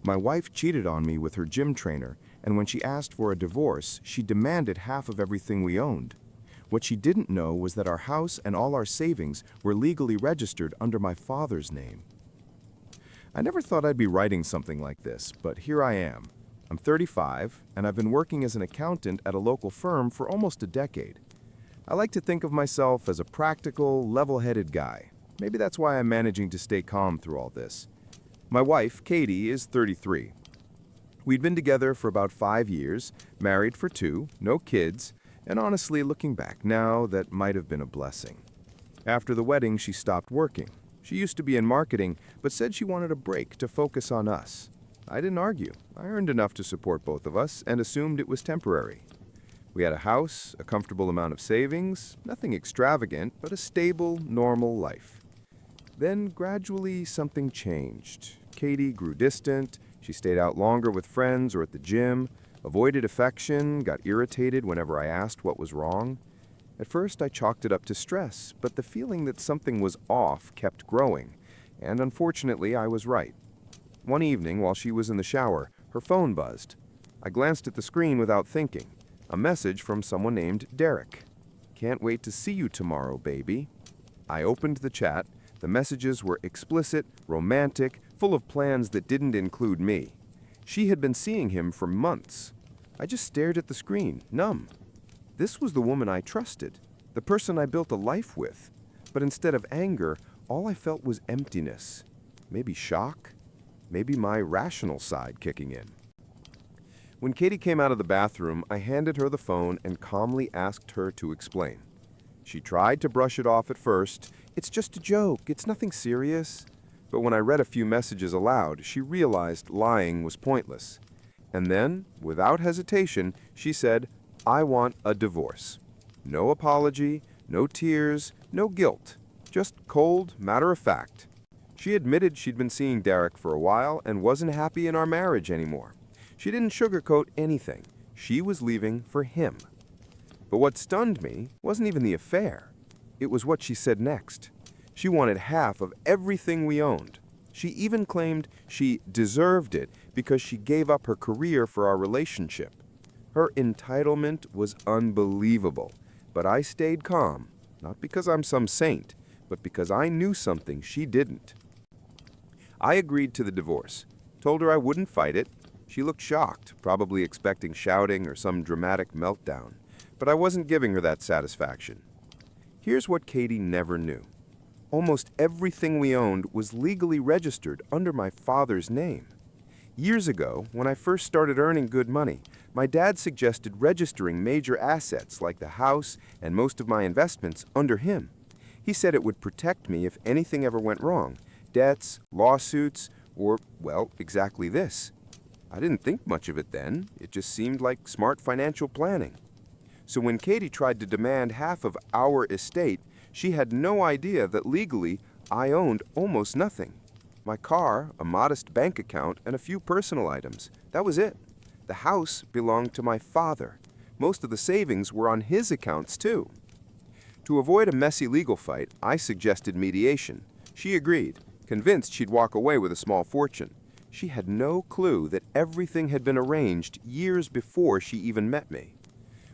My wife cheated on me with her gym trainer, and when she asked for a divorce, she demanded half of everything we owned. What she didn't know was that our house and all our savings were legally registered under my father's name. I never thought I'd be writing something like this, but here I am. I'm 35, and I've been working as an accountant at a local firm for almost a decade. I like to think of myself as a practical, level-headed guy. Maybe that's why I'm managing to stay calm through all this. My wife, Katie, is 33. We'd been together for about 5 years, married for 2, no kids, and honestly, looking back now, that might have been a blessing. After the wedding, she stopped working. She used to be in marketing, but said she wanted a break to focus on us. I didn't argue. I earned enough to support both of us and assumed it was temporary. We had a house, a comfortable amount of savings, nothing extravagant, but a stable, normal life. Then, gradually, something changed. Katie grew distant, she stayed out longer with friends or at the gym, avoided affection, got irritated whenever I asked what was wrong. At first, I chalked it up to stress, but the feeling that something was off kept growing, and unfortunately, I was right. One evening, while she was in the shower, her phone buzzed. I glanced at the screen without thinking. A message from someone named Derek. "Can't wait to see you tomorrow, baby." I opened the chat. The messages were explicit, romantic, full of plans that didn't include me. She had been seeing him for months. I just stared at the screen, numb. This was the woman I trusted, the person I built a life with. But instead of anger, all I felt was emptiness. Maybe shock? Maybe my rational side kicking in. When Katie came out of the bathroom, I handed her the phone and calmly asked her to explain. She tried to brush it off at first. "It's just a joke, it's nothing serious." But when I read a few messages aloud, she realized lying was pointless. And then, without hesitation, she said, "I want a divorce." No apology, no tears, no guilt. Just cold, matter of fact. She admitted she'd been seeing Derek for a while and wasn't happy in our marriage anymore. She didn't sugarcoat anything. She was leaving for him. But what stunned me wasn't even the affair. It was what she said next. She wanted half of everything we owned. She even claimed she deserved it because she gave up her career for our relationship. Her entitlement was unbelievable, but I stayed calm, not because I'm some saint, but because I knew something she didn't. I agreed to the divorce, told her I wouldn't fight it. She looked shocked, probably expecting shouting or some dramatic meltdown, but I wasn't giving her that satisfaction. Here's what Katie never knew. Almost everything we owned was legally registered under my father's name. Years ago, when I first started earning good money, my dad suggested registering major assets like the house and most of my investments under him. He said it would protect me if anything ever went wrong, debts, lawsuits, or, well, exactly this. I didn't think much of it then. It just seemed like smart financial planning. So when Katie tried to demand half of our estate, she had no idea that legally I owned almost nothing. My car, a modest bank account, and a few personal items. That was it. The house belonged to my father. Most of the savings were on his accounts, too. To avoid a messy legal fight, I suggested mediation. She agreed, convinced she'd walk away with a small fortune. She had no clue that everything had been arranged years before she even met me.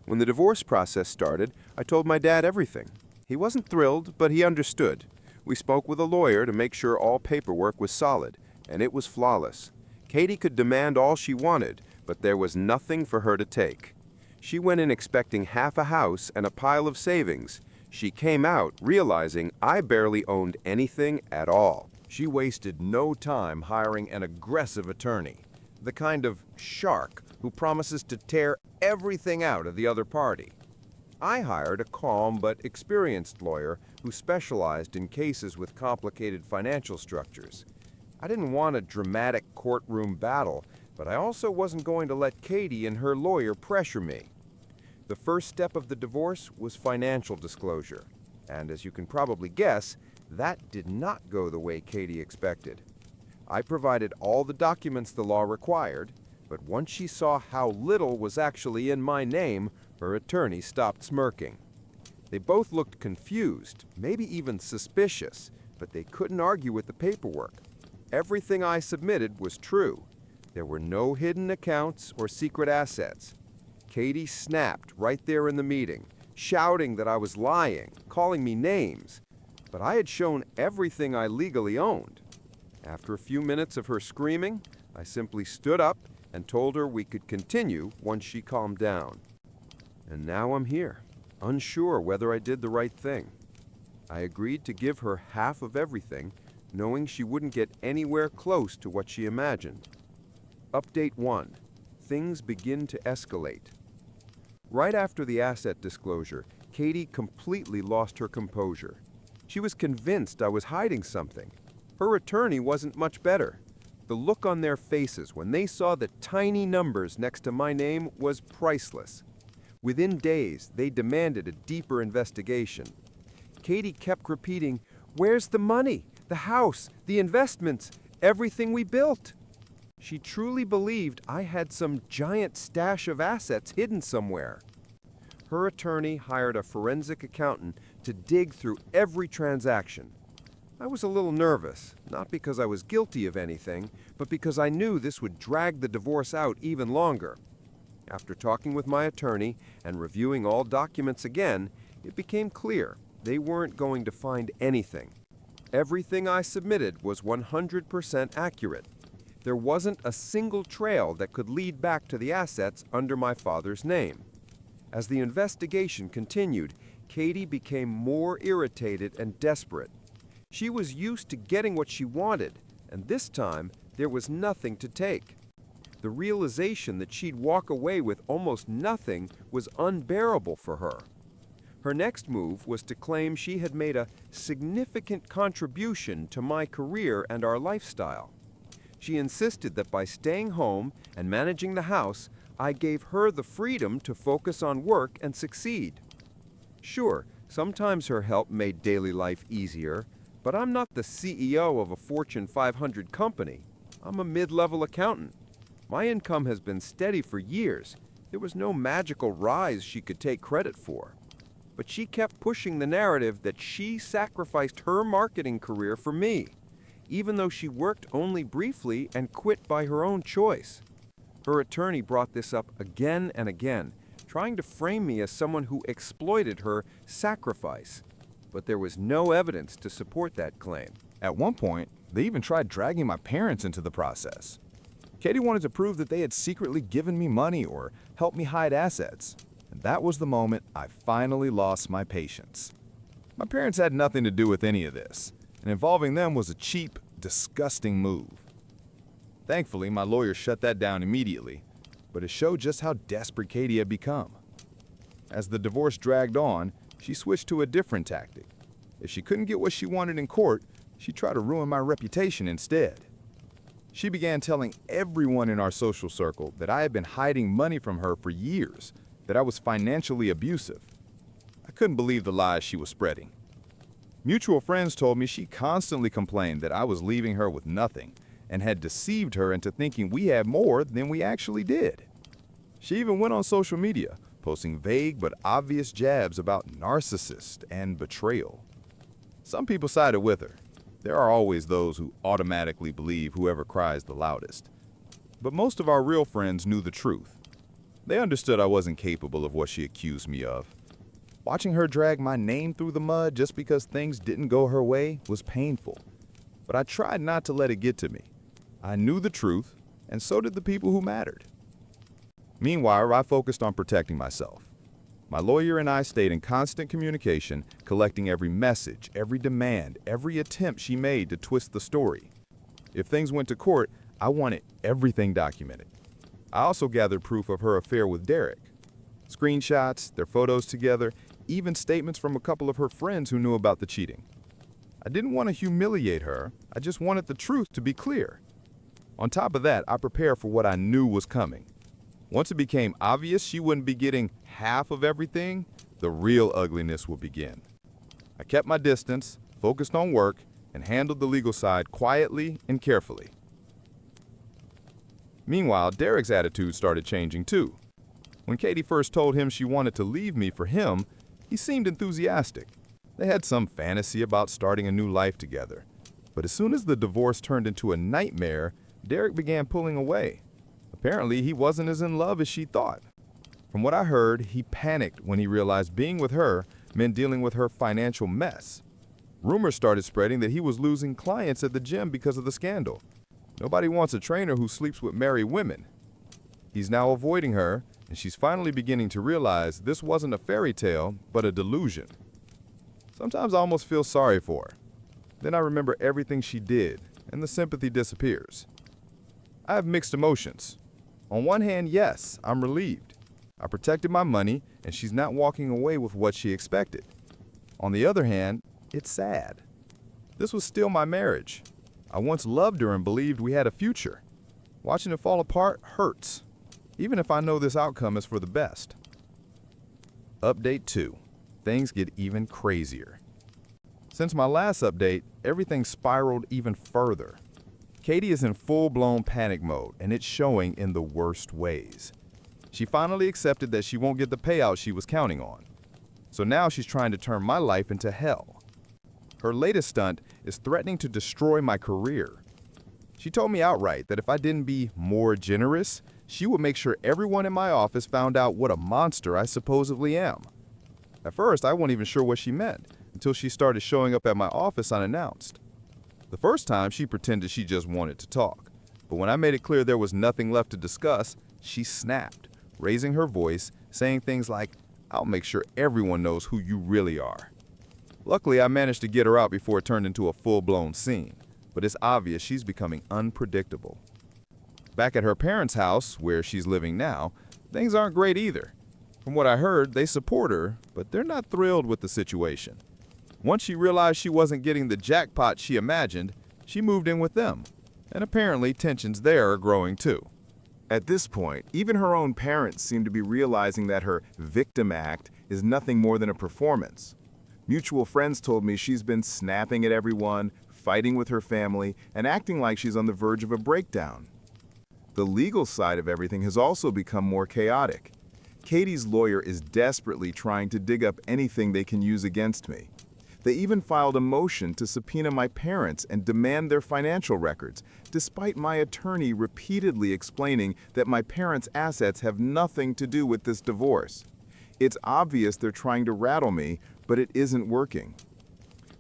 When the divorce process started, I told my dad everything. He wasn't thrilled, but he understood. We spoke with a lawyer to make sure all paperwork was solid, and it was flawless. Katie could demand all she wanted, but there was nothing for her to take. She went in expecting half a house and a pile of savings. She came out realizing I barely owned anything at all. She wasted no time hiring an aggressive attorney, the kind of shark who promises to tear everything out of the other party. I hired a calm but experienced lawyer who specialized in cases with complicated financial structures. I didn't want a dramatic courtroom battle, but I also wasn't going to let Katie and her lawyer pressure me. The first step of the divorce was financial disclosure, and as you can probably guess, that did not go the way Katie expected. I provided all the documents the law required, but once she saw how little was actually in my name, her attorney stopped smirking. They both looked confused, maybe even suspicious, but they couldn't argue with the paperwork. Everything I submitted was true. There were no hidden accounts or secret assets. Katie snapped right there in the meeting, shouting that I was lying, calling me names. But I had shown everything I legally owned. After a few minutes of her screaming, I simply stood up and told her we could continue once she calmed down. And now I'm here, unsure whether I did the right thing. I agreed to give her half of everything, knowing she wouldn't get anywhere close to what she imagined. Update 1. Things begin to escalate. Right after the asset disclosure, Katie completely lost her composure. She was convinced I was hiding something. Her attorney wasn't much better. The look on their faces when they saw the tiny numbers next to my name was priceless. Within days, they demanded a deeper investigation. Katie kept repeating, "Where's the money? The house, the investments, everything we built?" She truly believed I had some giant stash of assets hidden somewhere. Her attorney hired a forensic accountant to dig through every transaction. I was a little nervous, not because I was guilty of anything, but because I knew this would drag the divorce out even longer. After talking with my attorney and reviewing all documents again, it became clear they weren't going to find anything. Everything I submitted was 100% accurate. There wasn't a single trail that could lead back to the assets under my father's name. As the investigation continued, Katie became more irritated and desperate. She was used to getting what she wanted, and this time there was nothing to take. The realization that she'd walk away with almost nothing was unbearable for her. Her next move was to claim she had made a significant contribution to my career and our lifestyle. She insisted that by staying home and managing the house, I gave her the freedom to focus on work and succeed. Sure, sometimes her help made daily life easier, but I'm not the CEO of a Fortune 500 company. I'm a mid-level accountant. My income has been steady for years. There was no magical rise she could take credit for. But she kept pushing the narrative that she sacrificed her marketing career for me, even though she worked only briefly and quit by her own choice. Her attorney brought this up again and again, trying to frame me as someone who exploited her sacrifice. But there was no evidence to support that claim. At one point, they even tried dragging my parents into the process. Katie wanted to prove that they had secretly given me money or helped me hide assets. And that was the moment I finally lost my patience. My parents had nothing to do with any of this, and involving them was a cheap, disgusting move. Thankfully, my lawyer shut that down immediately, but it showed just how desperate Katie had become. As the divorce dragged on, she switched to a different tactic. If she couldn't get what she wanted in court, she tried to ruin my reputation instead. She began telling everyone in our social circle that I had been hiding money from her for years, that I was financially abusive. I couldn't believe the lies she was spreading. Mutual friends told me she constantly complained that I was leaving her with nothing and had deceived her into thinking we had more than we actually did. She even went on social media, posting vague but obvious jabs about narcissist and betrayal. Some people sided with her. There are always those who automatically believe whoever cries the loudest. But most of our real friends knew the truth. They understood I wasn't capable of what she accused me of. Watching her drag my name through the mud just because things didn't go her way was painful. But I tried not to let it get to me. I knew the truth, and so did the people who mattered. Meanwhile, I focused on protecting myself. My lawyer and I stayed in constant communication, collecting every message, every demand, every attempt she made to twist the story. If things went to court, I wanted everything documented. I also gathered proof of her affair with Derek. Screenshots, their photos together, even statements from a couple of her friends who knew about the cheating. I didn't want to humiliate her, I just wanted the truth to be clear. On top of that, I prepared for what I knew was coming. Once it became obvious she wouldn't be getting half of everything, the real ugliness would begin. I kept my distance, focused on work, and handled the legal side quietly and carefully. Meanwhile, Derek's attitude started changing too. When Katie first told him she wanted to leave me for him, he seemed enthusiastic. They had some fantasy about starting a new life together. But as soon as the divorce turned into a nightmare, Derek began pulling away. Apparently, he wasn't as in love as she thought. From what I heard, he panicked when he realized being with her meant dealing with her financial mess. Rumors started spreading that he was losing clients at the gym because of the scandal. Nobody wants a trainer who sleeps with married women. He's now avoiding her, and she's finally beginning to realize this wasn't a fairy tale, but a delusion. Sometimes I almost feel sorry for her. Then I remember everything she did, and the sympathy disappears. I have mixed emotions. On one hand, yes, I'm relieved. I protected my money, and she's not walking away with what she expected. On the other hand, it's sad. This was still my marriage. I once loved her and believed we had a future. Watching it fall apart hurts, even if I know this outcome is for the best. Update 2. Things get even crazier. Since my last update, everything spiraled even further. Katie is in full-blown panic mode, and it's showing in the worst ways. She finally accepted that she won't get the payout she was counting on. So now she's trying to turn my life into hell. Her latest stunt is threatening to destroy my career. She told me outright that if I didn't be more generous, she would make sure everyone in my office found out what a monster I supposedly am. At first, I wasn't even sure what she meant until she started showing up at my office unannounced. The first time, she pretended she just wanted to talk. But when I made it clear there was nothing left to discuss, she snapped, raising her voice, saying things like, "I'll make sure everyone knows who you really are." Luckily, I managed to get her out before it turned into a full-blown scene, but it's obvious she's becoming unpredictable. Back at her parents' house, where she's living now, things aren't great either. From what I heard, they support her, but they're not thrilled with the situation. Once she realized she wasn't getting the jackpot she imagined, she moved in with them, and apparently tensions there are growing too. At this point, even her own parents seem to be realizing that her victim act is nothing more than a performance. Mutual friends told me she's been snapping at everyone, fighting with her family, and acting like she's on the verge of a breakdown. The legal side of everything has also become more chaotic. Katie's lawyer is desperately trying to dig up anything they can use against me. They even filed a motion to subpoena my parents and demand their financial records, despite my attorney repeatedly explaining that my parents' assets have nothing to do with this divorce. It's obvious they're trying to rattle me, but it isn't working.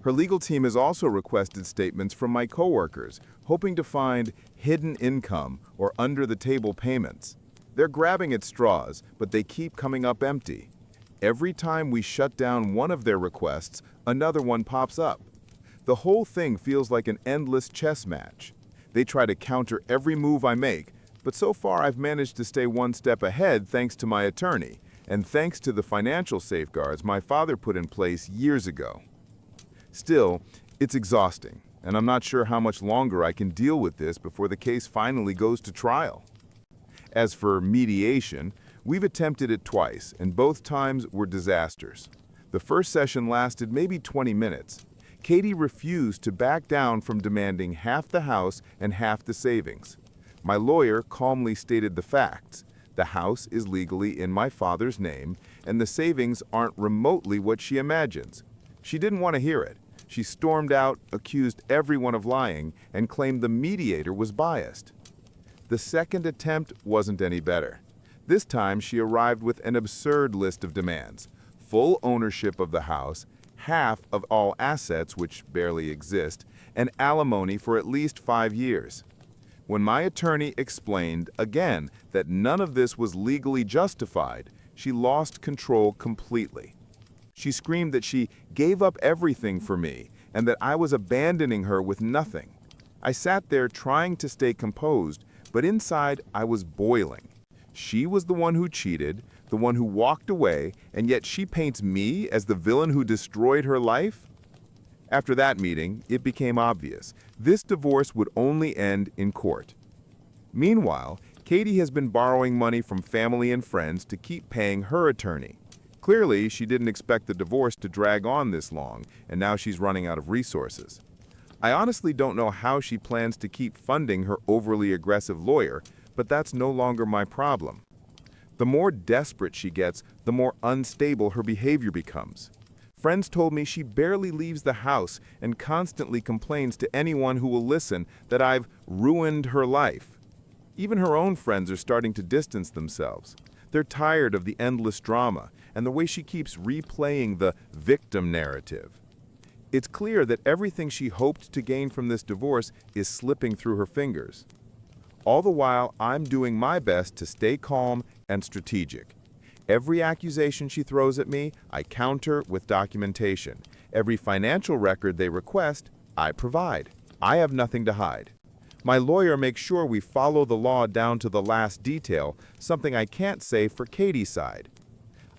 Her legal team has also requested statements from my coworkers, hoping to find hidden income or under-the-table payments. They're grabbing at straws, but they keep coming up empty. Every time we shut down one of their requests, another one pops up. The whole thing feels like an endless chess match. They try to counter every move I make, but so far I've managed to stay one step ahead thanks to my attorney, and thanks to the financial safeguards my father put in place years ago. Still, it's exhausting, and I'm not sure how much longer I can deal with this before the case finally goes to trial. As for mediation, we've attempted it twice, and both times were disasters. The first session lasted maybe 20 minutes. Katie refused to back down from demanding half the house and half the savings. My lawyer calmly stated the facts. The house is legally in my father's name, and the savings aren't remotely what she imagines. She didn't want to hear it. She stormed out, accused everyone of lying, and claimed the mediator was biased. The second attempt wasn't any better. This time she arrived with an absurd list of demands: full ownership of the house, half of all assets, which barely exist, and alimony for at least 5 years. When my attorney explained, again, that none of this was legally justified, she lost control completely. She screamed that she gave up everything for me and that I was abandoning her with nothing. I sat there trying to stay composed, but inside I was boiling. She was the one who cheated, the one who walked away, and yet she paints me as the villain who destroyed her life? After that meeting, it became obvious. This divorce would only end in court. Meanwhile, Katie has been borrowing money from family and friends to keep paying her attorney. Clearly, she didn't expect the divorce to drag on this long, and now she's running out of resources. I honestly don't know how she plans to keep funding her overly aggressive lawyer, but that's no longer my problem. The more desperate she gets, the more unstable her behavior becomes. Friends told me she barely leaves the house and constantly complains to anyone who will listen that I've ruined her life. Even her own friends are starting to distance themselves. They're tired of the endless drama and the way she keeps replaying the victim narrative. It's clear that everything she hoped to gain from this divorce is slipping through her fingers. All the while, I'm doing my best to stay calm and strategic. Every accusation she throws at me, I counter with documentation. Every financial record they request, I provide. I have nothing to hide. My lawyer makes sure we follow the law down to the last detail, something I can't say for Katie's side.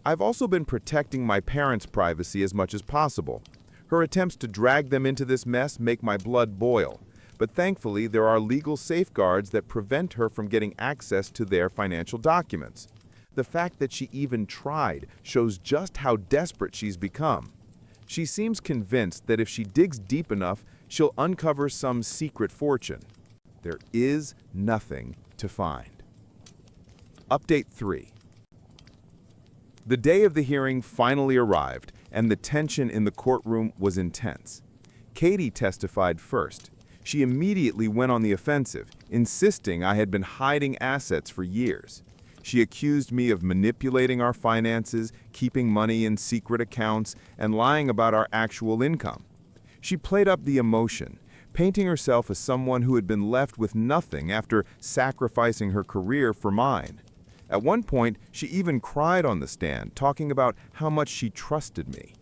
I've also been protecting my parents' privacy as much as possible. Her attempts to drag them into this mess make my blood boil, but thankfully there are legal safeguards that prevent her from getting access to their financial documents. The fact that she even tried shows just how desperate she's become. She seems convinced that if she digs deep enough, she'll uncover some secret fortune. There is nothing to find. Update 3. The day of the hearing finally arrived, and the tension in the courtroom was intense. Katie testified first. She immediately went on the offensive, insisting I had been hiding assets for years. She accused me of manipulating our finances, keeping money in secret accounts, and lying about our actual income. She played up the emotion, painting herself as someone who had been left with nothing after sacrificing her career for mine. At one point, she even cried on the stand, talking about how much she trusted me.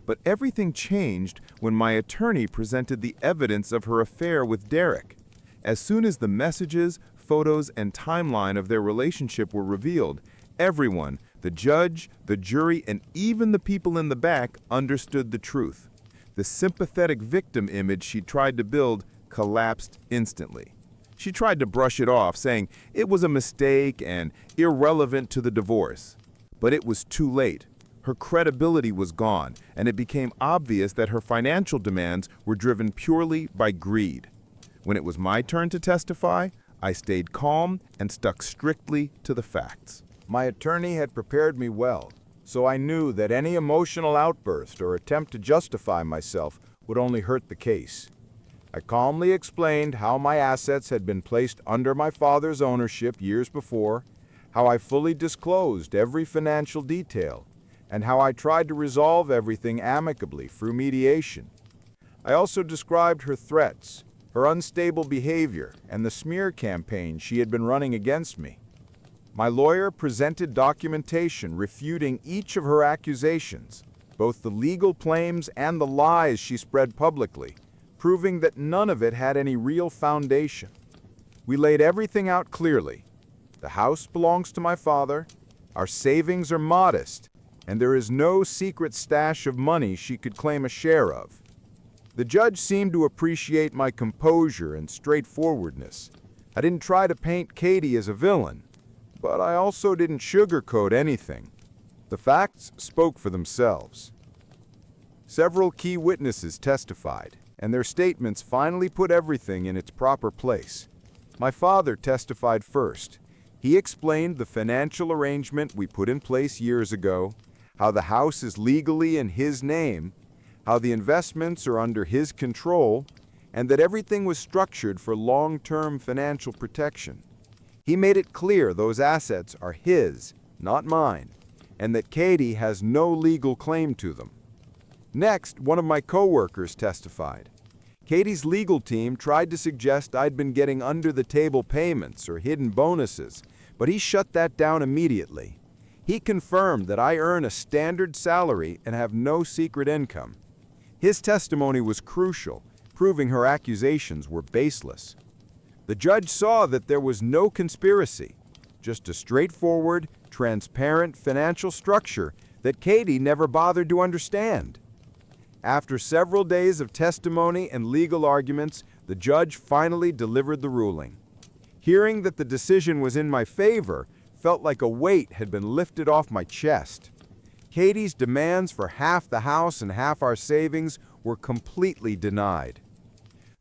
But everything changed when my attorney presented the evidence of her affair with Derek. As soon as the messages, photos, and timeline of their relationship were revealed, everyone, the judge, the jury, and even the people in the back, understood the truth. The sympathetic victim image she tried to build collapsed instantly. She tried to brush it off, saying it was a mistake and irrelevant to the divorce. But it was too late. Her credibility was gone, and it became obvious that her financial demands were driven purely by greed. When it was my turn to testify, I stayed calm and stuck strictly to the facts. My attorney had prepared me well, so I knew that any emotional outburst or attempt to justify myself would only hurt the case. I calmly explained how my assets had been placed under my father's ownership years before, how I fully disclosed every financial detail, and how I tried to resolve everything amicably through mediation. I also described her threats, her unstable behavior, and the smear campaign she had been running against me. My lawyer presented documentation refuting each of her accusations, both the legal claims and the lies she spread publicly, proving that none of it had any real foundation. We laid everything out clearly. The house belongs to my father, our savings are modest, and there is no secret stash of money she could claim a share of. The judge seemed to appreciate my composure and straightforwardness. I didn't try to paint Katie as a villain, but I also didn't sugarcoat anything. The facts spoke for themselves. Several key witnesses testified, and their statements finally put everything in its proper place. My father testified first. He explained the financial arrangement we put in place years ago, how the house is legally in his name, how the investments are under his control, and that everything was structured for long-term financial protection. He made it clear those assets are his, not mine, and that Katie has no legal claim to them. Next, one of my coworkers testified. Katie's legal team tried to suggest I'd been getting under-the-table payments or hidden bonuses, but he shut that down immediately. He confirmed that I earn a standard salary and have no secret income. His testimony was crucial, proving her accusations were baseless. The judge saw that there was no conspiracy, just a straightforward, transparent financial structure that Katie never bothered to understand. After several days of testimony and legal arguments, the judge finally delivered the ruling. Hearing that the decision was in my favor felt like a weight had been lifted off my chest. Katie's demands for half the house and half our savings were completely denied.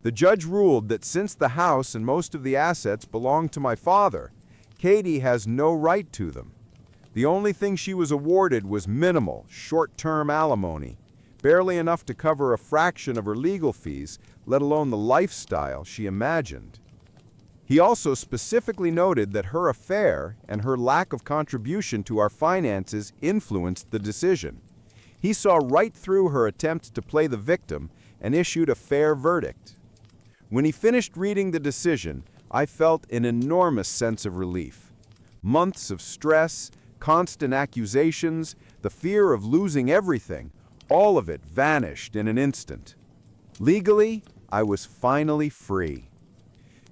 The judge ruled that since the house and most of the assets belonged to my father, Katie has no right to them. The only thing she was awarded was minimal, short-term alimony, barely enough to cover a fraction of her legal fees, let alone the lifestyle she imagined. He also specifically noted that her affair and her lack of contribution to our finances influenced the decision. He saw right through her attempts to play the victim and issued a fair verdict. When he finished reading the decision, I felt an enormous sense of relief. Months of stress, constant accusations, the fear of losing everything, all of it vanished in an instant. Legally, I was finally free.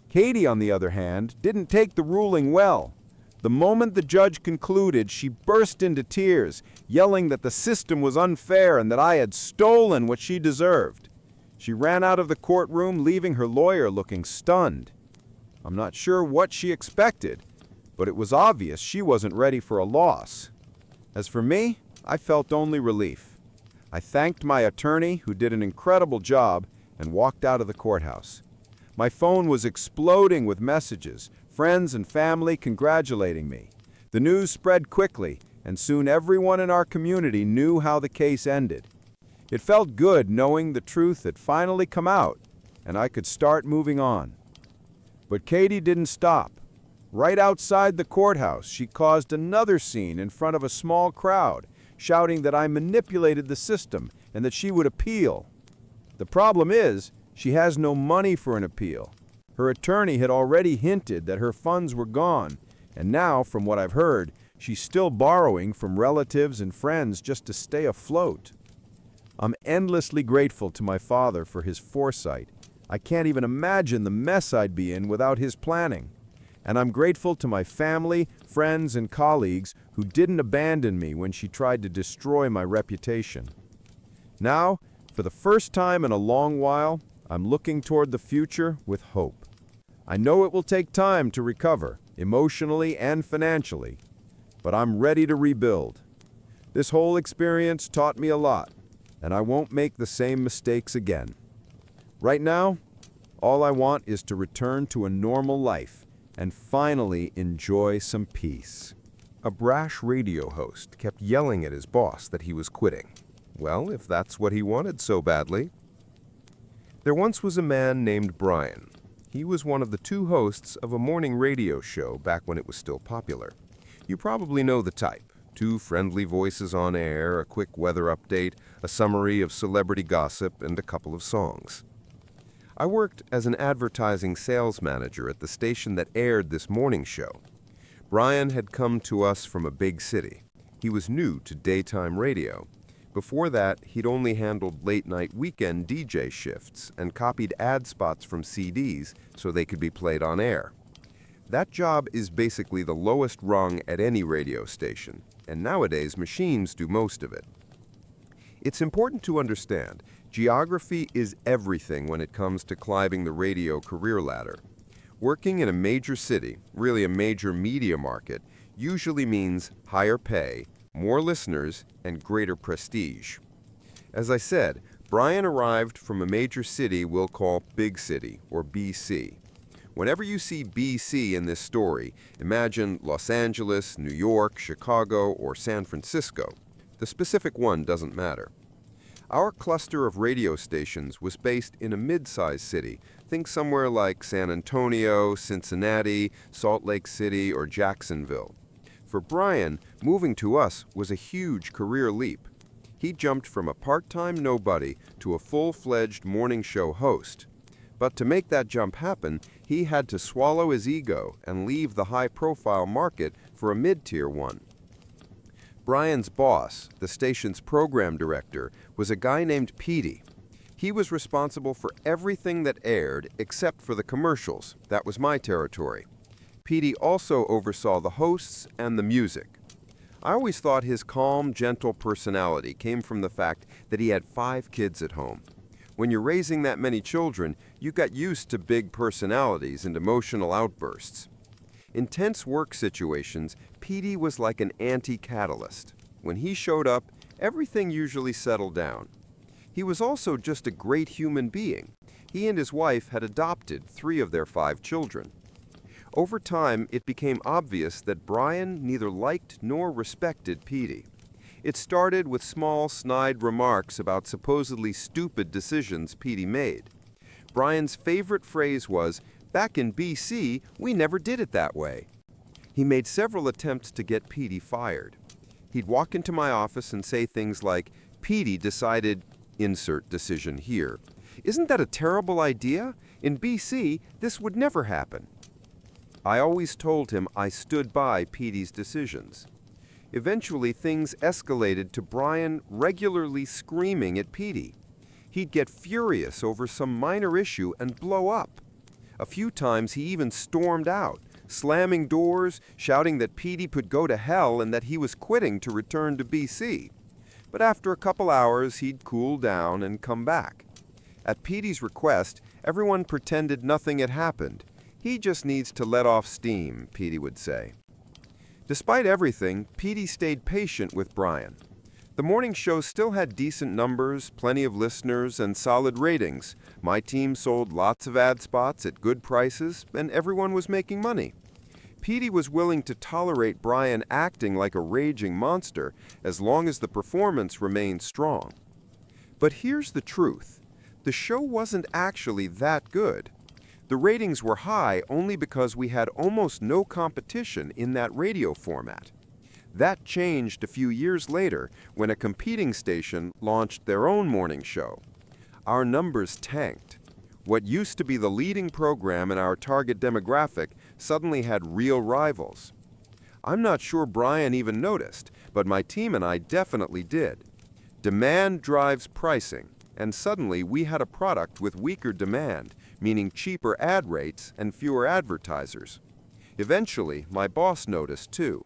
Katie, on the other hand, didn't take the ruling well. The moment the judge concluded, she burst into tears, yelling that the system was unfair and that I had stolen what she deserved. She ran out of the courtroom, leaving her lawyer looking stunned. I'm not sure what she expected, but it was obvious she wasn't ready for a loss. As for me, I felt only relief. I thanked my attorney, who did an incredible job, and walked out of the courthouse. My phone was exploding with messages, friends and family congratulating me. The news spread quickly, and soon everyone in our community knew how the case ended. It felt good knowing the truth had finally come out, and I could start moving on. But Katie didn't stop. Right outside the courthouse, she caused another scene in front of a small crowd, shouting that I manipulated the system and that she would appeal. The problem is, she has no money for an appeal. Her attorney had already hinted that her funds were gone, and now, from what I've heard, she's still borrowing from relatives and friends just to stay afloat. I'm endlessly grateful to my father for his foresight. I can't even imagine the mess I'd be in without his planning. And I'm grateful to my family, friends, and colleagues who didn't abandon me when she tried to destroy my reputation. Now, for the first time in a long while, I'm looking toward the future with hope. I know it will take time to recover, emotionally and financially, but I'm ready to rebuild. This whole experience taught me a lot, and I won't make the same mistakes again. Right now, all I want is to return to a normal life and finally enjoy some peace. A brash radio host kept yelling at his boss that he was quitting. Well, if that's what he wanted so badly. There once was a man named Brian. He was one of the two hosts of a morning radio show back when it was still popular. You probably know the type. Two friendly voices on air, a quick weather update, a summary of celebrity gossip, and a couple of songs. I worked as an advertising sales manager at the station that aired this morning show. Brian had come to us from a big city. He was new to daytime radio. Before that, he'd only handled late-night weekend DJ shifts and copied ad spots from CDs so they could be played on air. That job is basically the lowest rung at any radio station, and nowadays machines do most of it. It's important to understand, geography is everything when it comes to climbing the radio career ladder. Working in a major city, really a major media market, usually means higher pay, more listeners, and greater prestige. As I said, Brian arrived from a major city we'll call Big City, or BC. Whenever you see BC in this story, imagine Los Angeles, New York, Chicago, or San Francisco. The specific one doesn't matter. Our cluster of radio stations was based in a mid-sized city. Think somewhere like San Antonio, Cincinnati, Salt Lake City, or Jacksonville. For Brian, moving to us was a huge career leap. He jumped from a part-time nobody to a full-fledged morning show host. But to make that jump happen, he had to swallow his ego and leave the high-profile market for a mid-tier one. Brian's boss, the station's program director, was a guy named Petey. He was responsible for everything that aired except for the commercials. That was my territory. Petey also oversaw the hosts and the music. I always thought his calm, gentle personality came from the fact that he had 5 kids at home. When you're raising that many children, you got used to big personalities and emotional outbursts. In tense work situations, Petey was like an anti-catalyst. When he showed up, everything usually settled down. He was also just a great human being. He and his wife had adopted 3 of their 5 children. Over time, it became obvious that Brian neither liked nor respected Petey. It started with small, snide remarks about supposedly stupid decisions Petey made. Brian's favorite phrase was, Back in BC, we never did it that way. He made several attempts to get Petey fired. He'd walk into my office and say things like, "Petey decided, insert decision here. Isn't that a terrible idea? In BC, this would never happen." I always told him I stood by Petey's decisions. Eventually, things escalated to Brian regularly screaming at Petey. He'd get furious over some minor issue and blow up. A few times he even stormed out, slamming doors, shouting that Petey could go to hell and that he was quitting to return to BC. But after a couple hours, he'd cool down and come back. At Petey's request, everyone pretended nothing had happened. "He just needs to let off steam," Petey would say. Despite everything, Petey stayed patient with Brian. The morning show still had decent numbers, plenty of listeners, and solid ratings. My team sold lots of ad spots at good prices, and everyone was making money. Petey was willing to tolerate Brian acting like a raging monster as long as the performance remained strong. But here's the truth. The show wasn't actually that good. The ratings were high only because we had almost no competition in that radio format. That changed a few years later when a competing station launched their own morning show. Our numbers tanked. What used to be the leading program in our target demographic suddenly had real rivals. I'm not sure Brian even noticed, but my team and I definitely did. Demand drives pricing, and suddenly we had a product with weaker demand, meaning cheaper ad rates and fewer advertisers. Eventually, my boss noticed too.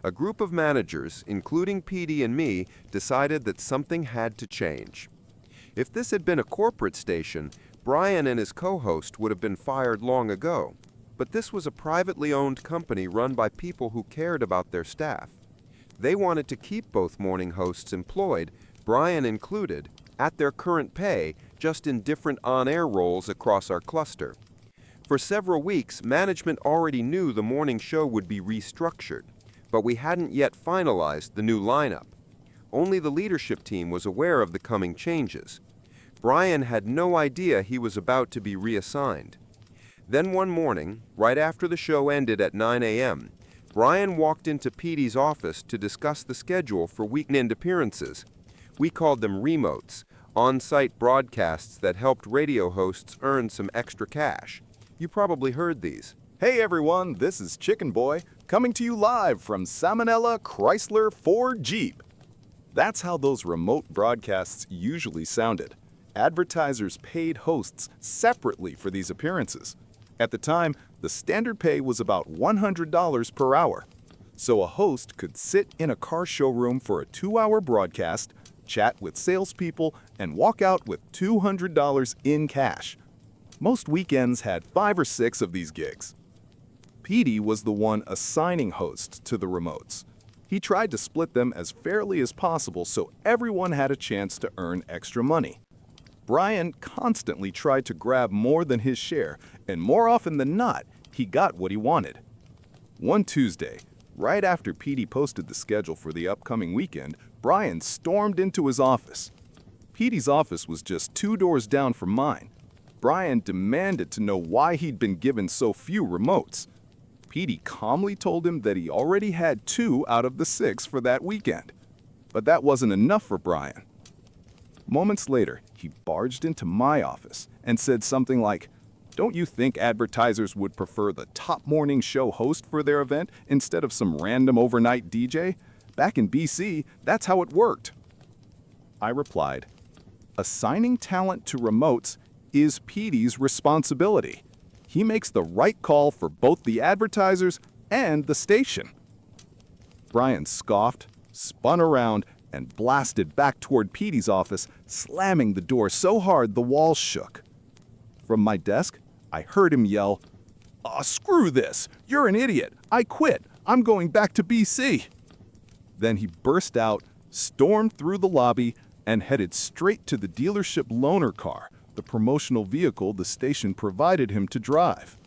A group of managers, including Petey and me, decided that something had to change. If this had been a corporate station, Brian and his co-host would have been fired long ago. But this was a privately owned company run by people who cared about their staff. They wanted to keep both morning hosts employed, Brian included, at their current pay, just in different on-air roles across our cluster. For several weeks, management already knew the morning show would be restructured, but we hadn't yet finalized the new lineup. Only the leadership team was aware of the coming changes. Brian had no idea he was about to be reassigned. Then one morning, right after the show ended at 9 a.m., Brian walked into Petey's office to discuss the schedule for weekend appearances. We called them remotes, on-site broadcasts that helped radio hosts earn some extra cash. You probably heard these. Hey everyone, this is Chicken Boy, coming to you live from Salmonella Chrysler Ford Jeep. That's how those remote broadcasts usually sounded. Advertisers paid hosts separately for these appearances. At the time, the standard pay was about $100 per hour. So a host could sit in a car showroom for a 2-hour broadcast, chat with salespeople, and walk out with $200 in cash. Most weekends had 5 or 6 of these gigs. Petey was the one assigning hosts to the remotes. He tried to split them as fairly as possible so everyone had a chance to earn extra money. Brian constantly tried to grab more than his share, and more often than not, he got what he wanted. One Tuesday, right after Petey posted the schedule for the upcoming weekend, Brian stormed into his office. Petey's office was just 2 doors down from mine. Brian demanded to know why he'd been given so few remotes. Petey calmly told him that he already had 2 out of the 6 for that weekend. But that wasn't enough for Brian. Moments later, he barged into my office and said something like, "Don't you think advertisers would prefer the top morning show host for their event instead of some random overnight DJ? Back in BC, that's how it worked." I replied, "Assigning talent to remotes is Petey's responsibility. He makes the right call for both the advertisers and the station." Brian scoffed, spun around, and blasted back toward Petey's office, slamming the door so hard the walls shook. From my desk, I heard him yell, "Aw, screw this! You're an idiot! I quit! I'm going back to BC!" Then he burst out, stormed through the lobby, and headed straight to the dealership loaner car, the promotional vehicle the station provided him to drive.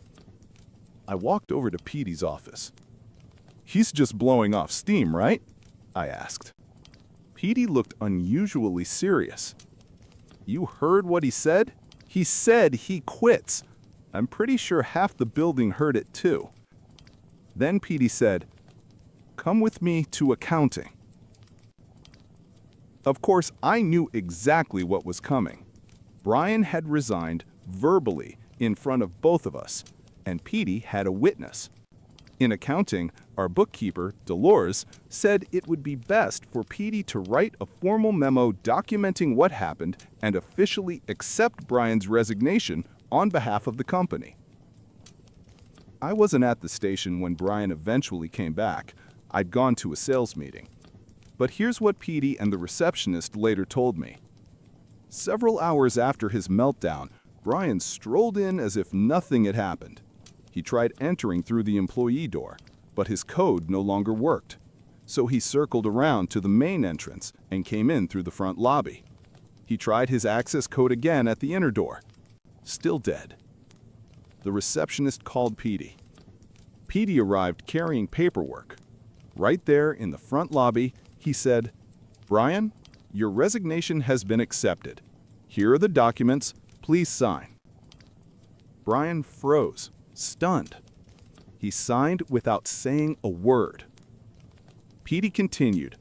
I walked over to Petey's office. "He's just blowing off steam, right?" I asked. Petey looked unusually serious. "You heard what he said? He said he quits. I'm pretty sure half the building heard it too. Then Petey said, "Come with me to accounting." Of course, I knew exactly what was coming. Brian had resigned verbally in front of both of us, and Petey had a witness. In accounting, our bookkeeper, Dolores, said it would be best for Petey to write a formal memo documenting what happened and officially accept Brian's resignation on behalf of the company. I wasn't at the station when Brian eventually came back. I'd gone to a sales meeting. But here's what Petey and the receptionist later told me. Several hours after his meltdown, Brian strolled in as if nothing had happened. He tried entering through the employee door, but his code no longer worked. So he circled around to the main entrance and came in through the front lobby. He tried his access code again at the inner door. Still dead. The receptionist called Petey. Petey arrived carrying paperwork. Right there in the front lobby, he said, "Brian, your resignation has been accepted. Here are the documents. Please sign." Brian froze, stunned. He signed without saying a word. Petey continued,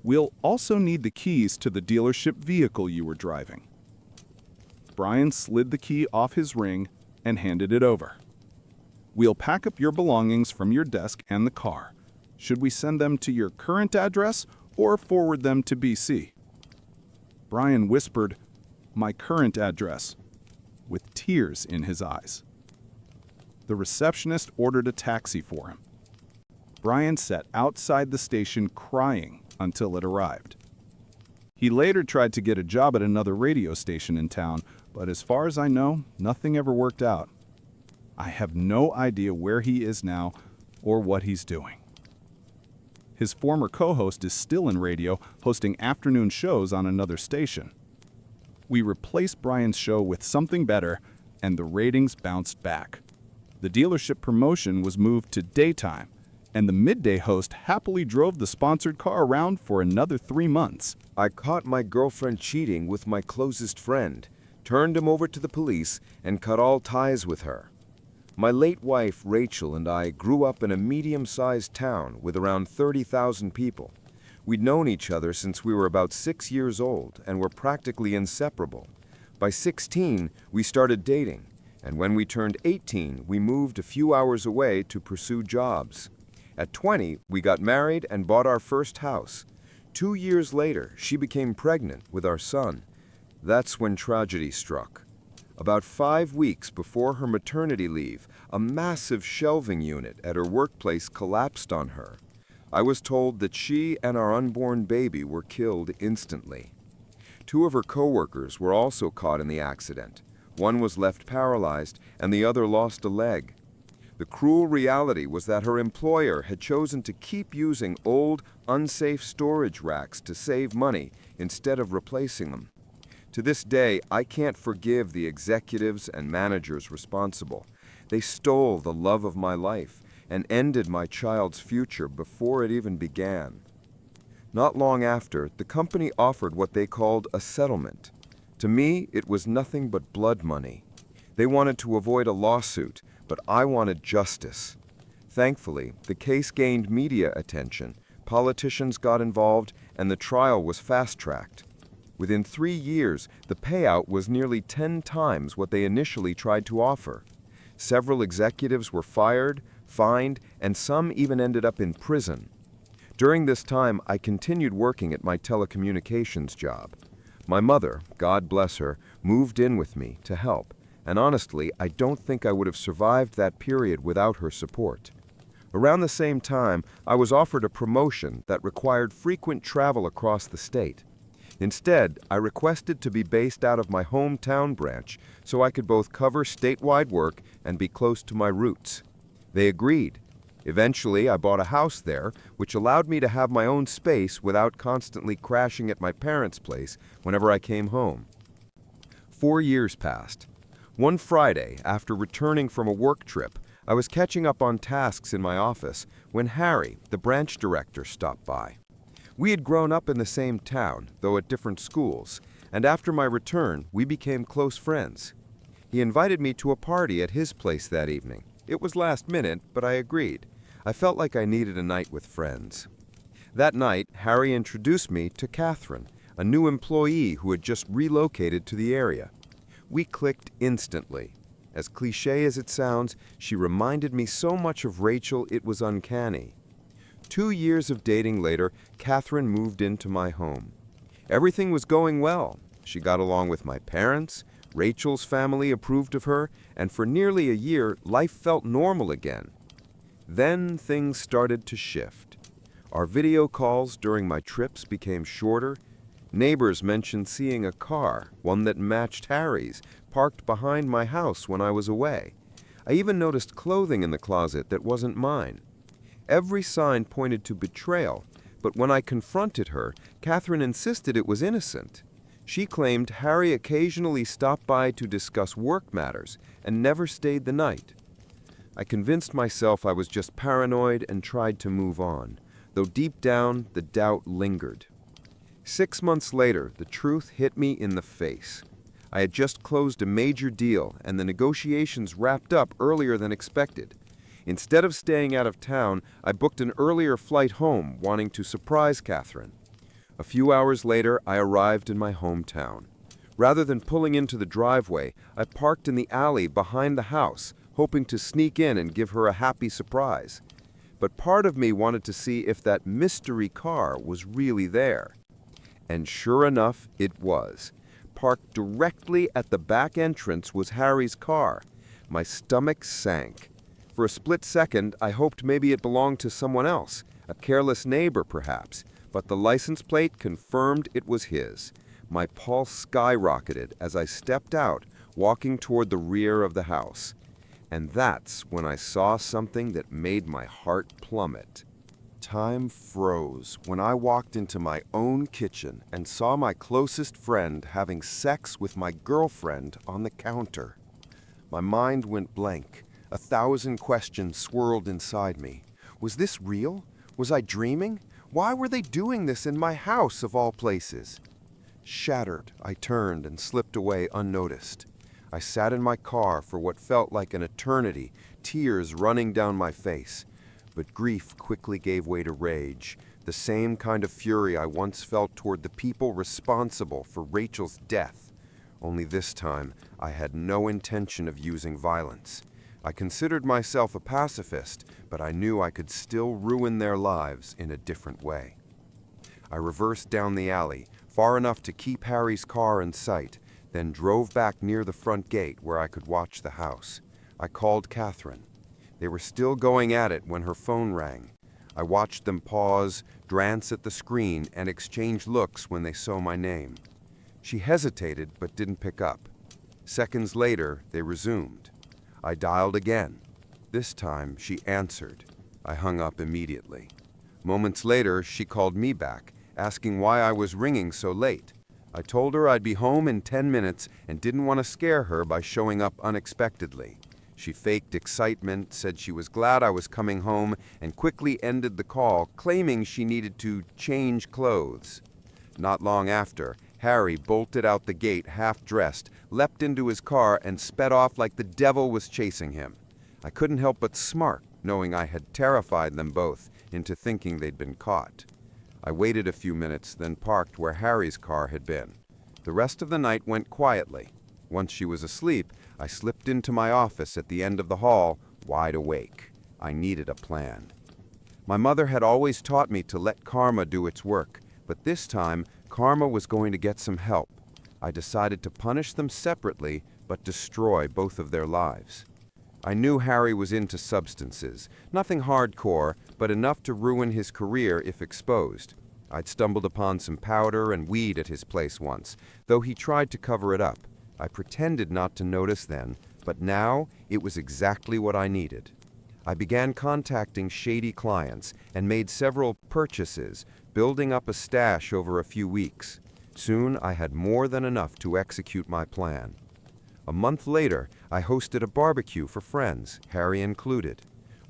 "We'll also need the keys to the dealership vehicle you were driving." Brian slid the key off his ring and handed it over. "We'll pack up your belongings from your desk and the car. Should we send them to your current address or forward them to BC?" Brian whispered, "My current address," with tears in his eyes. The receptionist ordered a taxi for him. Brian sat outside the station crying until it arrived. He later tried to get a job at another radio station in town, but as far as I know, nothing ever worked out. I have no idea where he is now or what he's doing. His former co-host is still in radio, hosting afternoon shows on another station. We replaced Brian's show with something better, and the ratings bounced back. The dealership promotion was moved to daytime, and the midday host happily drove the sponsored car around for another 3 months. I caught my girlfriend cheating with my closest friend, turned him over to the police, and cut all ties with her. My late wife, Rachel, and I grew up in a medium-sized town with around 30,000 people. We'd known each other since we were about 6 years old and were practically inseparable. By 16, we started dating, and when we turned 18, we moved a few hours away to pursue jobs. At 20, we got married and bought our first house. 2 years later, she became pregnant with our son. That's when tragedy struck. About 5 weeks before her maternity leave, a massive shelving unit at her workplace collapsed on her. I was told that she and our unborn baby were killed instantly. 2 of her co-workers were also caught in the accident. One was left paralyzed, and the other lost a leg. The cruel reality was that her employer had chosen to keep using old, unsafe storage racks to save money instead of replacing them. To this day, I can't forgive the executives and managers responsible. They stole the love of my life and ended my child's future before it even began. Not long after, the company offered what they called a settlement. To me, it was nothing but blood money. They wanted to avoid a lawsuit, but I wanted justice. Thankfully, the case gained media attention, politicians got involved, and the trial was fast-tracked. Within 3 years, the payout was nearly 10 times what they initially tried to offer. Several executives were fired, fined, and some even ended up in prison. During this time, I continued working at my telecommunications job. My mother, God bless her, moved in with me to help, and honestly, I don't think I would have survived that period without her support. Around the same time, I was offered a promotion that required frequent travel across the state. Instead, I requested to be based out of my hometown branch so I could both cover statewide work and be close to my roots. They agreed. Eventually, I bought a house there, which allowed me to have my own space without constantly crashing at my parents' place whenever I came home. 4 years passed. One Friday, after returning from a work trip, I was catching up on tasks in my office when Harry, the branch director, stopped by. We had grown up in the same town, though at different schools, and after my return, we became close friends. He invited me to a party at his place that evening. It was last minute, but I agreed. I felt like I needed a night with friends. That night, Harry introduced me to Catherine, a new employee who had just relocated to the area. We clicked instantly. As cliché as it sounds, she reminded me so much of Rachel it was uncanny. 2 years of dating later, Catherine moved into my home. Everything was going well. She got along with my parents, Rachel's family approved of her, and for nearly a year, life felt normal again. Then things started to shift. Our video calls during my trips became shorter. Neighbors mentioned seeing a car, one that matched Harry's, parked behind my house when I was away. I even noticed clothing in the closet that wasn't mine. Every sign pointed to betrayal, but when I confronted her, Catherine insisted it was innocent. She claimed Harry occasionally stopped by to discuss work matters and never stayed the night. I convinced myself I was just paranoid and tried to move on, though deep down the doubt lingered. 6 months later, the truth hit me in the face. I had just closed a major deal, and the negotiations wrapped up earlier than expected. Instead of staying out of town, I booked an earlier flight home, wanting to surprise Catherine. A few hours later, I arrived in my hometown. Rather than pulling into the driveway, I parked in the alley behind the house, hoping to sneak in and give her a happy surprise. But part of me wanted to see if that mystery car was really there. And sure enough, it was. Parked directly at the back entrance was Harry's car. My stomach sank. For a split second, I hoped maybe it belonged to someone else, a careless neighbor perhaps, but the license plate confirmed it was his. My pulse skyrocketed as I stepped out, walking toward the rear of the house. And that's when I saw something that made my heart plummet. Time froze when I walked into my own kitchen and saw my closest friend having sex with my girlfriend on the counter. My mind went blank. 1,000 questions swirled inside me. Was this real? Was I dreaming? Why were they doing this in my house of all places? Shattered, I turned and slipped away unnoticed. I sat in my car for what felt like an eternity, tears running down my face. But grief quickly gave way to rage, the same kind of fury I once felt toward the people responsible for Rachel's death. Only this time, I had no intention of using violence. I considered myself a pacifist, but I knew I could still ruin their lives in a different way. I reversed down the alley, far enough to keep Harry's car in sight, then drove back near the front gate where I could watch the house. I called Catherine. They were still going at it when her phone rang. I watched them pause, glance at the screen, and exchange looks when they saw my name. She hesitated but didn't pick up. Seconds later, they resumed. I dialed again. This time, she answered. I hung up immediately. Moments later, she called me back, asking why I was ringing so late. I told her I'd be home in 10 minutes and didn't want to scare her by showing up unexpectedly. She faked excitement, said she was glad I was coming home, and quickly ended the call, claiming she needed to change clothes. Not long after, Harry bolted out the gate half-dressed, leapt into his car, and sped off like the devil was chasing him. I couldn't help but smirk, knowing I had terrified them both into thinking they'd been caught. I waited a few minutes, then parked where Harry's car had been. The rest of the night went quietly. Once she was asleep, I slipped into my office at the end of the hall, wide awake. I needed a plan. My mother had always taught me to let karma do its work, but this time, karma was going to get some help. I decided to punish them separately, but destroy both of their lives. I knew Harry was into substances, nothing hardcore, but enough to ruin his career if exposed. I'd stumbled upon some powder and weed at his place once, though he tried to cover it up. I pretended not to notice then, but now it was exactly what I needed. I began contacting shady clients and made several purchases, building up a stash over a few weeks. Soon I had more than enough to execute my plan. A month later, I hosted a barbecue for friends, Harry included.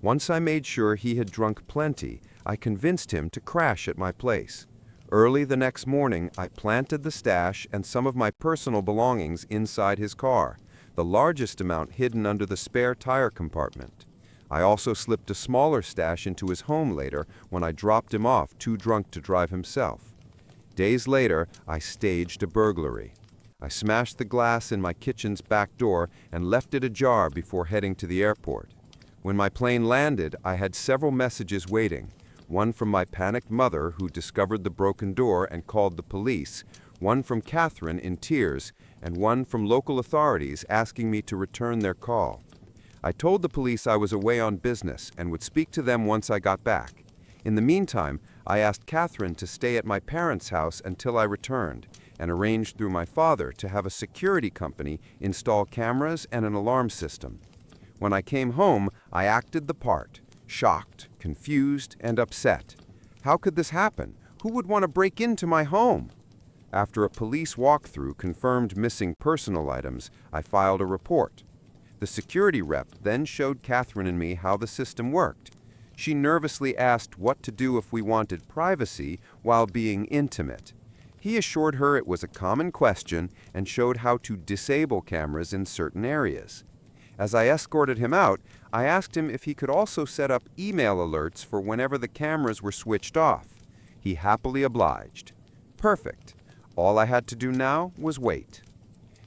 Once I made sure he had drunk plenty, I convinced him to crash at my place. Early the next morning, I planted the stash and some of my personal belongings inside his car. the largest amount hidden under the spare tire compartment. I also slipped a smaller stash into his home later when I dropped him off too drunk to drive himself. Days later, I staged a burglary. I smashed the glass in my kitchen's back door and left it ajar before heading to the airport. When my plane landed, I had several messages waiting. One from my panicked mother, who discovered the broken door and called the police, one from Catherine in tears, and one from local authorities asking me to return their call. I told the police I was away on business and would speak to them once I got back. In the meantime, I asked Catherine to stay at my parents' house until I returned, and arranged through my father to have a security company install cameras and an alarm system. When I came home, I acted the part, shocked, confused, and upset. How could this happen? Who would want to break into my home? After a police walkthrough confirmed missing personal items, I filed a report. The security rep then showed Catherine and me how the system worked. She nervously asked what to do if we wanted privacy while being intimate. He assured her it was a common question and showed how to disable cameras in certain areas. As I escorted him out, I asked him if he could also set up email alerts for whenever the cameras were switched off. He happily obliged. Perfect. All I had to do now was wait.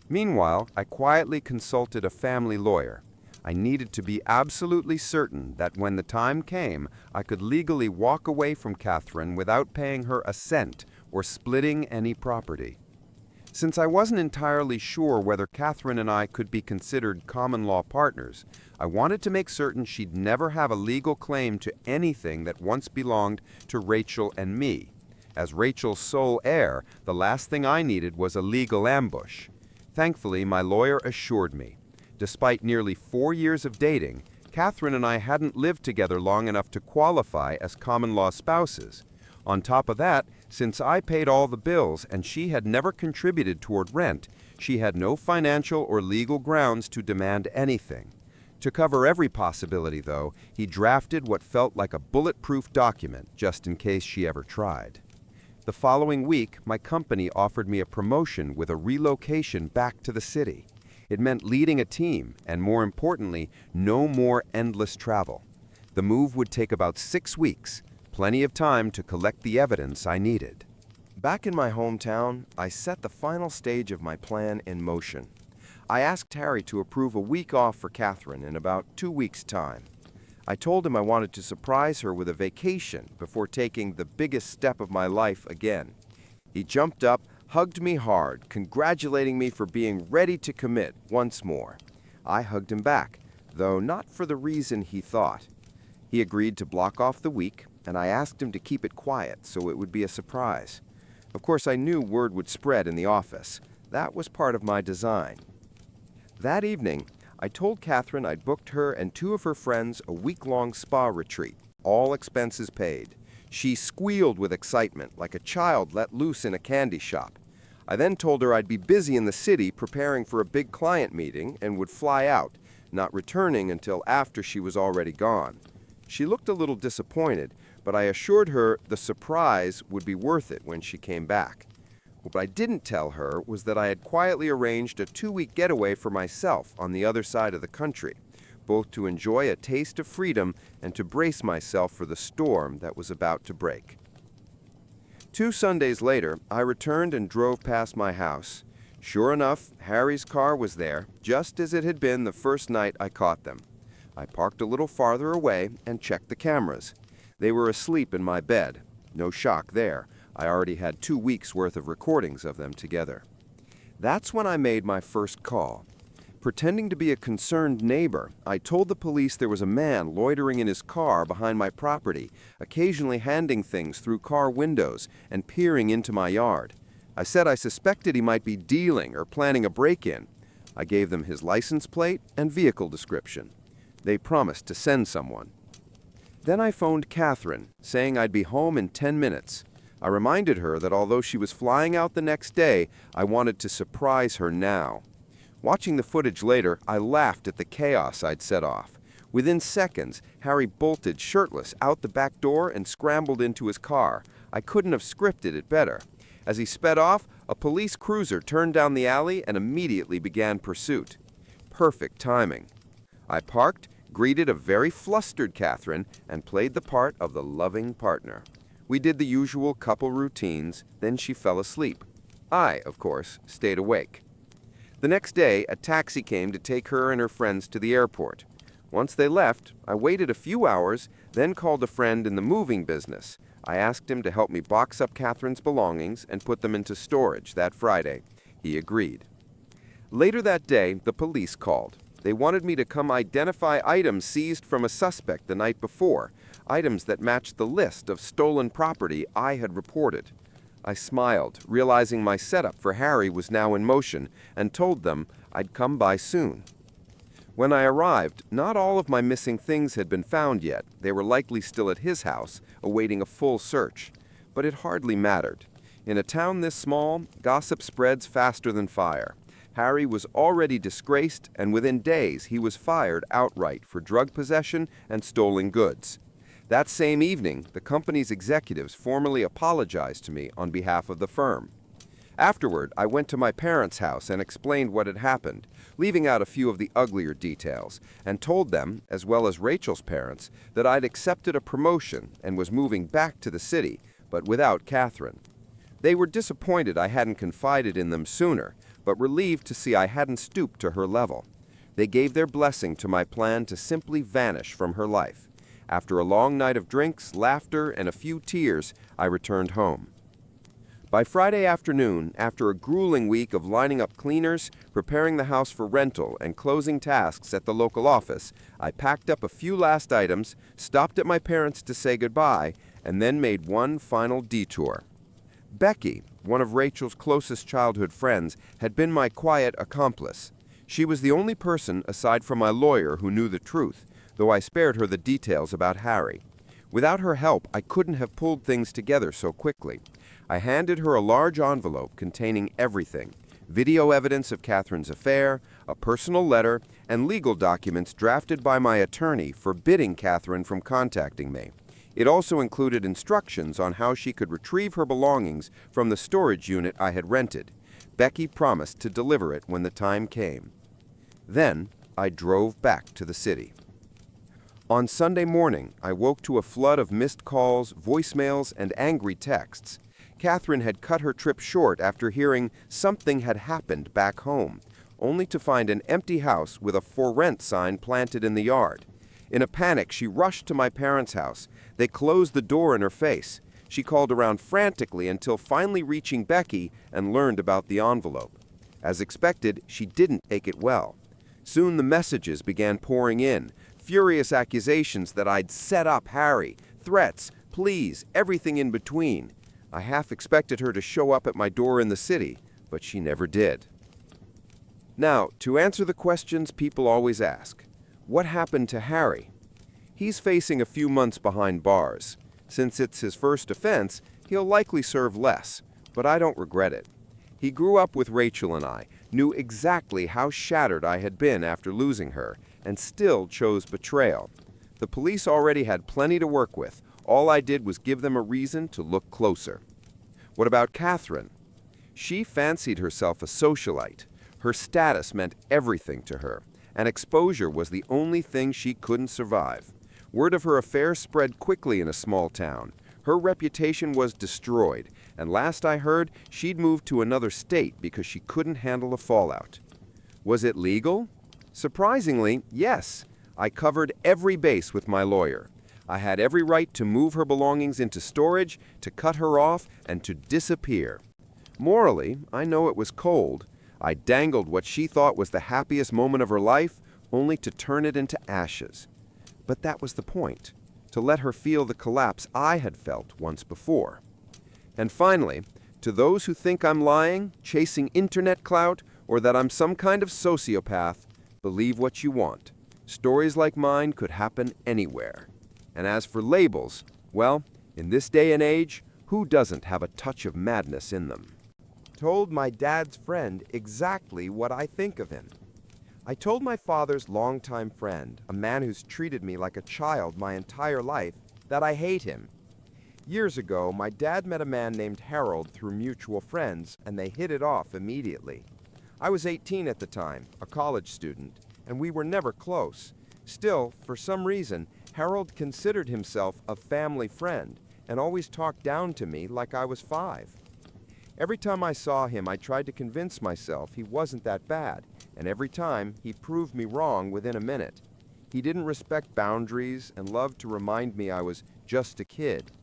Meanwhile, I quietly consulted a family lawyer. I needed to be absolutely certain that when the time came, I could legally walk away from Catherine without paying her a cent or splitting any property. Since I wasn't entirely sure whether Catherine and I could be considered common-law partners, I wanted to make certain she'd never have a legal claim to anything that once belonged to Rachel and me. As Rachel's sole heir, the last thing I needed was a legal ambush. Thankfully, my lawyer assured me. Despite nearly 4 years of dating, Catherine and I hadn't lived together long enough to qualify as common-law spouses. On top of that, since I paid all the bills and she had never contributed toward rent, she had no financial or legal grounds to demand anything. To cover every possibility, though, he drafted what felt like a bulletproof document just in case she ever tried. The following week, my company offered me a promotion with a relocation back to the city. It meant leading a team, and more importantly, no more endless travel. The move would take about 6 weeks, plenty of time to collect the evidence I needed. Back in my hometown, I set the final stage of my plan in motion. I asked Harry to approve a week off for Catherine in about 2 weeks' time. I told him I wanted to surprise her with a vacation before taking the biggest step of my life again. He jumped up, hugged me hard, congratulating me for being ready to commit once more. I hugged him back, though not for the reason he thought. He agreed to block off the week, and I asked him to keep it quiet so it would be a surprise. Of course, I knew word would spread in the office. That was part of my design. That evening, I told Catherine I'd booked her and 2 of her friends a week-long spa retreat, all expenses paid. She squealed with excitement, like a child let loose in a candy shop. I then told her I'd be busy in the city preparing for a big client meeting and would fly out, not returning until after she was already gone. She looked a little disappointed, but I assured her the surprise would be worth it when she came back. What I didn't tell her was that I had quietly arranged a 2-week getaway for myself on the other side of the country, both to enjoy a taste of freedom and to brace myself for the storm that was about to break. 2 Sundays later, I returned and drove past my house. Sure enough, Harry's car was there, just as it had been the first night I caught them. I parked a little farther away and checked the cameras. They were asleep in my bed. No shock there. I already had 2 weeks' worth of recordings of them together. That's when I made my first call. Pretending to be a concerned neighbor, I told the police there was a man loitering in his car behind my property, occasionally handing things through car windows and peering into my yard. I said I suspected he might be dealing or planning a break-in. I gave them his license plate and vehicle description. They promised to send someone. Then I phoned Catherine, saying I'd be home in 10 minutes. I reminded her that although she was flying out the next day, I wanted to surprise her now. Watching the footage later, I laughed at the chaos I'd set off. Within seconds, Harry bolted shirtless out the back door and scrambled into his car. I couldn't have scripted it better. As he sped off, a police cruiser turned down the alley and immediately began pursuit. Perfect timing. I parked, greeted a very flustered Catherine, and played the part of the loving partner. We did the usual couple routines, then she fell asleep. I, of course, stayed awake. The next day, a taxi came to take her and her friends to the airport. Once they left, I waited a few hours, then called a friend in the moving business. I asked him to help me box up Catherine's belongings and put them into storage that Friday. He agreed. Later that day, the police called. They wanted me to come identify items seized from a suspect the night before, items that matched the list of stolen property I had reported. I smiled, realizing my setup for Harry was now in motion, and told them I'd come by soon. When I arrived, not all of my missing things had been found yet. They were likely still at his house, awaiting a full search. But it hardly mattered. In a town this small, gossip spreads faster than fire. Harry was already disgraced, and within days he was fired outright for drug possession and stolen goods. That same evening, the company's executives formally apologized to me on behalf of the firm. Afterward, I went to my parents' house and explained what had happened, leaving out a few of the uglier details, and told them, as well as Rachel's parents, that I'd accepted a promotion and was moving back to the city, but without Catherine. They were disappointed I hadn't confided in them sooner, but relieved to see I hadn't stooped to her level. They gave their blessing to my plan to simply vanish from her life. After a long night of drinks, laughter, and a few tears, I returned home. By Friday afternoon, after a grueling week of lining up cleaners, preparing the house for rental, and closing tasks at the local office, I packed up a few last items, stopped at my parents to say goodbye, and then made one final detour. Becky, one of Rachel's closest childhood friends, had been my quiet accomplice. She was the only person, aside from my lawyer, who knew the truth, though I spared her the details about Harry. Without her help, I couldn't have pulled things together so quickly. I handed her a large envelope containing everything: video evidence of Catherine's affair, a personal letter, and legal documents drafted by my attorney forbidding Catherine from contacting me. It also included instructions on how she could retrieve her belongings from the storage unit I had rented. Becky promised to deliver it when the time came. Then I drove back to the city. On Sunday morning, I woke to a flood of missed calls, voicemails, and angry texts. Catherine had cut her trip short after hearing something had happened back home, only to find an empty house with a "for rent" sign planted in the yard. In a panic, she rushed to my parents' house. They closed the door in her face. She called around frantically until finally reaching Becky and learned about the envelope. As expected, she didn't take it well. Soon the messages began pouring in, furious accusations that I'd set up Harry, threats, pleas, everything in between. I half expected her to show up at my door in the city, but she never did. Now, to answer the questions people always ask, what happened to Harry? He's facing a few months behind bars. Since it's his first offense, he'll likely serve less, but I don't regret it. He grew up with Rachel and I, knew exactly how shattered I had been after losing her, and still chose betrayal. The police already had plenty to work with. All I did was give them a reason to look closer. What about Catherine? She fancied herself a socialite. Her status meant everything to her, and exposure was the only thing she couldn't survive. Word of her affair spread quickly in a small town. Her reputation was destroyed, and last I heard, she'd moved to another state because she couldn't handle the fallout. Was it legal? Surprisingly, yes. I covered every base with my lawyer. I had every right to move her belongings into storage, to cut her off, and to disappear. Morally, I know it was cold. I dangled what she thought was the happiest moment of her life, only to turn it into ashes. But that was the point, to let her feel the collapse I had felt once before. And finally, to those who think I'm lying, chasing internet clout, or that I'm some kind of sociopath, believe what you want. Stories like mine could happen anywhere. And as for labels, well, in this day and age, who doesn't have a touch of madness in them? Told my dad's friend exactly what I think of him. I told my father's longtime friend, a man who's treated me like a child my entire life, that I hate him. Years ago, my dad met a man named Harold through mutual friends, and they hit it off immediately. I was 18 at the time, a college student, and we were never close. Still, for some reason, Harold considered himself a family friend and always talked down to me like I was 5. Every time I saw him, I tried to convince myself he wasn't that bad, and every time, he proved me wrong within a minute. He didn't respect boundaries and loved to remind me I was just a kid.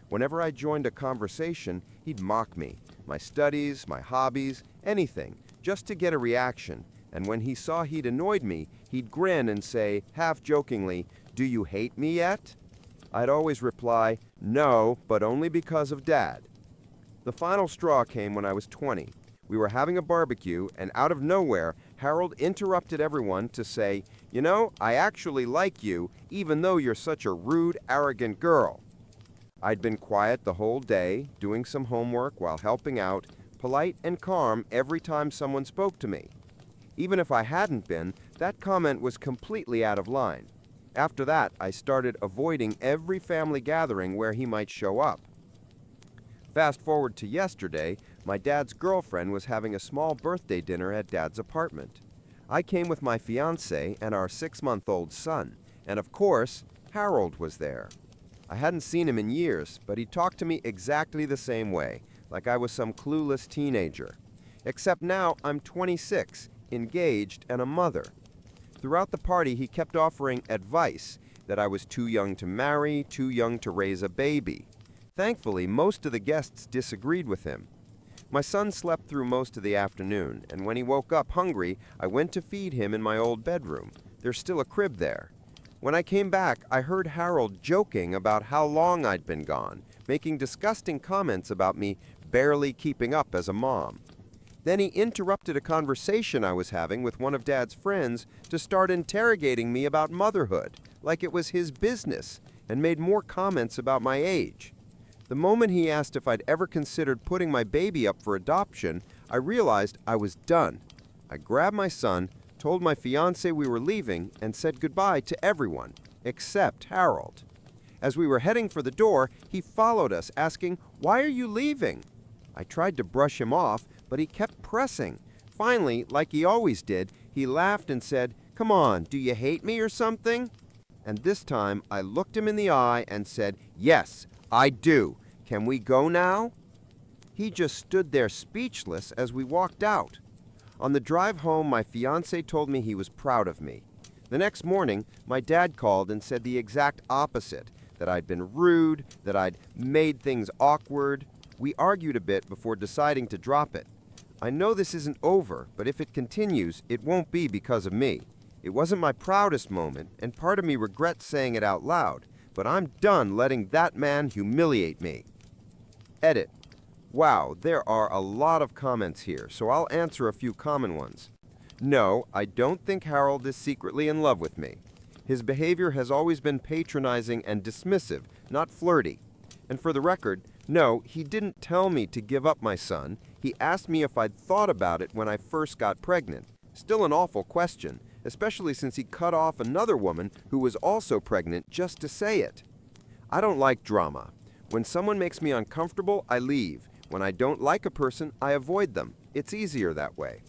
Whenever I joined a conversation, he'd mock me, my studies, my hobbies, anything, just to get a reaction, and when he saw he'd annoyed me, he'd grin and say, half jokingly, "Do you hate me yet?" I'd always reply, "No, but only because of Dad." The final straw came when I was 20. We were having a barbecue, and out of nowhere, Harold interrupted everyone to say, "You know, I actually like you, even though you're such a rude, arrogant girl." I'd been quiet the whole day, doing some homework while helping out, polite and calm every time someone spoke to me. Even if I hadn't been, that comment was completely out of line. After that, I started avoiding every family gathering where he might show up. Fast forward to yesterday, my dad's girlfriend was having a small birthday dinner at Dad's apartment. I came with my fiancé and our 6-month-old son, and of course, Harold was there. I hadn't seen him in years, but he talked to me exactly the same way, like I was some clueless teenager. Except now I'm 26, engaged, and a mother. Throughout the party, he kept offering advice that I was too young to marry, too young to raise a baby. Thankfully, most of the guests disagreed with him. My son slept through most of the afternoon, and when he woke up hungry, I went to feed him in my old bedroom. There's still a crib there. When I came back, I heard Harold joking about how long I'd been gone, making disgusting comments about me barely keeping up as a mom. Then he interrupted a conversation I was having with one of Dad's friends to start interrogating me about motherhood, like it was his business, and made more comments about my age. The moment he asked if I'd ever considered putting my baby up for adoption, I realized I was done. I grabbed my son, told my fiancé we were leaving, and said goodbye to everyone, except Harold. As we were heading for the door, he followed us, asking, "Why are you leaving?" I tried to brush him off, but he kept pressing. Finally, like he always did, he laughed and said, "Come on, do you hate me or something?" And this time, I looked him in the eye and said, "Yes, I do. Can we go now?" He just stood there speechless as we walked out. On the drive home, my fiancé told me he was proud of me. The next morning, my dad called and said the exact opposite, that I'd been rude, that I'd made things awkward. We argued a bit before deciding to drop it. I know this isn't over, but if it continues, it won't be because of me. It wasn't my proudest moment, and part of me regrets saying it out loud, but I'm done letting that man humiliate me. Edit. Wow, there are a lot of comments here, so I'll answer a few common ones. No, I don't think Harold is secretly in love with me. His behavior has always been patronizing and dismissive, not flirty. And for the record, no, he didn't tell me to give up my son. He asked me if I'd thought about it when I first got pregnant. Still an awful question, especially since he cut off another woman who was also pregnant just to say it. I don't like drama. When someone makes me uncomfortable, I leave. When I don't like a person, I avoid them. It's easier that way.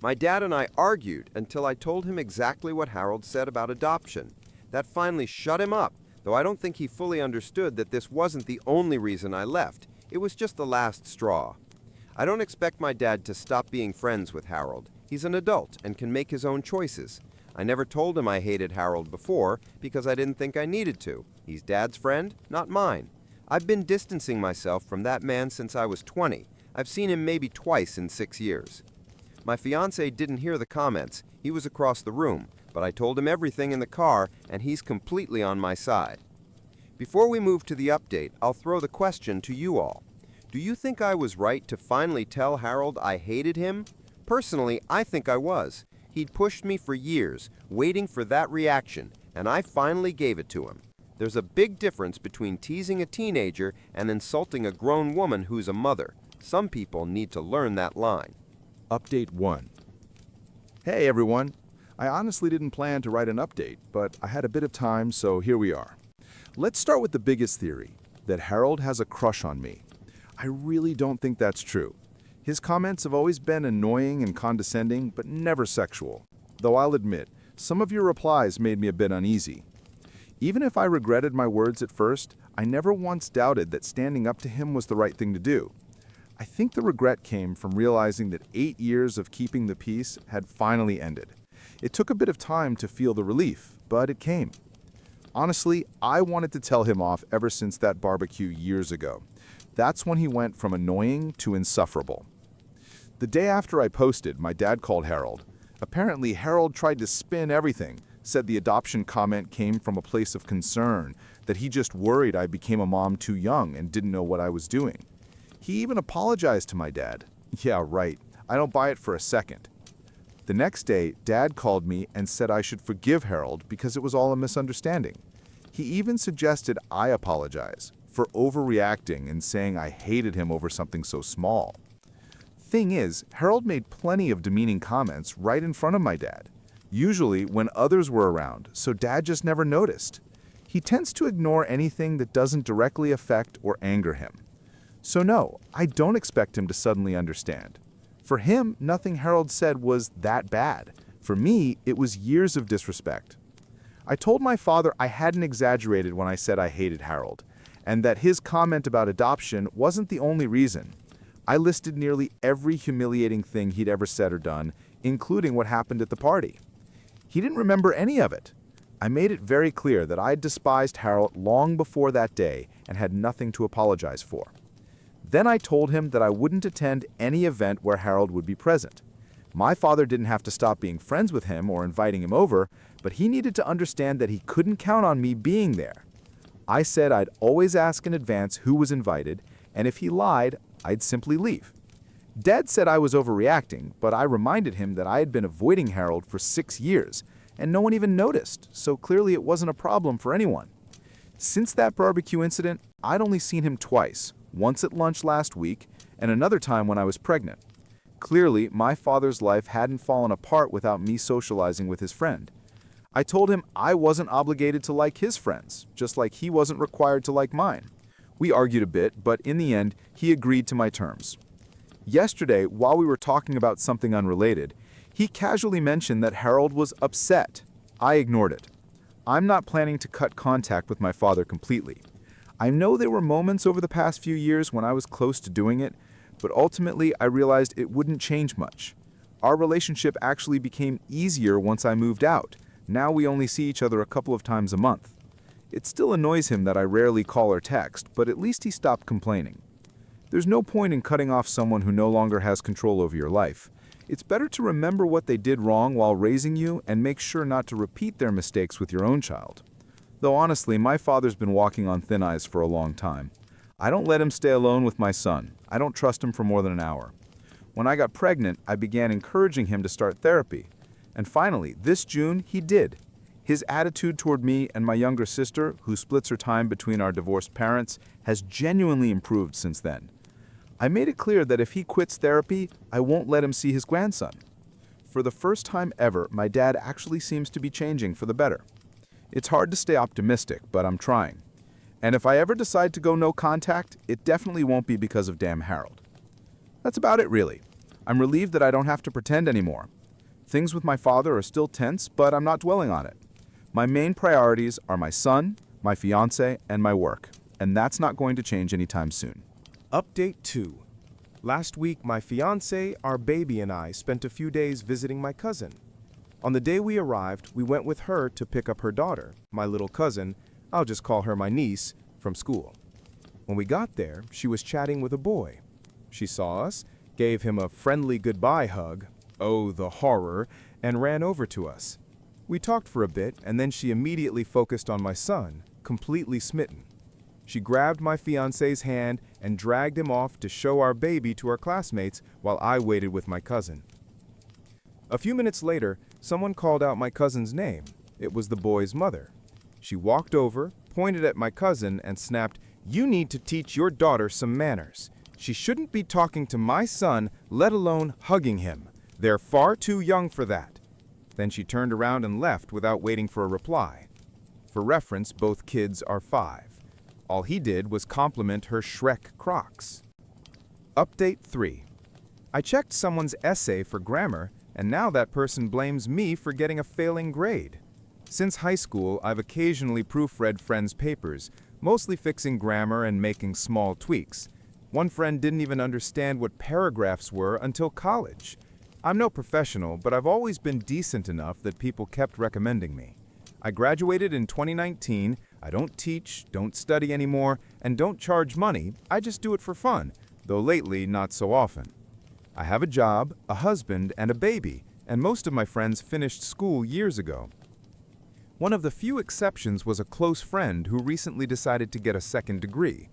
My dad and I argued until I told him exactly what Harold said about adoption. That finally shut him up, though I don't think he fully understood that this wasn't the only reason I left. It was just the last straw. I don't expect my dad to stop being friends with Harold. He's an adult and can make his own choices. I never told him I hated Harold before because I didn't think I needed to. He's Dad's friend, not mine. I've been distancing myself from that man since I was 20. I've seen him maybe twice in 6 years. My fiancé didn't hear the comments. He was across the room, but I told him everything in the car, and he's completely on my side. Before we move to the update, I'll throw the question to you all. Do you think I was right to finally tell Harold I hated him? Personally, I think I was. He'd pushed me for years, waiting for that reaction, and I finally gave it to him. There's a big difference between teasing a teenager and insulting a grown woman who's a mother. Some people need to learn that line. Update 1. Hey everyone. I honestly didn't plan to write an update, but I had a bit of time, so here we are. Let's start with the biggest theory, that Harold has a crush on me. I really don't think that's true. His comments have always been annoying and condescending, but never sexual. Though I'll admit, some of your replies made me a bit uneasy. Even if I regretted my words at first, I never once doubted that standing up to him was the right thing to do. I think the regret came from realizing that 8 years of keeping the peace had finally ended. It took a bit of time to feel the relief, but it came. Honestly, I wanted to tell him off ever since that barbecue years ago. That's when he went from annoying to insufferable. The day after I posted, my dad called Harold. Apparently, Harold tried to spin everything, said the adoption comment came from a place of concern, that he just worried I became a mom too young and didn't know what I was doing. He even apologized to my dad. Yeah, right. I don't buy it for a second. The next day, Dad called me and said I should forgive Harold because it was all a misunderstanding. He even suggested I apologize for overreacting and saying I hated him over something so small. Thing is, Harold made plenty of demeaning comments right in front of my dad, usually when others were around, so Dad just never noticed. He tends to ignore anything that doesn't directly affect or anger him. So no, I don't expect him to suddenly understand. For him, nothing Harold said was that bad. For me, it was years of disrespect. I told my father I hadn't exaggerated when I said I hated Harold, and that his comment about adoption wasn't the only reason. I listed nearly every humiliating thing he'd ever said or done, including what happened at the party. He didn't remember any of it. I made it very clear that I despised Harold long before that day and had nothing to apologize for. Then I told him that I wouldn't attend any event where Harold would be present. My father didn't have to stop being friends with him or inviting him over, but he needed to understand that he couldn't count on me being there. I said I'd always ask in advance who was invited, and if he lied, I'd simply leave. Dad said I was overreacting, but I reminded him that I had been avoiding Harold for 6 years, and no one even noticed, so clearly it wasn't a problem for anyone. Since that barbecue incident, I'd only seen him twice, once at lunch last week, and another time when I was pregnant. Clearly, my father's life hadn't fallen apart without me socializing with his friend. I told him I wasn't obligated to like his friends, just like he wasn't required to like mine. We argued a bit, but in the end, he agreed to my terms. Yesterday, while we were talking about something unrelated, he casually mentioned that Harold was upset. I ignored it. I'm not planning to cut contact with my father completely. I know there were moments over the past few years when I was close to doing it, but ultimately I realized it wouldn't change much. Our relationship actually became easier once I moved out. Now we only see each other a couple of times a month. It still annoys him that I rarely call or text, but at least he stopped complaining. There's no point in cutting off someone who no longer has control over your life. It's better to remember what they did wrong while raising you and make sure not to repeat their mistakes with your own child. Though honestly, my father's been walking on thin ice for a long time. I don't let him stay alone with my son. I don't trust him for more than an hour. When I got pregnant, I began encouraging him to start therapy. And finally, this June, he did. His attitude toward me and my younger sister, who splits her time between our divorced parents, has genuinely improved since then. I made it clear that if he quits therapy, I won't let him see his grandson. For the first time ever, my dad actually seems to be changing for the better. It's hard to stay optimistic, but I'm trying. And if I ever decide to go no contact, it definitely won't be because of damn Harold. That's about it, really. I'm relieved that I don't have to pretend anymore. Things with my father are still tense, but I'm not dwelling on it. My main priorities are my son, my fiancé, and my work, and that's not going to change anytime soon. Update 2. Last week, my fiancé, our baby, and I spent a few days visiting my cousin. On the day we arrived, we went with her to pick up her daughter, my little cousin, I'll just call her my niece, from school. When we got there, she was chatting with a boy. She saw us, gave him a friendly goodbye hug, oh the horror, and ran over to us. We talked for a bit, and then she immediately focused on my son, completely smitten. She grabbed my fiancé's hand and dragged him off to show our baby to our classmates while I waited with my cousin. A few minutes later, someone called out my cousin's name. It was the boy's mother. She walked over, pointed at my cousin, and snapped, "You need to teach your daughter some manners. She shouldn't be talking to my son, let alone hugging him. They're far too young for that." Then she turned around and left without waiting for a reply. For reference, both kids are 5. All he did was compliment her Shrek Crocs. Update 3. I checked someone's essay for grammar, and now that person blames me for getting a failing grade. Since high school, I've occasionally proofread friends' papers, mostly fixing grammar and making small tweaks. One friend didn't even understand what paragraphs were until college. I'm no professional, but I've always been decent enough that people kept recommending me. I graduated in 2019, I don't teach, don't study anymore, and don't charge money, I just do it for fun, though lately not so often. I have a job, a husband, and a baby, and most of my friends finished school years ago. One of the few exceptions was a close friend who recently decided to get a second degree.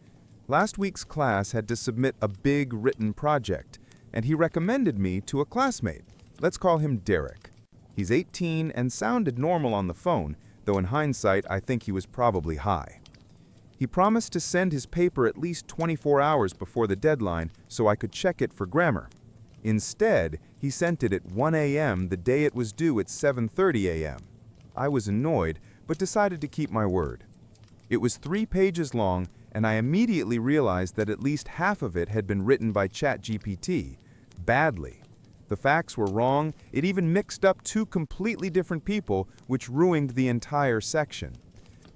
Last week's class had to submit a big written project, and he recommended me to a classmate. Let's call him Derek. He's 18 and sounded normal on the phone, though in hindsight I think he was probably high. He promised to send his paper at least 24 hours before the deadline so I could check it for grammar. Instead, he sent it at 1 a.m. the day it was due at 7:30 a.m. I was annoyed, but decided to keep my word. It was 3 pages long, and I immediately realized that at least half of it had been written by ChatGPT, badly. The facts were wrong, it even mixed up 2 completely different people, which ruined the entire section.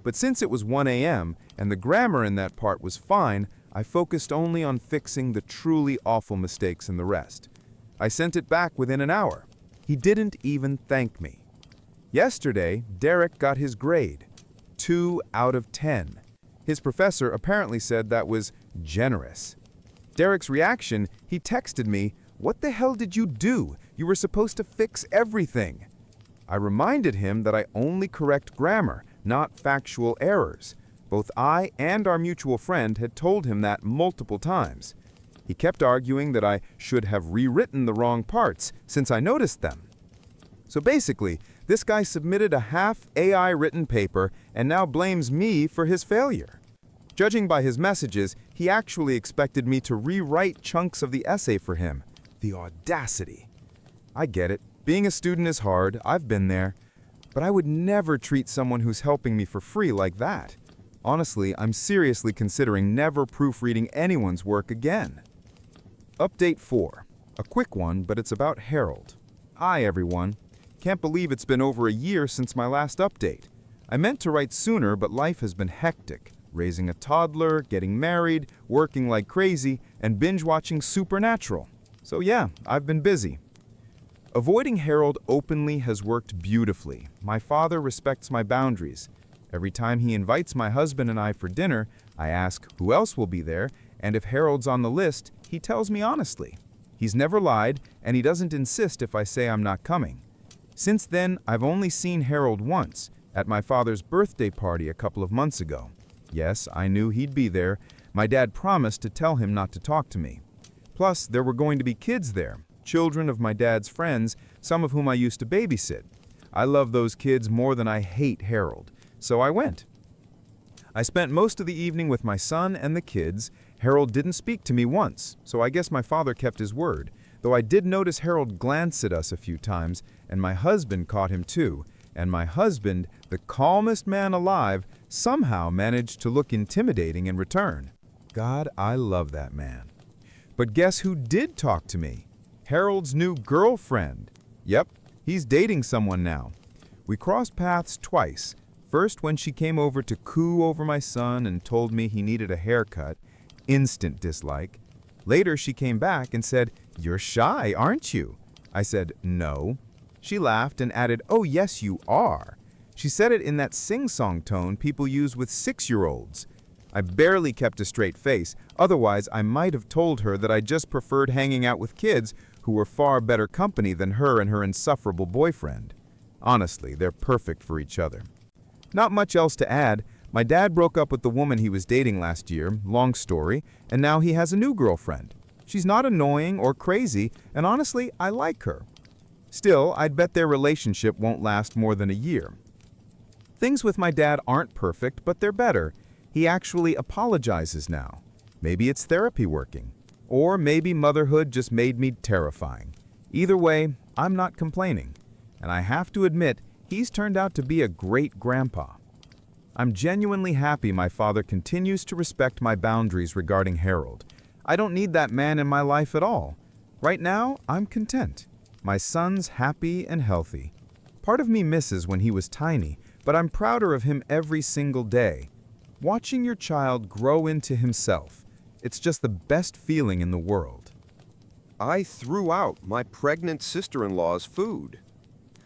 But since it was 1 a.m., and the grammar in that part was fine, I focused only on fixing the truly awful mistakes in the rest. I sent it back within an hour. He didn't even thank me. Yesterday, Derek got his grade, 2 out of 10. His professor apparently said that was generous. Derek's reaction, he texted me, "What the hell did you do? You were supposed to fix everything." I reminded him that I only correct grammar, not factual errors. Both I and our mutual friend had told him that multiple times. He kept arguing that I should have rewritten the wrong parts since I noticed them. So basically, this guy submitted a half AI written paper and now blames me for his failure. Judging by his messages, he actually expected me to rewrite chunks of the essay for him. The audacity. I get it. Being a student is hard. I've been there. But I would never treat someone who's helping me for free like that. Honestly, I'm seriously considering never proofreading anyone's work again. Update 4. A quick one, but it's about Harold. Hi, everyone. Can't believe it's been over a year since my last update. I meant to write sooner, but life has been hectic. Raising a toddler, getting married, working like crazy, and binge-watching Supernatural. So yeah, I've been busy. Avoiding Harold openly has worked beautifully. My father respects my boundaries. Every time he invites my husband and I for dinner, I ask who else will be there, and if Harold's on the list, he tells me honestly. He's never lied, and he doesn't insist if I say I'm not coming. Since then, I've only seen Harold once, at my father's birthday party a couple of months ago. Yes, I knew he'd be there. My dad promised to tell him not to talk to me. Plus, there were going to be kids there, children of my dad's friends, some of whom I used to babysit. I love those kids more than I hate Harold, so I went. I spent most of the evening with my son and the kids. Harold didn't speak to me once, so I guess my father kept his word, though I did notice Harold glance at us a few times, and my husband caught him too, and my husband, the calmest man alive, somehow managed to look intimidating in return. God, I love that man. But guess who did talk to me? Harold's new girlfriend. Yep, he's dating someone now. We crossed paths twice. First when she came over to coo over my son and told me he needed a haircut. Instant dislike. Later she came back and said, "You're shy, aren't you?" I said, "No." She laughed and added, "Oh yes, you are." She said it in that sing-song tone people use with 6-year-olds. I barely kept a straight face, otherwise I might have told her that I just preferred hanging out with kids who were far better company than her and her insufferable boyfriend. Honestly, they're perfect for each other. Not much else to add. My dad broke up with the woman he was dating last year, long story, and now he has a new girlfriend. She's not annoying or crazy, and honestly, I like her. Still, I'd bet their relationship won't last more than a year. Things with my dad aren't perfect, but they're better. He actually apologizes now. Maybe it's therapy working. Or maybe motherhood just made me terrifying. Either way, I'm not complaining. And I have to admit, he's turned out to be a great grandpa. I'm genuinely happy my father continues to respect my boundaries regarding Harold. I don't need that man in my life at all. Right now, I'm content. My son's happy and healthy. Part of me misses when he was tiny, but I'm prouder of him every single day. Watching your child grow into himself, it's just the best feeling in the world. I threw out my pregnant sister-in-law's food.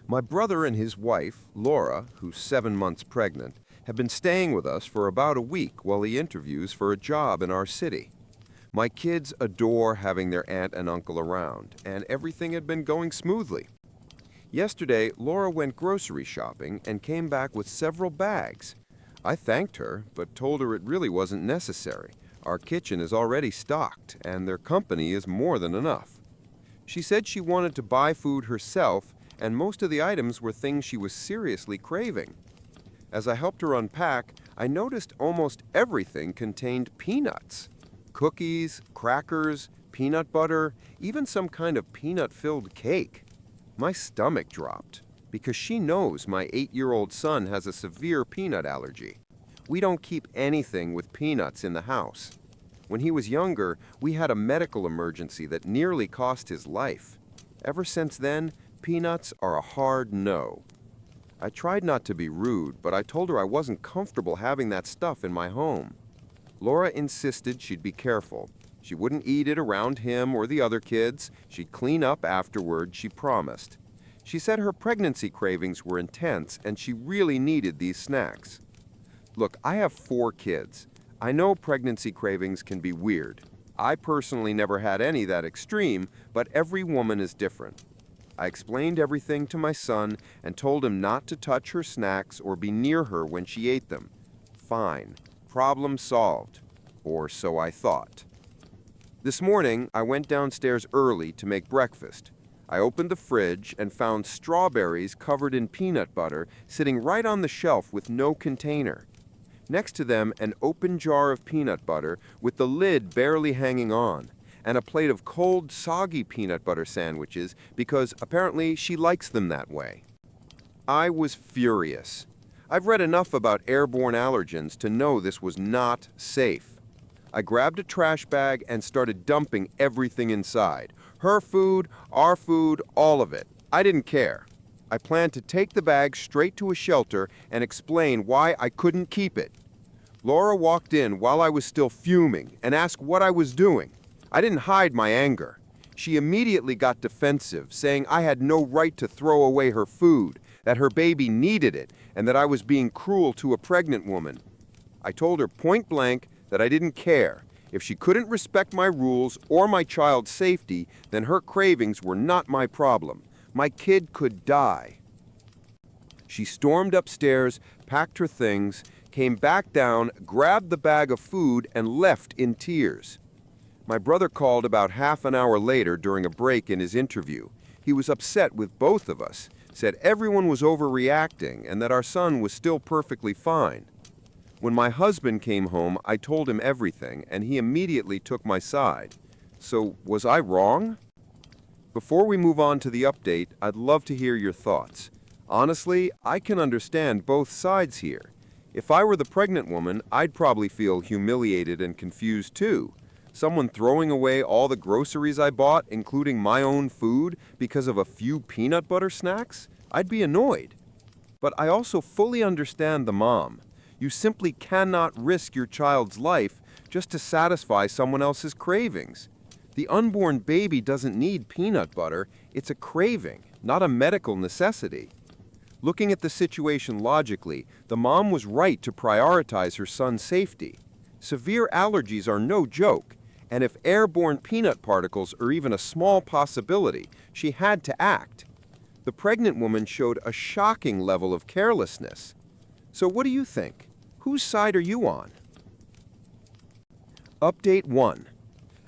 My brother and his wife, Laura, who's 7 months pregnant, have been staying with us for about a week while he interviews for a job in our city. My kids adore having their aunt and uncle around, and everything had been going smoothly. Yesterday, Laura went grocery shopping and came back with several bags. I thanked her, but told her it really wasn't necessary. Our kitchen is already stocked, and their company is more than enough. She said she wanted to buy food herself, and most of the items were things she was seriously craving. As I helped her unpack, I noticed almost everything contained peanuts. Cookies, crackers, peanut butter, even some kind of peanut-filled cake. My stomach dropped, because she knows my 8-year-old son has a severe peanut allergy. We don't keep anything with peanuts in the house. When he was younger, we had a medical emergency that nearly cost his life. Ever since then, peanuts are a hard no. I tried not to be rude, but I told her I wasn't comfortable having that stuff in my home. Laura insisted she'd be careful. She wouldn't eat it around him or the other kids. She'd clean up afterward, she promised. She said her pregnancy cravings were intense and she really needed these snacks. Look, I have 4 kids. I know pregnancy cravings can be weird. I personally never had any that extreme, but every woman is different. I explained everything to my son and told him not to touch her snacks or be near her when she ate them. Fine. Problem solved. Or so I thought. This morning, I went downstairs early to make breakfast. I opened the fridge and found strawberries covered in peanut butter sitting right on the shelf with no container. Next to them, an open jar of peanut butter with the lid barely hanging on, and a plate of cold, soggy peanut butter sandwiches because apparently she likes them that way. I was furious. I've read enough about airborne allergens to know this was not safe. I grabbed a trash bag and started dumping everything inside. Her food, our food, all of it. I didn't care. I planned to take the bag straight to a shelter and explain why I couldn't keep it. Laura walked in while I was still fuming and asked what I was doing. I didn't hide my anger. She immediately got defensive, saying I had no right to throw away her food, that her baby needed it, and that I was being cruel to a pregnant woman. I told her point blank that I didn't care. If she couldn't respect my rules or my child's safety, then her cravings were not my problem. My kid could die. She stormed upstairs, packed her things, came back down, grabbed the bag of food, and left in tears. My brother called about half an hour later during a break in his interview. He was upset with both of us, said everyone was overreacting and that our son was still perfectly fine. When my husband came home, I told him everything, and he immediately took my side. So, was I wrong? Before we move on to the update, I'd love to hear your thoughts. Honestly, I can understand both sides here. If I were the pregnant woman, I'd probably feel humiliated and confused too. Someone throwing away all the groceries I bought, including my own food, because of a few peanut butter snacks? I'd be annoyed. But I also fully understand the mom. You simply cannot risk your child's life just to satisfy someone else's cravings. The unborn baby doesn't need peanut butter. It's a craving, not a medical necessity. Looking at the situation logically, the mom was right to prioritize her son's safety. Severe allergies are no joke, and if airborne peanut particles are even a small possibility, she had to act. The pregnant woman showed a shocking level of carelessness. So what do you think? Whose side are you on? Update 1.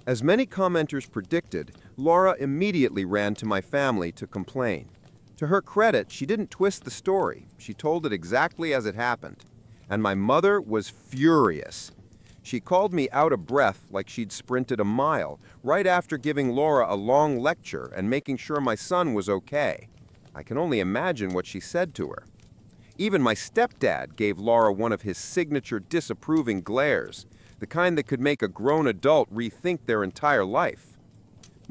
As many commenters predicted, Laura immediately ran to my family to complain. To her credit, she didn't twist the story. She told it exactly as it happened. And my mother was furious. She called me out of breath like she'd sprinted a mile, right after giving Laura a long lecture and making sure my son was okay. I can only imagine what she said to her. Even my stepdad gave Laura one of his signature disapproving glares, the kind that could make a grown adult rethink their entire life.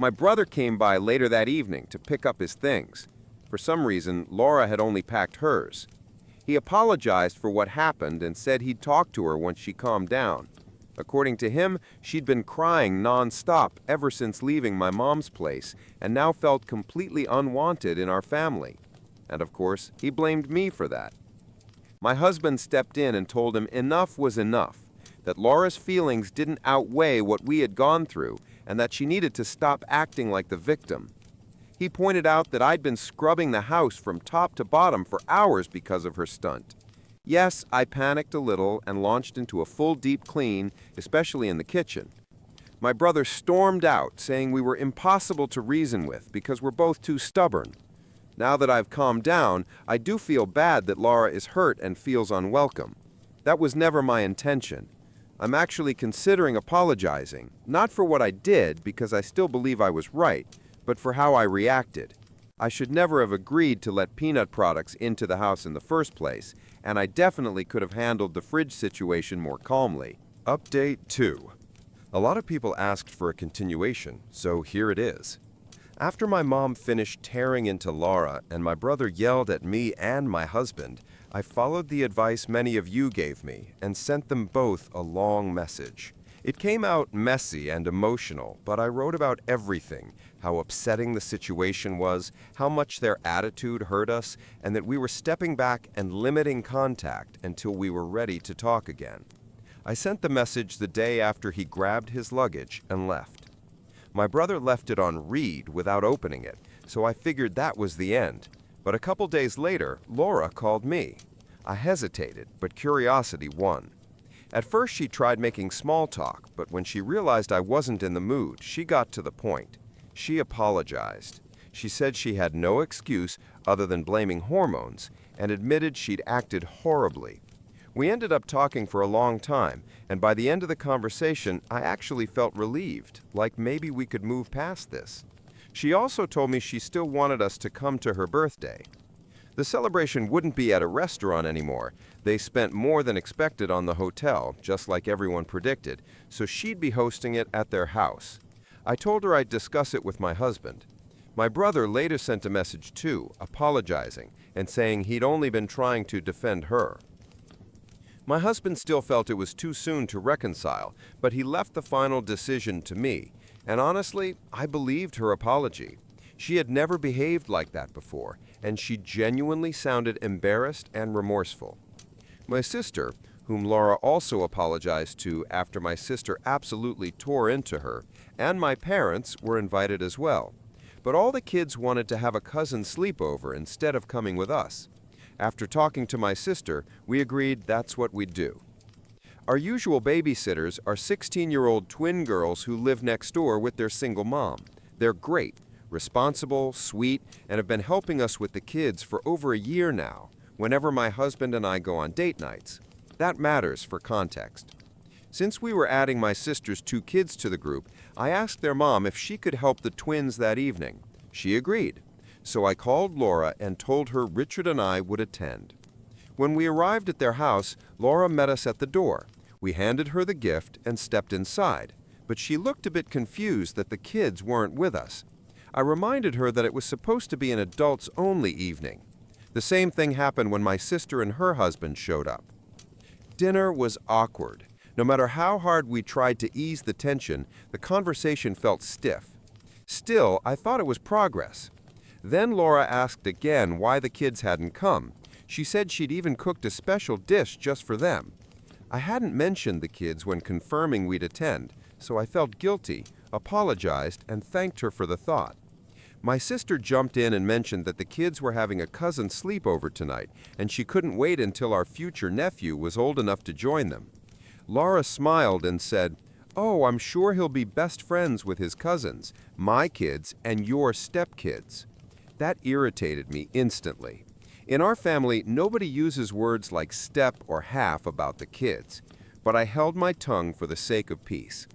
My brother came by later that evening to pick up his things. For some reason, Laura had only packed hers. He apologized for what happened and said he'd talk to her once she calmed down. According to him, she'd been crying non-stop ever since leaving my mom's place and now felt completely unwanted in our family. And of course, he blamed me for that. My husband stepped in and told him enough was enough, that Laura's feelings didn't outweigh what we had gone through and that she needed to stop acting like the victim. He pointed out that I'd been scrubbing the house from top to bottom for hours because of her stunt. Yes, I panicked a little and launched into a full deep clean, especially in the kitchen. My brother stormed out, saying we were impossible to reason with because we're both too stubborn. Now that I've calmed down, I do feel bad that Laura is hurt and feels unwelcome. That was never my intention. I'm actually considering apologizing, not for what I did because I still believe I was right, but for how I reacted. I should never have agreed to let peanut products into the house in the first place, and I definitely could have handled the fridge situation more calmly. Update 2. A lot of people asked for a continuation, so here it is. After my mom finished tearing into Laura and my brother yelled at me and my husband, I followed the advice many of you gave me and sent them both a long message. It came out messy and emotional, but I wrote about everything, how upsetting the situation was, how much their attitude hurt us, and that we were stepping back and limiting contact until we were ready to talk again. I sent the message the day after he grabbed his luggage and left. My brother left it on read without opening it, so I figured that was the end. But a couple days later, Laura called me. I hesitated, but curiosity won. At first, she tried making small talk, but when she realized I wasn't in the mood, she got to the point. She apologized. She said she had no excuse other than blaming hormones and admitted she'd acted horribly. We ended up talking for a long time, and by the end of the conversation, I actually felt relieved, like maybe we could move past this. She also told me she still wanted us to come to her birthday. The celebration wouldn't be at a restaurant anymore. They spent more than expected on the hotel, just like everyone predicted, so she'd be hosting it at their house. I told her I'd discuss it with my husband. My brother later sent a message too, apologizing and saying he'd only been trying to defend her. My husband still felt it was too soon to reconcile, but he left the final decision to me, and honestly, I believed her apology. She had never behaved like that before, and she genuinely sounded embarrassed and remorseful. My sister, whom Laura also apologized to after my sister absolutely tore into her, and my parents were invited as well. But all the kids wanted to have a cousin sleepover instead of coming with us. After talking to my sister, we agreed that's what we'd do. Our usual babysitters are 16-year-old twin girls who live next door with their single mom. They're great, responsible, sweet, and have been helping us with the kids for over a year now, whenever my husband and I go on date nights. That matters for context. Since we were adding my sister's 2 kids to the group, I asked their mom if she could help the twins that evening. She agreed. So I called Laura and told her Richard and I would attend. When we arrived at their house, Laura met us at the door. We handed her the gift and stepped inside, but she looked a bit confused that the kids weren't with us. I reminded her that it was supposed to be an adults-only evening. The same thing happened when my sister and her husband showed up. Dinner was awkward. No matter how hard we tried to ease the tension, the conversation felt stiff. Still, I thought it was progress. Then Laura asked again why the kids hadn't come. She said she'd even cooked a special dish just for them. I hadn't mentioned the kids when confirming we'd attend, so I felt guilty, apologized, and thanked her for the thought. My sister jumped in and mentioned that the kids were having a cousin sleepover tonight, and she couldn't wait until our future nephew was old enough to join them. Laura smiled and said, "Oh, I'm sure he'll be best friends with his cousins, my kids, and your stepkids." That irritated me instantly. In our family, nobody uses words like step or half about the kids, but I held my tongue for the sake of peace.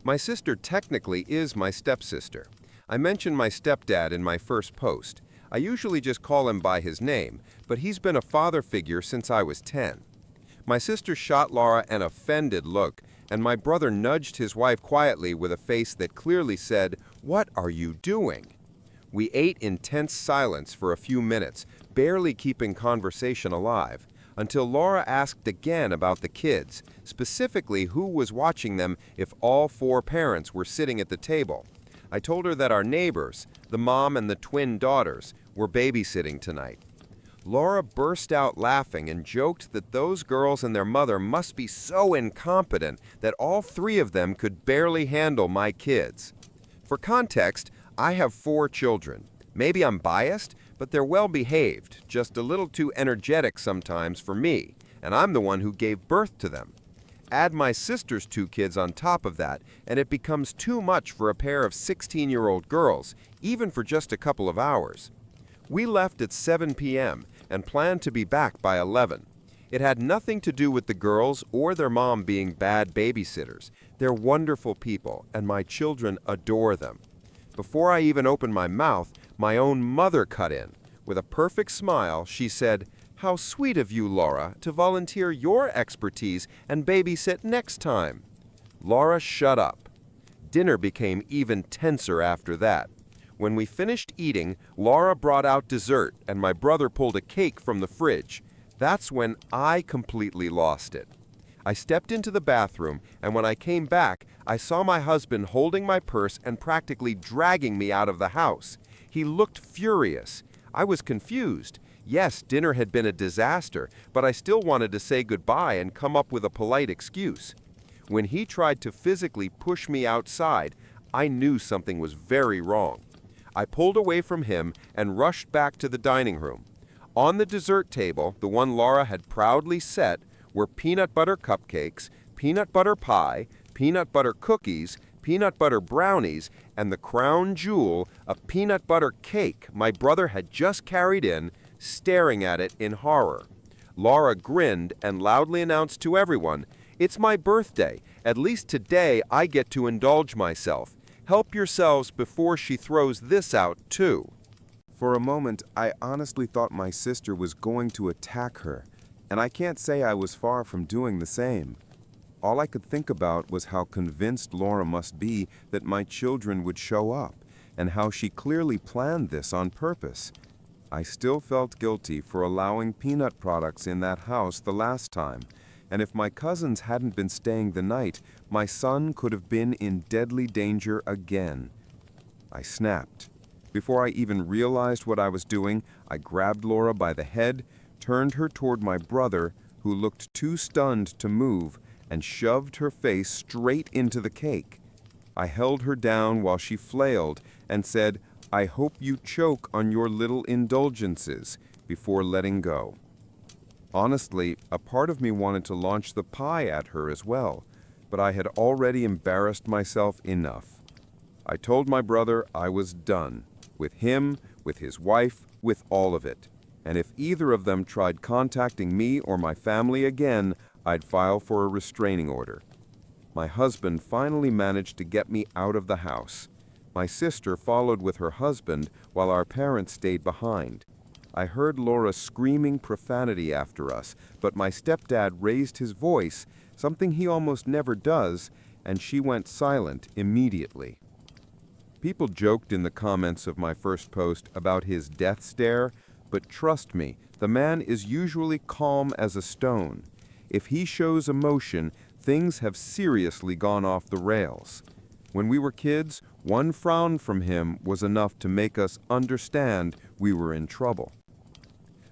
My sister technically is my stepsister. I mentioned my stepdad in my first post. I usually just call him by his name, but he's been a father figure since I was 10. My sister shot Laura an offended look and my brother nudged his wife quietly with a face that clearly said, "What are you doing?" We ate in tense silence for a few minutes, barely keeping conversation alive, until Laura asked again about the kids, specifically who was watching them if all four parents were sitting at the table. I told her that our neighbors, the mom and the twin daughters, were babysitting tonight. Laura burst out laughing and joked that those girls and their mother must be so incompetent that all three of them could barely handle my kids. For context, I have 4 children. Maybe I'm biased, but they're well behaved, just a little too energetic sometimes for me, and I'm the one who gave birth to them. Add my sister's 2 kids on top of that, and it becomes too much for a pair of 16-year-old girls, even for just a couple of hours. We left at 7 p.m. and planned to be back by 11. It had nothing to do with the girls or their mom being bad babysitters. They're wonderful people, and my children adore them. Before I even opened my mouth, my own mother cut in. With a perfect smile, she said, "How sweet of you, Laura, to volunteer your expertise and babysit next time." Laura shut up. Dinner became even tenser after that. When we finished eating, Laura brought out dessert and my brother pulled a cake from the fridge. That's when I completely lost it. I stepped into the bathroom, and when I came back, I saw my husband holding my purse and practically dragging me out of the house. He looked furious. I was confused. Yes, dinner had been a disaster, but I still wanted to say goodbye and come up with a polite excuse. When he tried to physically push me outside, I knew something was very wrong. I pulled away from him and rushed back to the dining room. On the dessert table, the one Laura had proudly set, were peanut butter cupcakes, peanut butter pie, peanut butter cookies, peanut butter brownies, and the crown jewel, a peanut butter cake my brother had just carried in, staring at it in horror. Laura grinned and loudly announced to everyone, "It's my birthday. At least today I get to indulge myself. Help yourselves before she throws this out, too." For a moment, I honestly thought my sister was going to attack her, and I can't say I was far from doing the same. All I could think about was how convinced Laura must be that my children would show up, and how she clearly planned this on purpose. I still felt guilty for allowing peanut products in that house the last time, and if my cousins hadn't been staying the night, my son could have been in deadly danger again. I snapped. Before I even realized what I was doing, I grabbed Laura by the head, turned her toward my brother, who looked too stunned to move, and shoved her face straight into the cake. I held her down while she flailed and said, "I hope you choke on your little indulgences," before letting go. Honestly, a part of me wanted to launch the pie at her as well, but I had already embarrassed myself enough. I told my brother I was done, with him, with his wife, with all of it. And if either of them tried contacting me or my family again, I'd file for a restraining order. My husband finally managed to get me out of the house. My sister followed with her husband while our parents stayed behind. I heard Laura screaming profanity after us, but my stepdad raised his voice, something he almost never does, and she went silent immediately. People joked in the comments of my first post about his death stare, but trust me, the man is usually calm as a stone. If he shows emotion, things have seriously gone off the rails. When we were kids, one frown from him was enough to make us understand we were in trouble.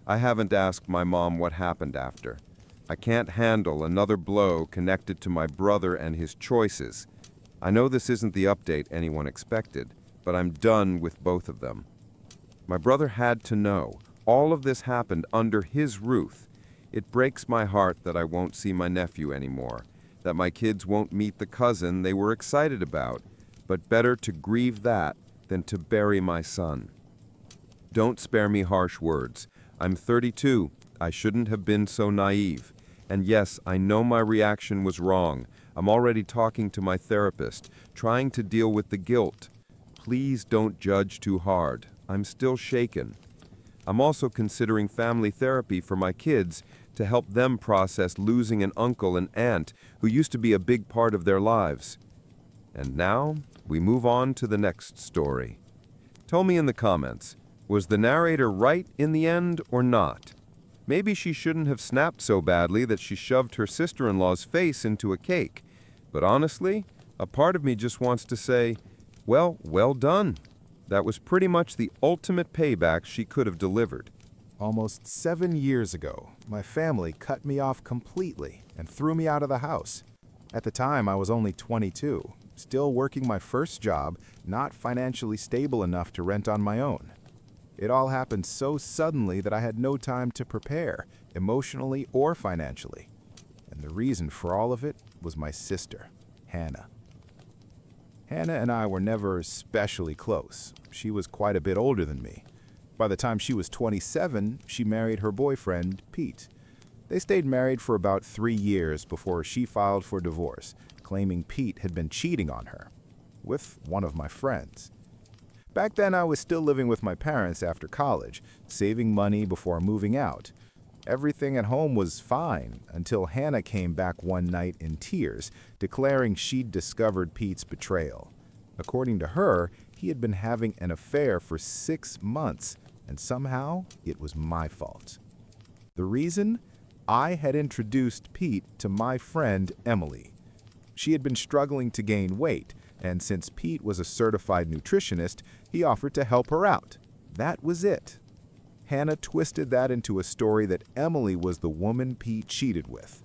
I haven't asked my mom what happened after. I can't handle another blow connected to my brother and his choices. I know this isn't the update anyone expected, but I'm done with both of them. My brother had to know. All of this happened under his roof. It breaks my heart that I won't see my nephew anymore, that my kids won't meet the cousin they were excited about, but better to grieve that than to bury my son. Don't spare me harsh words. I'm 32. I shouldn't have been so naive. And yes, I know my reaction was wrong. I'm already talking to my therapist, trying to deal with the guilt. Please don't judge too hard. I'm still shaken. I'm also considering family therapy for my kids to help them process losing an uncle and aunt who used to be a big part of their lives. And now, we move on to the next story. Tell me in the comments, was the narrator right in the end or not? Maybe she shouldn't have snapped so badly that she shoved her sister-in-law's face into a cake. But honestly, a part of me just wants to say, well done. That was pretty much the ultimate payback she could have delivered. Almost 7 years ago, my family cut me off completely and threw me out of the house. At the time, I was only 22, still working my first job, not financially stable enough to rent on my own. It all happened so suddenly that I had no time to prepare, emotionally or financially. And the reason for all of it was my sister, Hannah. Hannah and I were never especially close. She was quite a bit older than me. By the time she was 27, she married her boyfriend, Pete. They stayed married for about 3 years before she filed for divorce, claiming Pete had been cheating on her with one of my friends. Back then, I was still living with my parents after college, saving money before moving out. Everything at home was fine until Hannah came back one night in tears, declaring she'd discovered Pete's betrayal. According to her, he had been having an affair for 6 months, and somehow it was my fault. The reason? I had introduced Pete to my friend Emily. She had been struggling to gain weight, and since Pete was a certified nutritionist, he offered to help her out. That was it. Hannah twisted that into a story that Emily was the woman Pete cheated with.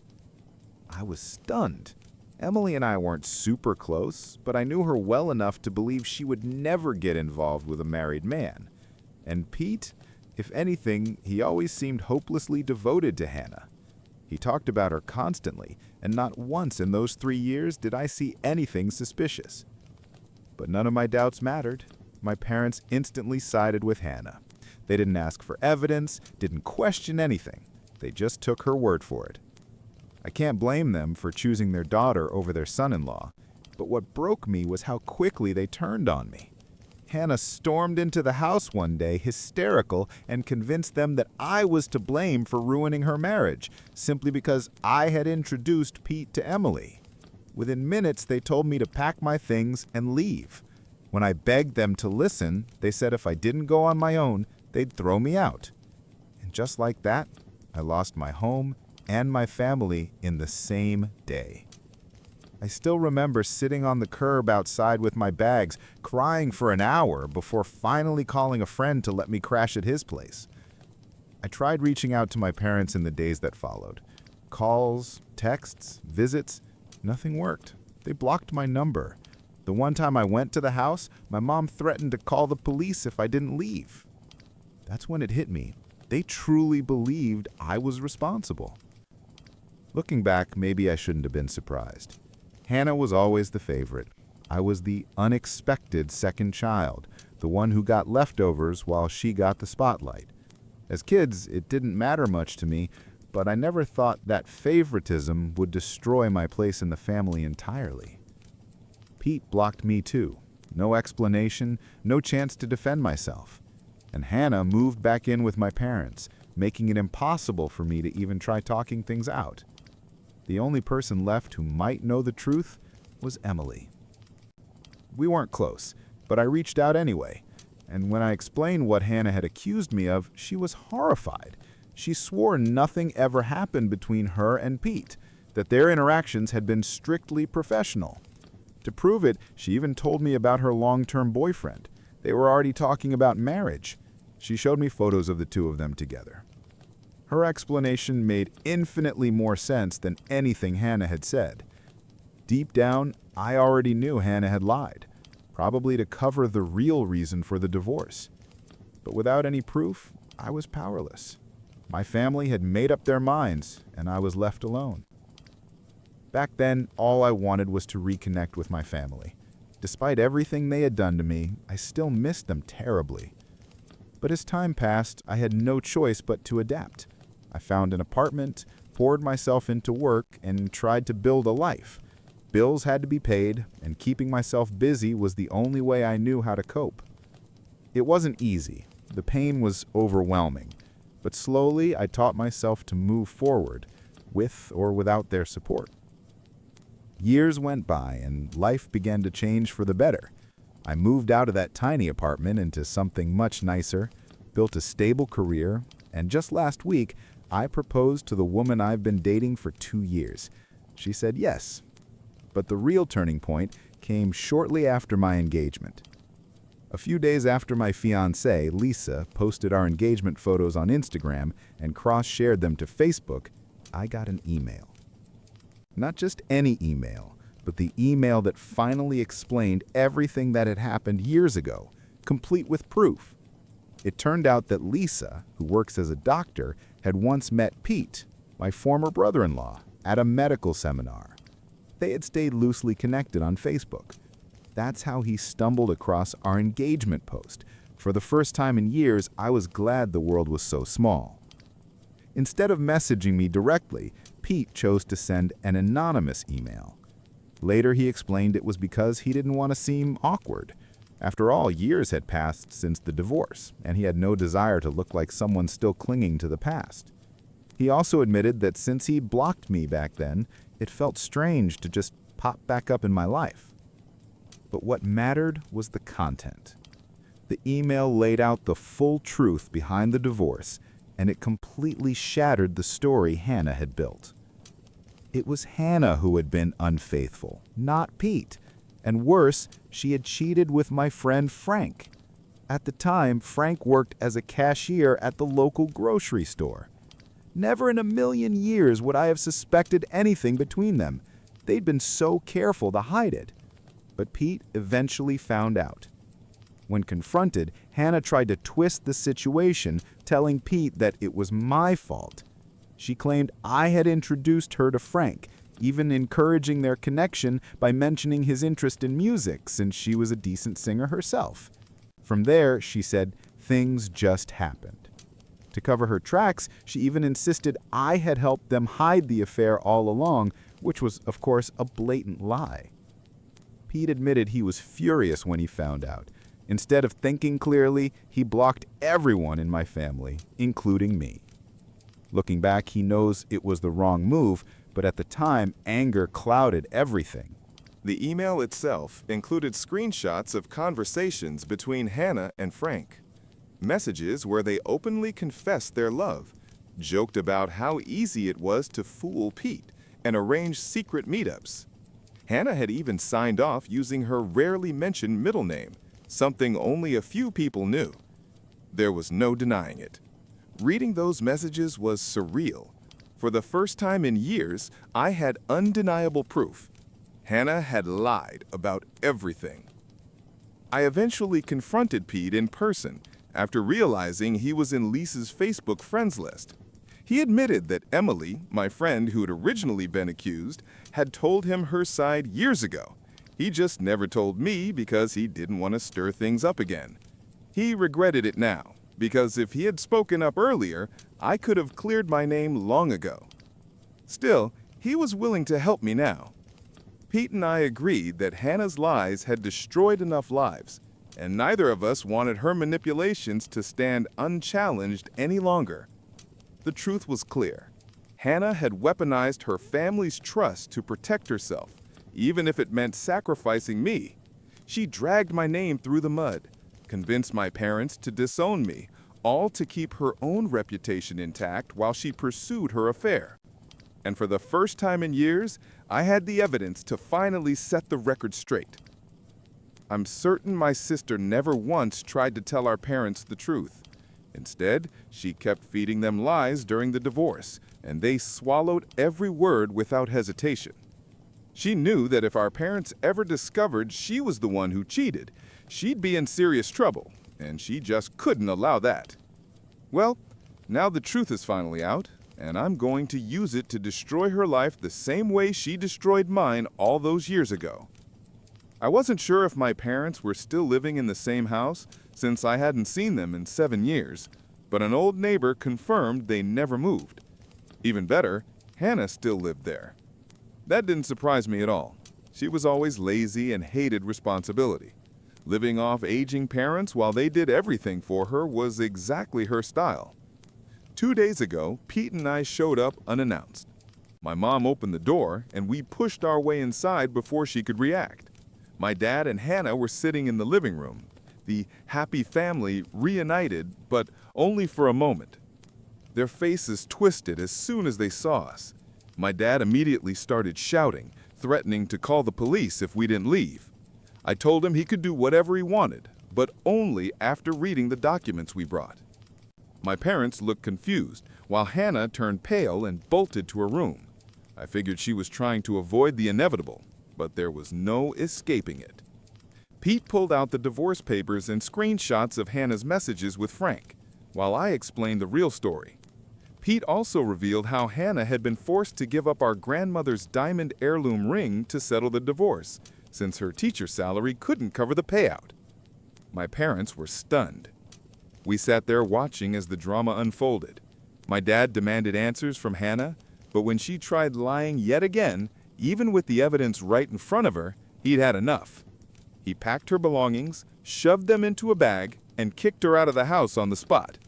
I was stunned. Emily and I weren't super close, but I knew her well enough to believe she would never get involved with a married man. And Pete, if anything, he always seemed hopelessly devoted to Hannah. He talked about her constantly, and not once in those 3 years did I see anything suspicious. But none of my doubts mattered. My parents instantly sided with Hannah. They didn't ask for evidence, didn't question anything. They just took her word for it. I can't blame them for choosing their daughter over their son-in-law, but what broke me was how quickly they turned on me. Hannah stormed into the house one day, hysterical, and convinced them that I was to blame for ruining her marriage, simply because I had introduced Pete to Emily. Within minutes, they told me to pack my things and leave. When I begged them to listen, they said if I didn't go on my own, they'd throw me out. And just like that, I lost my home and my family in the same day. I still remember sitting on the curb outside with my bags, crying for an hour before finally calling a friend to let me crash at his place. I tried reaching out to my parents in the days that followed. Calls, texts, visits, nothing worked. They blocked my number. The one time I went to the house, my mom threatened to call the police if I didn't leave. That's when it hit me. They truly believed I was responsible. Looking back, maybe I shouldn't have been surprised. Hannah was always the favorite. I was the unexpected second child, the one who got leftovers while she got the spotlight. As kids, it didn't matter much to me, but I never thought that favoritism would destroy my place in the family entirely. Pete blocked me too. No explanation, no chance to defend myself. And Hannah moved back in with my parents, making it impossible for me to even try talking things out. The only person left who might know the truth was Emily. We weren't close, but I reached out anyway. And when I explained what Hannah had accused me of, she was horrified. She swore nothing ever happened between her and Pete, that their interactions had been strictly professional. To prove it, she even told me about her long-term boyfriend. They were already talking about marriage. She showed me photos of the two of them together. Her explanation made infinitely more sense than anything Hannah had said. Deep down, I already knew Hannah had lied, probably to cover the real reason for the divorce. But without any proof, I was powerless. My family had made up their minds, and I was left alone. Back then, all I wanted was to reconnect with my family. Despite everything they had done to me, I still missed them terribly. But as time passed, I had no choice but to adapt. I found an apartment, poured myself into work, and tried to build a life. Bills had to be paid, and keeping myself busy was the only way I knew how to cope. It wasn't easy. The pain was overwhelming. But slowly, I taught myself to move forward, with or without their support. Years went by, and life began to change for the better. I moved out of that tiny apartment into something much nicer, built a stable career, and just last week, I proposed to the woman I've been dating for 2 years. She said yes. But the real turning point came shortly after my engagement. A few days after my fiancée, Lisa, posted our engagement photos on Instagram and cross-shared them to Facebook, I got an email. Not just any email, but the email that finally explained everything that had happened years ago, complete with proof. It turned out that Lisa, who works as a doctor, had once met Pete, my former brother-in-law, at a medical seminar. They had stayed loosely connected on Facebook. That's how he stumbled across our engagement post. For the first time in years, I was glad the world was so small. Instead of messaging me directly, Pete chose to send an anonymous email. Later, he explained it was because he didn't want to seem awkward. After all, years had passed since the divorce, and he had no desire to look like someone still clinging to the past. He also admitted that since he'd blocked me back then, it felt strange to just pop back up in my life. But what mattered was the content. The email laid out the full truth behind the divorce, and it completely shattered the story Hannah had built. It was Hannah who had been unfaithful, not Pete. And worse, she had cheated with my friend Frank. At the time, Frank worked as a cashier at the local grocery store. Never in a million years would I have suspected anything between them. They'd been so careful to hide it. But Pete eventually found out. When confronted, Hannah tried to twist the situation, telling Pete that it was my fault. She claimed I had introduced her to Frank, even encouraging their connection by mentioning his interest in music since she was a decent singer herself. From there, she said, things just happened. To cover her tracks, she even insisted I had helped them hide the affair all along, which was, of course, a blatant lie. Pete admitted he was furious when he found out. Instead of thinking clearly, he blocked everyone in my family, including me. Looking back, he knows it was the wrong move, but at the time, anger clouded everything. The email itself included screenshots of conversations between Hannah and Frank. Messages where they openly confessed their love, joked about how easy it was to fool Pete, and arranged secret meetups. Hannah had even signed off using her rarely mentioned middle name, something only a few people knew. There was no denying it. Reading those messages was surreal. For the first time in years, I had undeniable proof. Hannah had lied about everything. I eventually confronted Pete in person after realizing he was in Lisa's Facebook friends list. He admitted that Emily, my friend who had originally been accused, had told him her side years ago. He just never told me because he didn't want to stir things up again. He regretted it now, because if he had spoken up earlier, I could have cleared my name long ago. Still, he was willing to help me now. Pete and I agreed that Hannah's lies had destroyed enough lives, and neither of us wanted her manipulations to stand unchallenged any longer. The truth was clear. Hannah had weaponized her family's trust to protect herself, even if it meant sacrificing me. She dragged my name through the mud, convinced my parents to disown me, all to keep her own reputation intact while she pursued her affair. And for the first time in years, I had the evidence to finally set the record straight. I'm certain my sister never once tried to tell our parents the truth. Instead, she kept feeding them lies during the divorce, and they swallowed every word without hesitation. She knew that if our parents ever discovered she was the one who cheated, she'd be in serious trouble, and she just couldn't allow that. Well, now the truth is finally out, and I'm going to use it to destroy her life the same way she destroyed mine all those years ago. I wasn't sure if my parents were still living in the same house, since I hadn't seen them in 7 years, but an old neighbor confirmed they never moved. Even better, Hannah still lived there. That didn't surprise me at all. She was always lazy and hated responsibility. Living off aging parents while they did everything for her was exactly her style. 2 days ago, Pete and I showed up unannounced. My mom opened the door, and we pushed our way inside before she could react. My dad and Hannah were sitting in the living room, the happy family reunited, but only for a moment. Their faces twisted as soon as they saw us. My dad immediately started shouting, threatening to call the police if we didn't leave. I told him he could do whatever he wanted, but only after reading the documents we brought. My parents looked confused, while Hannah turned pale and bolted to her room. I figured she was trying to avoid the inevitable, but there was no escaping it. Pete pulled out the divorce papers and screenshots of Hannah's messages with Frank, while I explained the real story. Pete also revealed how Hannah had been forced to give up our grandmother's diamond heirloom ring to settle the divorce, since her teacher salary couldn't cover the payout. My parents were stunned. We sat there watching as the drama unfolded. My dad demanded answers from Hannah, but when she tried lying yet again, even with the evidence right in front of her, he'd had enough. He packed her belongings, shoved them into a bag, and kicked her out of the house on the spot.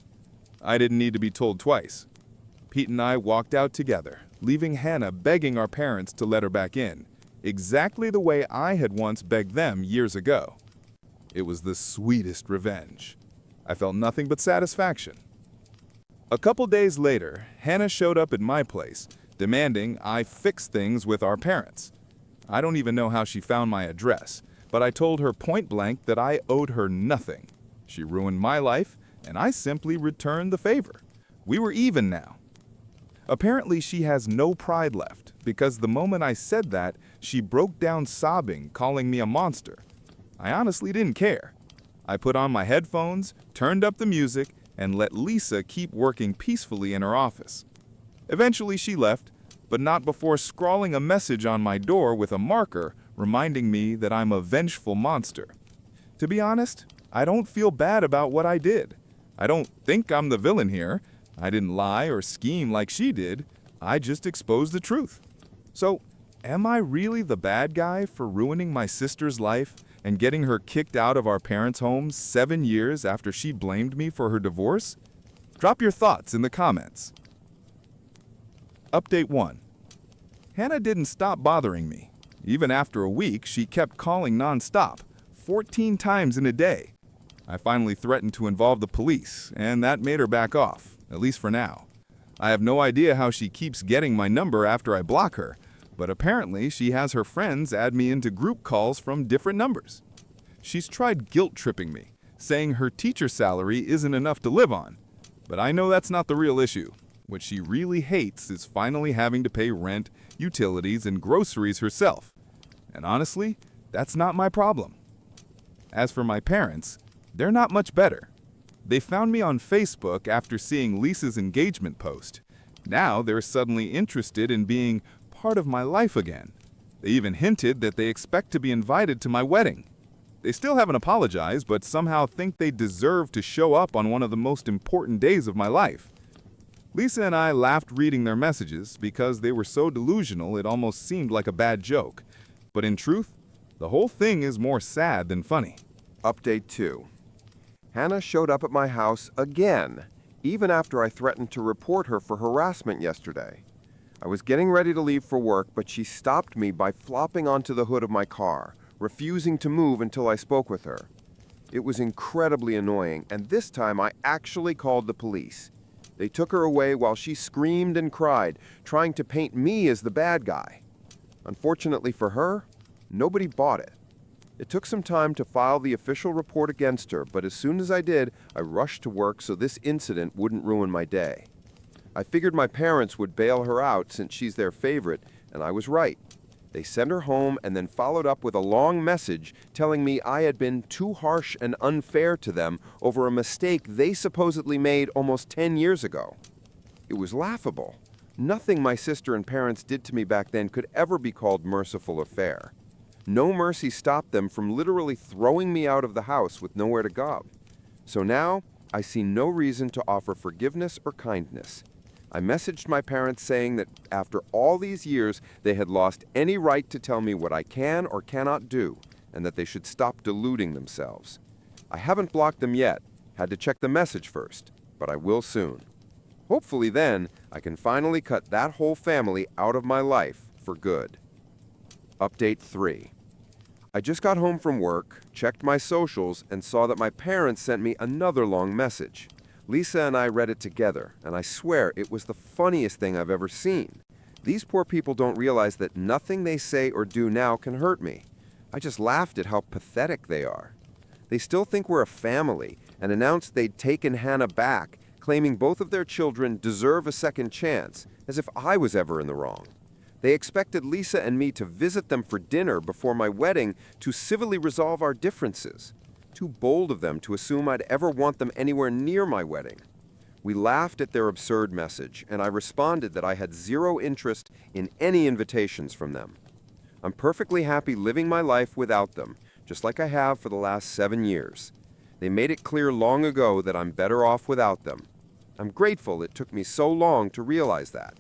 I didn't need to be told twice. Pete and I walked out together, leaving Hannah begging our parents to let her back in, exactly the way I had once begged them years ago. It was the sweetest revenge. I felt nothing but satisfaction. A couple days later, Hannah showed up at my place, demanding I fix things with our parents. I don't even know how she found my address, but I told her point blank that I owed her nothing. She ruined my life, and I simply returned the favor. We were even now. Apparently, she has no pride left, because the moment I said that, she broke down sobbing, calling me a monster. I honestly didn't care. I put on my headphones, turned up the music, and let Lisa keep working peacefully in her office. Eventually, she left, but not before scrawling a message on my door with a marker reminding me that I'm a vengeful monster. To be honest, I don't feel bad about what I did. I don't think I'm the villain here. I didn't lie or scheme like she did. I just exposed the truth. So, am I really the bad guy for ruining my sister's life and getting her kicked out of our parents' home 7 years after she blamed me for her divorce? Drop your thoughts in the comments. Update 1. Hannah didn't stop bothering me. Even after a week, she kept calling nonstop, 14 times in a day. I finally threatened to involve the police, and that made her back off, at least for now. I have no idea how she keeps getting my number after I block her, but apparently she has her friends add me into group calls from different numbers. She's tried guilt-tripping me, saying her teacher salary isn't enough to live on. But I know that's not the real issue. What she really hates is finally having to pay rent, utilities, and groceries herself. And honestly, that's not my problem. As for my parents, they're not much better. They found me on Facebook after seeing Lisa's engagement post. Now they're suddenly interested in being part of my life again. They even hinted that they expect to be invited to my wedding. They still haven't apologized, but somehow think they deserve to show up on one of the most important days of my life. Lisa and I laughed reading their messages because they were so delusional it almost seemed like a bad joke. But in truth, the whole thing is more sad than funny. Update 2. Hannah showed up at my house again, even after I threatened to report her for harassment yesterday. I was getting ready to leave for work, but she stopped me by flopping onto the hood of my car, refusing to move until I spoke with her. It was incredibly annoying, and this time I actually called the police. They took her away while she screamed and cried, trying to paint me as the bad guy. Unfortunately for her, nobody bought it. It took some time to file the official report against her, but as soon as I did, I rushed to work so this incident wouldn't ruin my day. I figured my parents would bail her out since she's their favorite, and I was right. They sent her home and then followed up with a long message telling me I had been too harsh and unfair to them over a mistake they supposedly made almost 10 years ago. It was laughable. Nothing my sister and parents did to me back then could ever be called merciful or fair. No mercy stopped them from literally throwing me out of the house with nowhere to go. So now, I see no reason to offer forgiveness or kindness. I messaged my parents saying that after all these years, they had lost any right to tell me what I can or cannot do, and that they should stop deluding themselves. I haven't blocked them yet, had to check the message first, but I will soon. Hopefully then, I can finally cut that whole family out of my life for good. Update 3. I just got home from work, checked my socials, and saw that my parents sent me another long message. Lisa and I read it together, and I swear it was the funniest thing I've ever seen. These poor people don't realize that nothing they say or do now can hurt me. I just laughed at how pathetic they are. They still think we're a family and announced they'd taken Hannah back, claiming both of their children deserve a second chance, as if I was ever in the wrong. They expected Lisa and me to visit them for dinner before my wedding to civilly resolve our differences. Too bold of them to assume I'd ever want them anywhere near my wedding. We laughed at their absurd message, and I responded that I had zero interest in any invitations from them. I'm perfectly happy living my life without them, just like I have for the last 7 years. They made it clear long ago that I'm better off without them. I'm grateful it took me so long to realize that.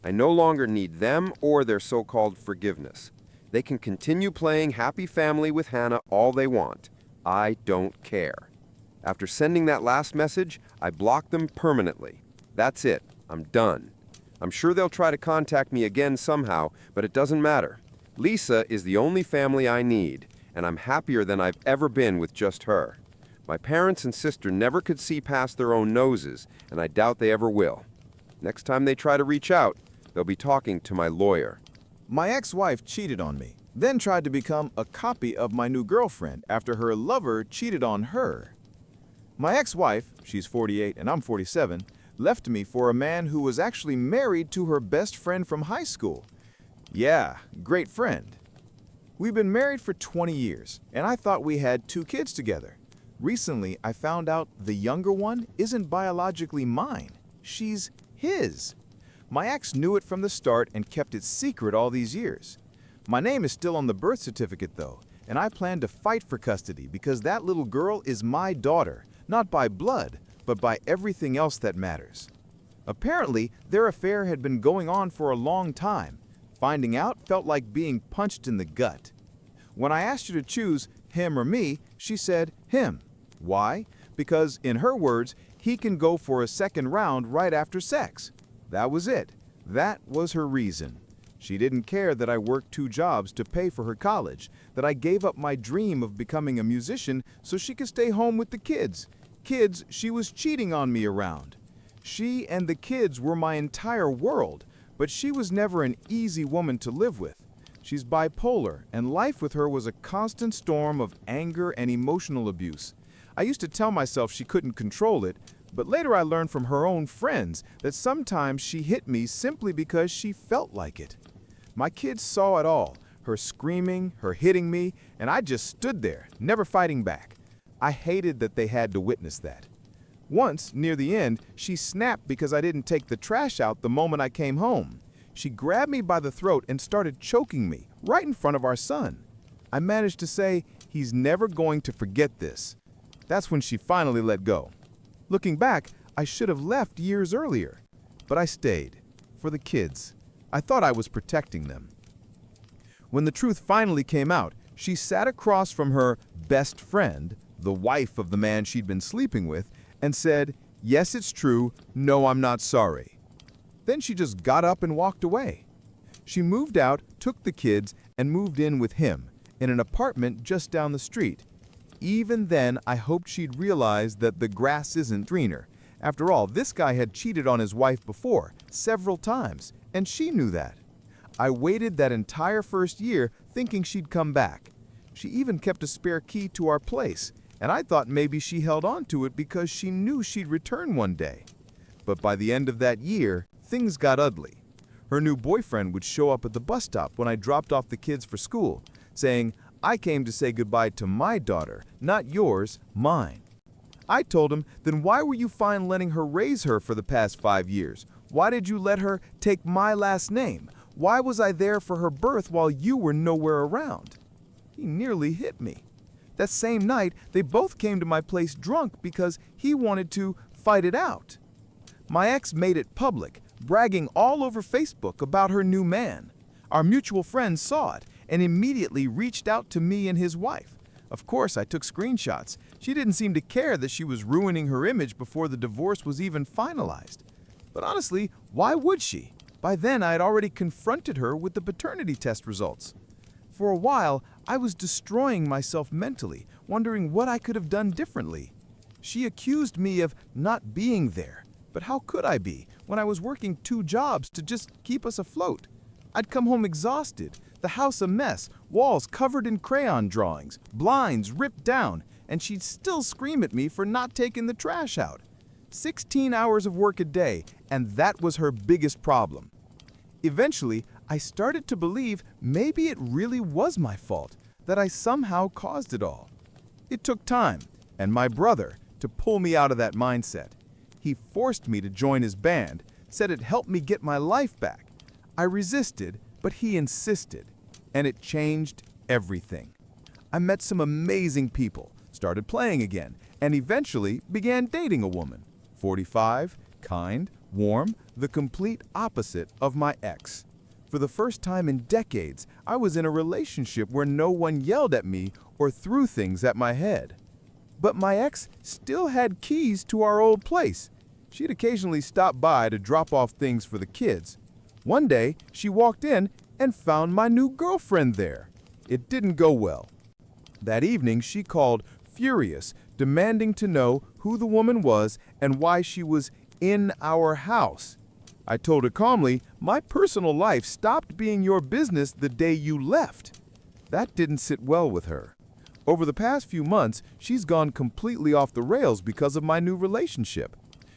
I no longer need them or their so-called forgiveness. They can continue playing happy family with Hannah all they want. I don't care. After sending that last message, I blocked them permanently. That's it. I'm done. I'm sure they'll try to contact me again somehow, but it doesn't matter. Lisa is the only family I need, and I'm happier than I've ever been with just her. My parents and sister never could see past their own noses, and I doubt they ever will. Next time they try to reach out, they'll be talking to my lawyer. My ex-wife cheated on me, then tried to become a copy of my new girlfriend after her lover cheated on her. My ex-wife, she's 48 and I'm 47, left me for a man who was actually married to her best friend from high school. Yeah, great friend. We've been married for 20 years, and I thought we had 2 kids together. Recently, I found out the younger one isn't biologically mine. She's his. My ex knew it from the start and kept it secret all these years. My name is still on the birth certificate, though, and I plan to fight for custody because that little girl is my daughter, not by blood, but by everything else that matters. Apparently, their affair had been going on for a long time. Finding out felt like being punched in the gut. When I asked her to choose him or me, she said him. Why? Because, in her words, he can go for a second round right after sex. That was it. That was her reason. She didn't care that I worked 2 jobs to pay for her college, that I gave up my dream of becoming a musician so she could stay home with the kids. Kids she was cheating on me around. She and the kids were my entire world, but she was never an easy woman to live with. She's bipolar, and life with her was a constant storm of anger and emotional abuse. I used to tell myself she couldn't control it, but later I learned from her own friends that sometimes she hit me simply because she felt like it. My kids saw it all, her screaming, her hitting me, and I just stood there, never fighting back. I hated that they had to witness that. Once, near the end, she snapped because I didn't take the trash out the moment I came home. She grabbed me by the throat and started choking me, right in front of our son. I managed to say, "He's never going to forget this." That's when she finally let go. Looking back, I should have left years earlier, but I stayed. For the kids. I thought I was protecting them. When the truth finally came out, she sat across from her best friend, the wife of the man she'd been sleeping with, and said, "Yes, it's true. No, I'm not sorry." Then she just got up and walked away. She moved out, took the kids, and moved in with him, in an apartment just down the street. Even then, I hoped she'd realize that the grass isn't greener. After all, this guy had cheated on his wife before, several times, and she knew that. I waited that entire first year thinking she'd come back. She even kept a spare key to our place, and I thought maybe she held on to it because she knew she'd return one day. But by the end of that year, things got ugly. Her new boyfriend would show up at the bus stop when I dropped off the kids for school, saying, "I came to say goodbye to my daughter, not yours, mine." I told him, "Then why were you fine letting her raise her for the past 5 years? Why did you let her take my last name? Why was I there for her birth while you were nowhere around?" He nearly hit me. That same night, they both came to my place drunk because he wanted to fight it out. My ex made it public, bragging all over Facebook about her new man. Our mutual friend saw it and immediately reached out to me and his wife. Of course, I took screenshots. She didn't seem to care that she was ruining her image before the divorce was even finalized. But honestly, why would she? By then, I had already confronted her with the paternity test results. For a while, I was destroying myself mentally, wondering what I could have done differently. She accused me of not being there, but how could I be when I was working 2 jobs to just keep us afloat? I'd come home exhausted, the house a mess, walls covered in crayon drawings, blinds ripped down, and she'd still scream at me for not taking the trash out. 16 hours of work a day, and that was her biggest problem. Eventually, I started to believe maybe it really was my fault, that I somehow caused it all. It took time, and my brother, to pull me out of that mindset. He forced me to join his band, said it helped me get my life back. I resisted, but he insisted, and it changed everything. I met some amazing people, started playing again, and eventually began dating a woman. 45, kind, warm, the complete opposite of my ex. For the first time in decades, I was in a relationship where no one yelled at me or threw things at my head. But my ex still had keys to our old place. She'd occasionally stop by to drop off things for the kids. One day, she walked in and found my new girlfriend there. It didn't go well. That evening, she called, furious, demanding to know who the woman was and why she was in our house. I told her calmly, my personal life stopped being your business the day you left. That didn't sit well with her. Over the past few months, she's gone completely off the rails because of my new relationship.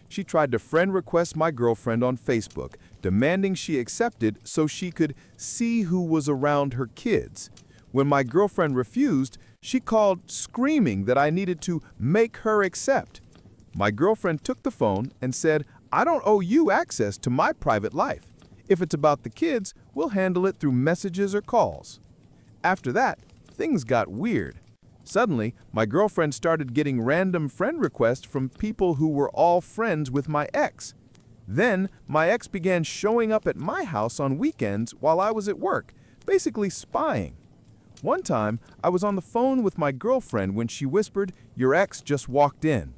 She tried to friend request my girlfriend on Facebook, demanding she accepted so she could see who was around her kids. When my girlfriend refused, she called screaming that I needed to make her accept. My girlfriend took the phone and said, I don't owe you access to my private life. If it's about the kids, we'll handle it through messages or calls. After that, things got weird. Suddenly, my girlfriend started getting random friend requests from people who were all friends with my ex. Then, my ex began showing up at my house on weekends while I was at work, basically spying. One time, I was on the phone with my girlfriend when she whispered, your ex just walked in.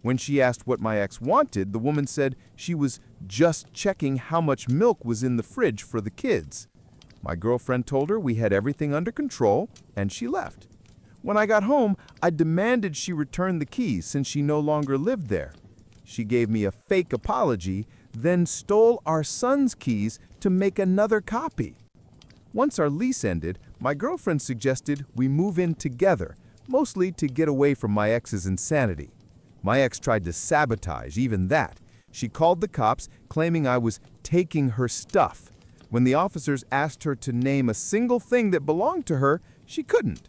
When she asked what my ex wanted, the woman said she was just checking how much milk was in the fridge for the kids. My girlfriend told her we had everything under control, and she left. When I got home, I demanded she return the keys since she no longer lived there. She gave me a fake apology, then stole our son's keys to make another copy. Once our lease ended, my girlfriend suggested we move in together, mostly to get away from my ex's insanity. My ex tried to sabotage even that. She called the cops, claiming I was taking her stuff. When the officers asked her to name a single thing that belonged to her, she couldn't.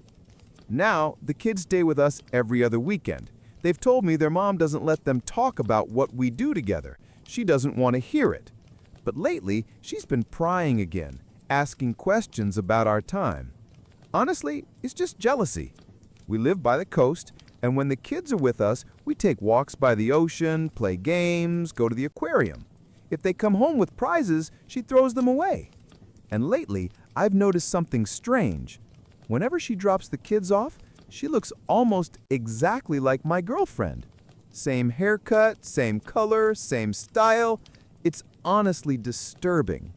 Now, the kids stay with us every other weekend. They've told me their mom doesn't let them talk about what we do together. She doesn't want to hear it. But lately, she's been prying again, asking questions about our time. Honestly, it's just jealousy. We live by the coast, and when the kids are with us, we take walks by the ocean, play games, go to the aquarium. If they come home with prizes, she throws them away. And lately, I've noticed something strange. Whenever she drops the kids off, she looks almost exactly like my girlfriend. Same haircut, same color, same style. It's honestly disturbing.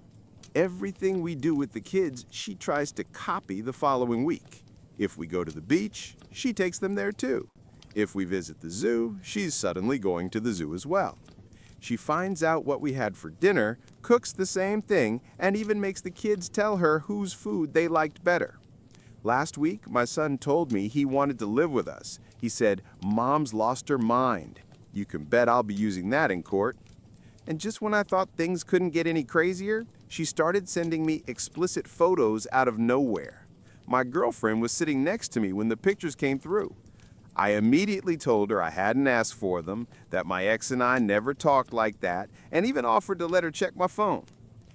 Everything we do with the kids, she tries to copy the following week. If we go to the beach, she takes them there too. If we visit the zoo, she's suddenly going to the zoo as well. She finds out what we had for dinner, cooks the same thing, and even makes the kids tell her whose food they liked better. Last week, my son told me he wanted to live with us. He said, Mom's lost her mind. You can bet I'll be using that in court. And just when I thought things couldn't get any crazier, she started sending me explicit photos out of nowhere. My girlfriend was sitting next to me when the pictures came through. I immediately told her I hadn't asked for them, that my ex and I never talked like that, and even offered to let her check my phone.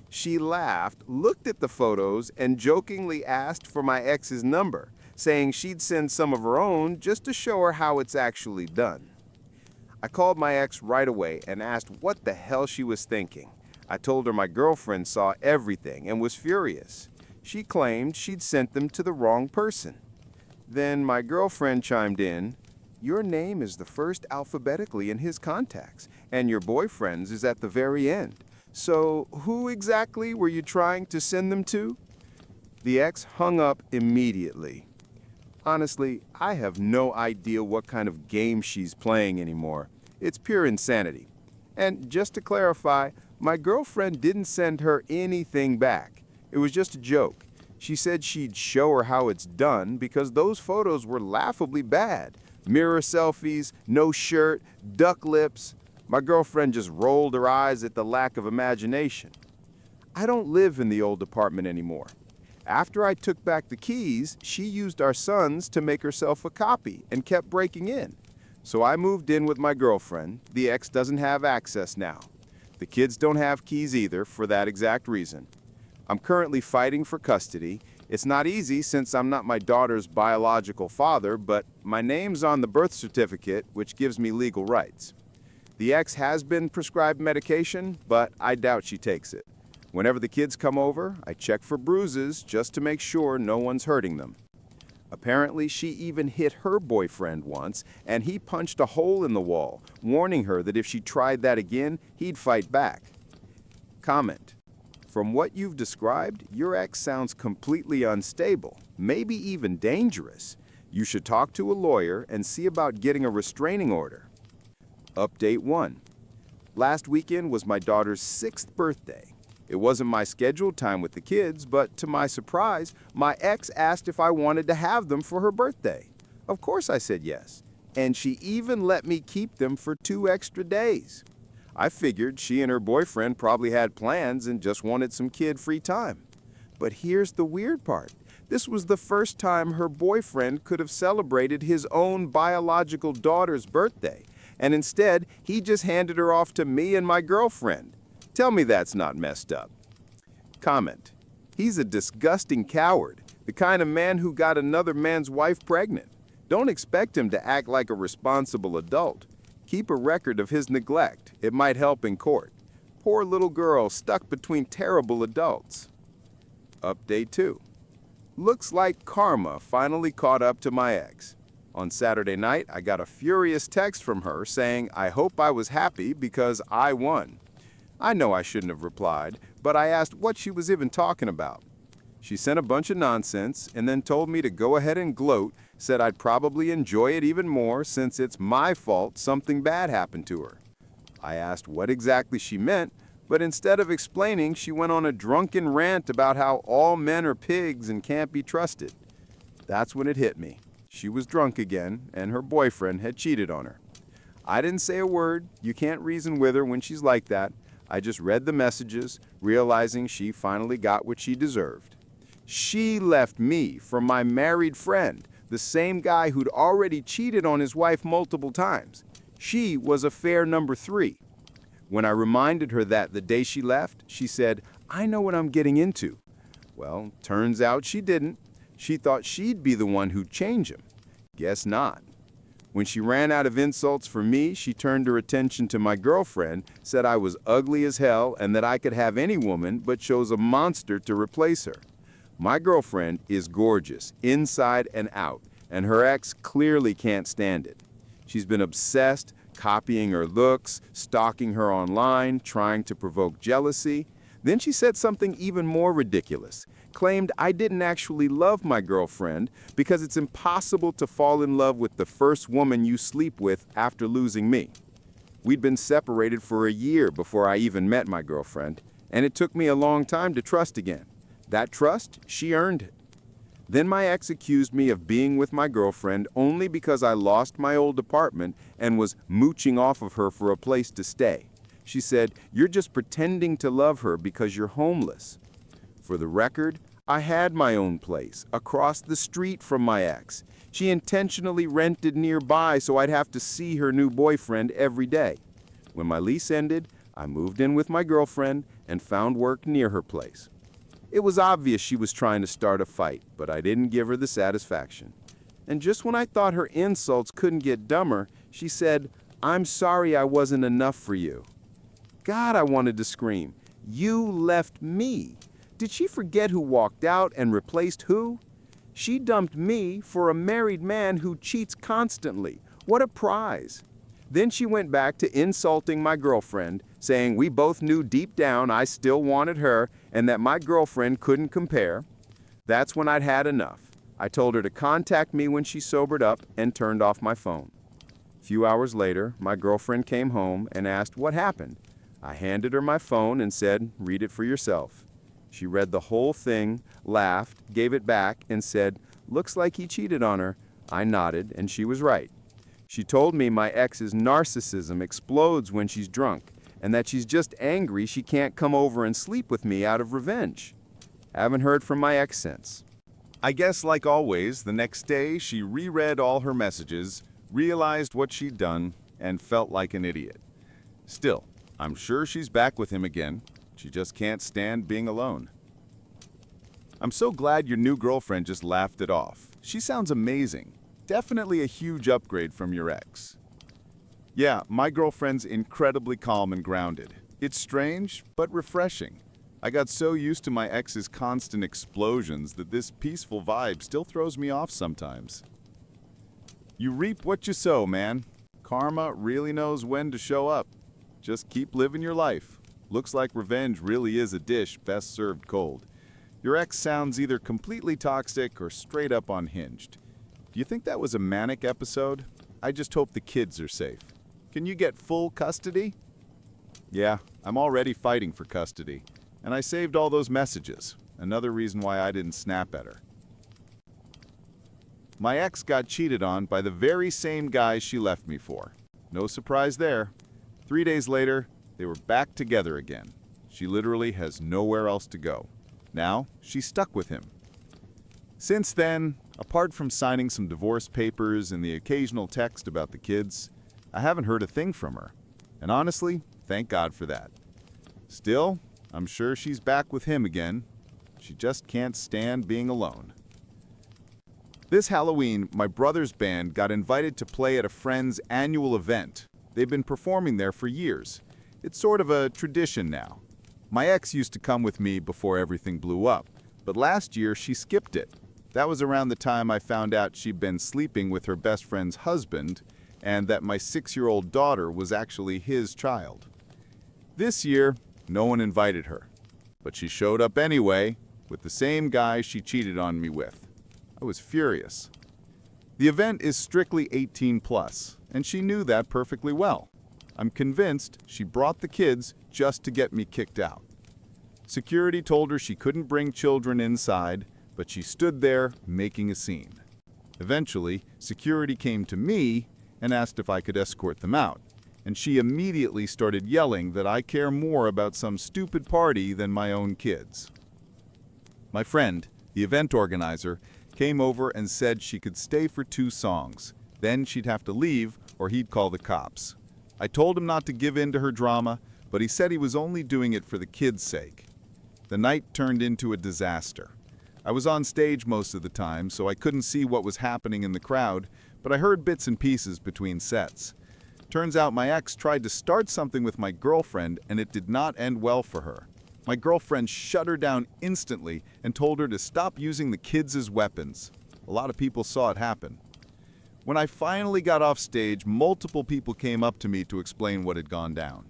She laughed, looked at the photos, and jokingly asked for my ex's number, saying she'd send some of her own just to show her how it's actually done. I called my ex right away and asked what the hell she was thinking. I told her my girlfriend saw everything and was furious. She claimed she'd sent them to the wrong person. Then my girlfriend chimed in, your name is the first alphabetically in his contacts, and your boyfriend's is at the very end. So who exactly were you trying to send them to?" The ex hung up immediately. Honestly, I have no idea what kind of game she's playing anymore. It's pure insanity. And just to clarify, my girlfriend didn't send her anything back. It was just a joke. She said she'd show her how it's done because those photos were laughably bad. Mirror selfies, no shirt, duck lips. My girlfriend just rolled her eyes at the lack of imagination. I don't live in the old apartment anymore. After I took back the keys, she used our son's to make herself a copy and kept breaking in. So I moved in with my girlfriend. The ex doesn't have access now. The kids don't have keys either for that exact reason. I'm currently fighting for custody. It's not easy since I'm not my daughter's biological father, but my name's on the birth certificate, which gives me legal rights. The ex has been prescribed medication, but I doubt she takes it. Whenever the kids come over, I check for bruises just to make sure no one's hurting them. Apparently, she even hit her boyfriend once, and he punched a hole in the wall, warning her that if she tried that again, he'd fight back. Comment: from what you've described, your ex sounds completely unstable, maybe even dangerous. You should talk to a lawyer and see about getting a restraining order. Update 1. Last weekend was my daughter's 6th birthday. It wasn't my scheduled time with the kids, but to my surprise, my ex asked if I wanted to have them for her birthday. Of course I said yes, and she even let me keep them for 2 extra days. I figured she and her boyfriend probably had plans and just wanted some kid-free time. But here's the weird part. This was the first time her boyfriend could have celebrated his own biological daughter's birthday, and instead, he just handed her off to me and my girlfriend. Tell me that's not messed up. Comment: he's a disgusting coward, the kind of man who got another man's wife pregnant. Don't expect him to act like a responsible adult. Keep a record of his neglect. It might help in court. Poor little girl stuck between terrible adults. Update 2. Looks like karma finally caught up to my ex. On Saturday night, I got a furious text from her saying I hope I was happy because I won. I know I shouldn't have replied, but I asked what she was even talking about. She sent a bunch of nonsense and then told me to go ahead and gloat, said I'd probably enjoy it even more since it's my fault something bad happened to her. I asked what exactly she meant, but instead of explaining, she went on a drunken rant about how all men are pigs and can't be trusted. That's when it hit me. She was drunk again, and her boyfriend had cheated on her. I didn't say a word. You can't reason with her when she's like that. I just read the messages, realizing she finally got what she deserved. She left me for my married friend, the same guy who'd already cheated on his wife multiple times. She was affair number 3. When I reminded her that the day she left, she said, "I know what I'm getting into." Well, turns out she didn't. She thought she'd be the one who'd change him. Guess not. When she ran out of insults for me, she turned her attention to my girlfriend, said I was ugly as hell and that I could have any woman, but chose a monster to replace her. My girlfriend is gorgeous, inside and out, and her ex clearly can't stand it. She's been obsessed, copying her looks, stalking her online, trying to provoke jealousy. Then she said something even more ridiculous, claimed I didn't actually love my girlfriend because it's impossible to fall in love with the first woman you sleep with after losing me. We'd been separated for a year before I even met my girlfriend, and it took me a long time to trust again. That trust, she earned it. Then my ex accused me of being with my girlfriend only because I lost my old apartment and was mooching off of her for a place to stay. She said, "You're just pretending to love her because you're homeless." For the record, I had my own place, across the street from my ex. She intentionally rented nearby so I'd have to see her new boyfriend every day. When my lease ended, I moved in with my girlfriend and found work near her place. It was obvious she was trying to start a fight, but I didn't give her the satisfaction. And just when I thought her insults couldn't get dumber, she said, "I'm sorry I wasn't enough for you." God, I wanted to scream. You left me. Did she forget who walked out and replaced who? She dumped me for a married man who cheats constantly, What a prize! Then she went back to insulting my girlfriend, saying we both knew deep down I still wanted her and that my girlfriend couldn't compare. That's when I'd had enough. I told her to contact me when she sobered up and turned off my phone. A few hours later, my girlfriend came home and asked what happened. I handed her my phone and said, "Read it for yourself." She read the whole thing, laughed, gave it back, and said, "Looks like he cheated on her." I nodded, and she was right. She told me my ex's narcissism explodes when she's drunk, and that she's just angry she can't come over and sleep with me out of revenge. Haven't heard from my ex since. I guess, like always, the next day she reread all her messages, realized what she'd done, and felt like an idiot. Still, I'm sure she's back with him again. She just can't stand being alone. I'm so glad your new girlfriend just laughed it off. She sounds amazing. Definitely a huge upgrade from your ex. Yeah, my girlfriend's incredibly calm and grounded. It's strange, but refreshing. I got so used to my ex's constant explosions that this peaceful vibe still throws me off sometimes. You reap what you sow, man. Karma really knows when to show up. Just keep living your life. Looks like revenge really is a dish best served cold. Your ex sounds either completely toxic or straight up unhinged. Do you think that was a manic episode? I just hope the kids are safe. Can you get full custody? Yeah, I'm already fighting for custody. And I saved all those messages. Another reason why I didn't snap at her. My ex got cheated on by the very same guy she left me for. No surprise there. 3 days later, they were back together again. She literally has nowhere else to go. Now, she's stuck with him. Since then, apart from signing some divorce papers and the occasional text about the kids, I haven't heard a thing from her. And honestly, thank God for that. Still, I'm sure she's back with him again. She just can't stand being alone. This Halloween, my brother's band got invited to play at a friend's annual event. They've been performing there for years. It's sort of a tradition now. My ex used to come with me before everything blew up, but last year she skipped it. That was around the time I found out she'd been sleeping with her best friend's husband and that my 6-year-old daughter was actually his child. This year, no one invited her, but she showed up anyway with the same guy she cheated on me with. I was furious. The event is strictly 18 plus, and she knew that perfectly well. I'm convinced she brought the kids just to get me kicked out. Security told her she couldn't bring children inside, but she stood there making a scene. Eventually, security came to me and asked if I could escort them out, and she immediately started yelling that I care more about some stupid party than my own kids. My friend, the event organizer, came over and said she could stay for 2 songs. Then she'd have to leave or he'd call the cops. I told him not to give in to her drama, but he said he was only doing it for the kids' sake. The night turned into a disaster. I was on stage most of the time, so I couldn't see what was happening in the crowd, but I heard bits and pieces between sets. Turns out my ex tried to start something with my girlfriend, and it did not end well for her. My girlfriend shut her down instantly and told her to stop using the kids as weapons. A lot of people saw it happen. When I finally got off stage, multiple people came up to me to explain what had gone down.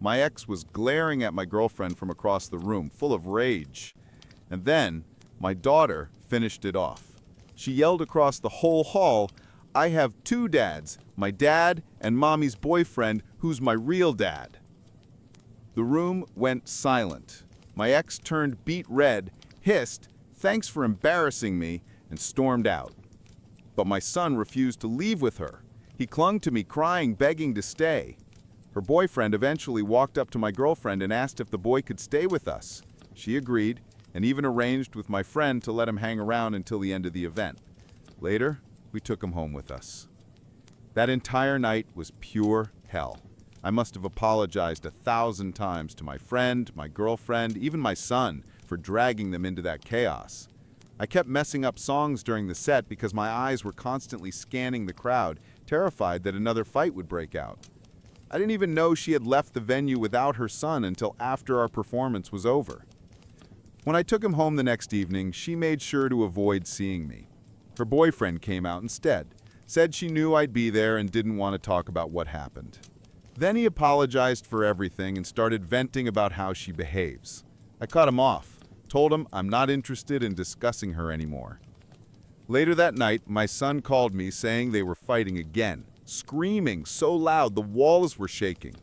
My ex was glaring at my girlfriend from across the room, full of rage. And then, my daughter finished it off. She yelled across the whole hall, "I have 2 dads, my dad and mommy's boyfriend, who's my real dad." The room went silent. My ex turned beet red, hissed, "Thanks for embarrassing me," and stormed out. But my son refused to leave with her. He clung to me, crying, begging to stay. Her boyfriend eventually walked up to my girlfriend and asked if the boy could stay with us. She agreed, and even arranged with my friend to let him hang around until the end of the event. Later, we took him home with us. That entire night was pure hell. I must have apologized 1,000 times to my friend, my girlfriend, even my son, for dragging them into that chaos. I kept messing up songs during the set because my eyes were constantly scanning the crowd, terrified that another fight would break out. I didn't even know she had left the venue without her son until after our performance was over. When I took him home the next evening, she made sure to avoid seeing me. Her boyfriend came out instead, said she knew I'd be there and didn't want to talk about what happened. Then he apologized for everything and started venting about how she behaves. I cut him off, told him I'm not interested in discussing her anymore. Later that night, my son called me saying they were fighting again, screaming so loud the walls were shaking.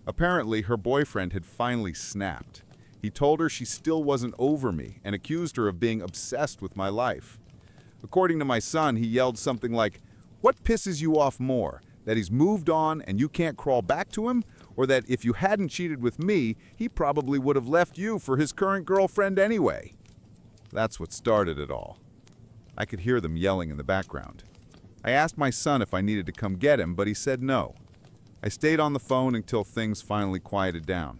Apparently, her boyfriend had finally snapped. He told her she still wasn't over me and accused her of being obsessed with my life. According to my son, he yelled something like, "What pisses you off more? That he's moved on and you can't crawl back to him? Or that if you hadn't cheated with me, he probably would have left you for his current girlfriend anyway?" That's what started it all. I could hear them yelling in the background. I asked my son if I needed to come get him, but he said no. I stayed on the phone until things finally quieted down.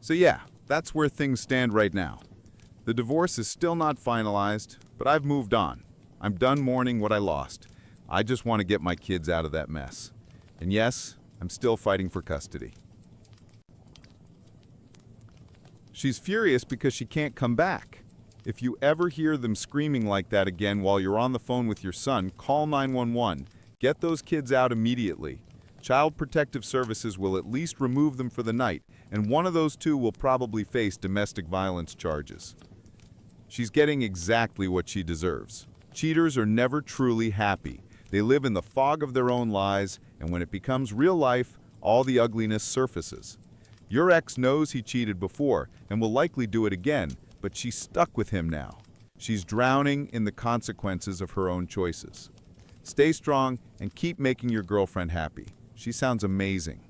So yeah, that's where things stand right now. The divorce is still not finalized, but I've moved on. I'm done mourning what I lost. I just want to get my kids out of that mess. And yes, I'm still fighting for custody. She's furious because she can't come back. If you ever hear them screaming like that again while you're on the phone with your son, call 911. Get those kids out immediately. Child Protective Services will at least remove them for the night, and one of those two will probably face domestic violence charges. She's getting exactly what she deserves. Cheaters are never truly happy. They live in the fog of their own lies, and when it becomes real life, all the ugliness surfaces. Your ex knows he cheated before and will likely do it again, but she's stuck with him now. She's drowning in the consequences of her own choices. Stay strong and keep making your girlfriend happy. She sounds amazing.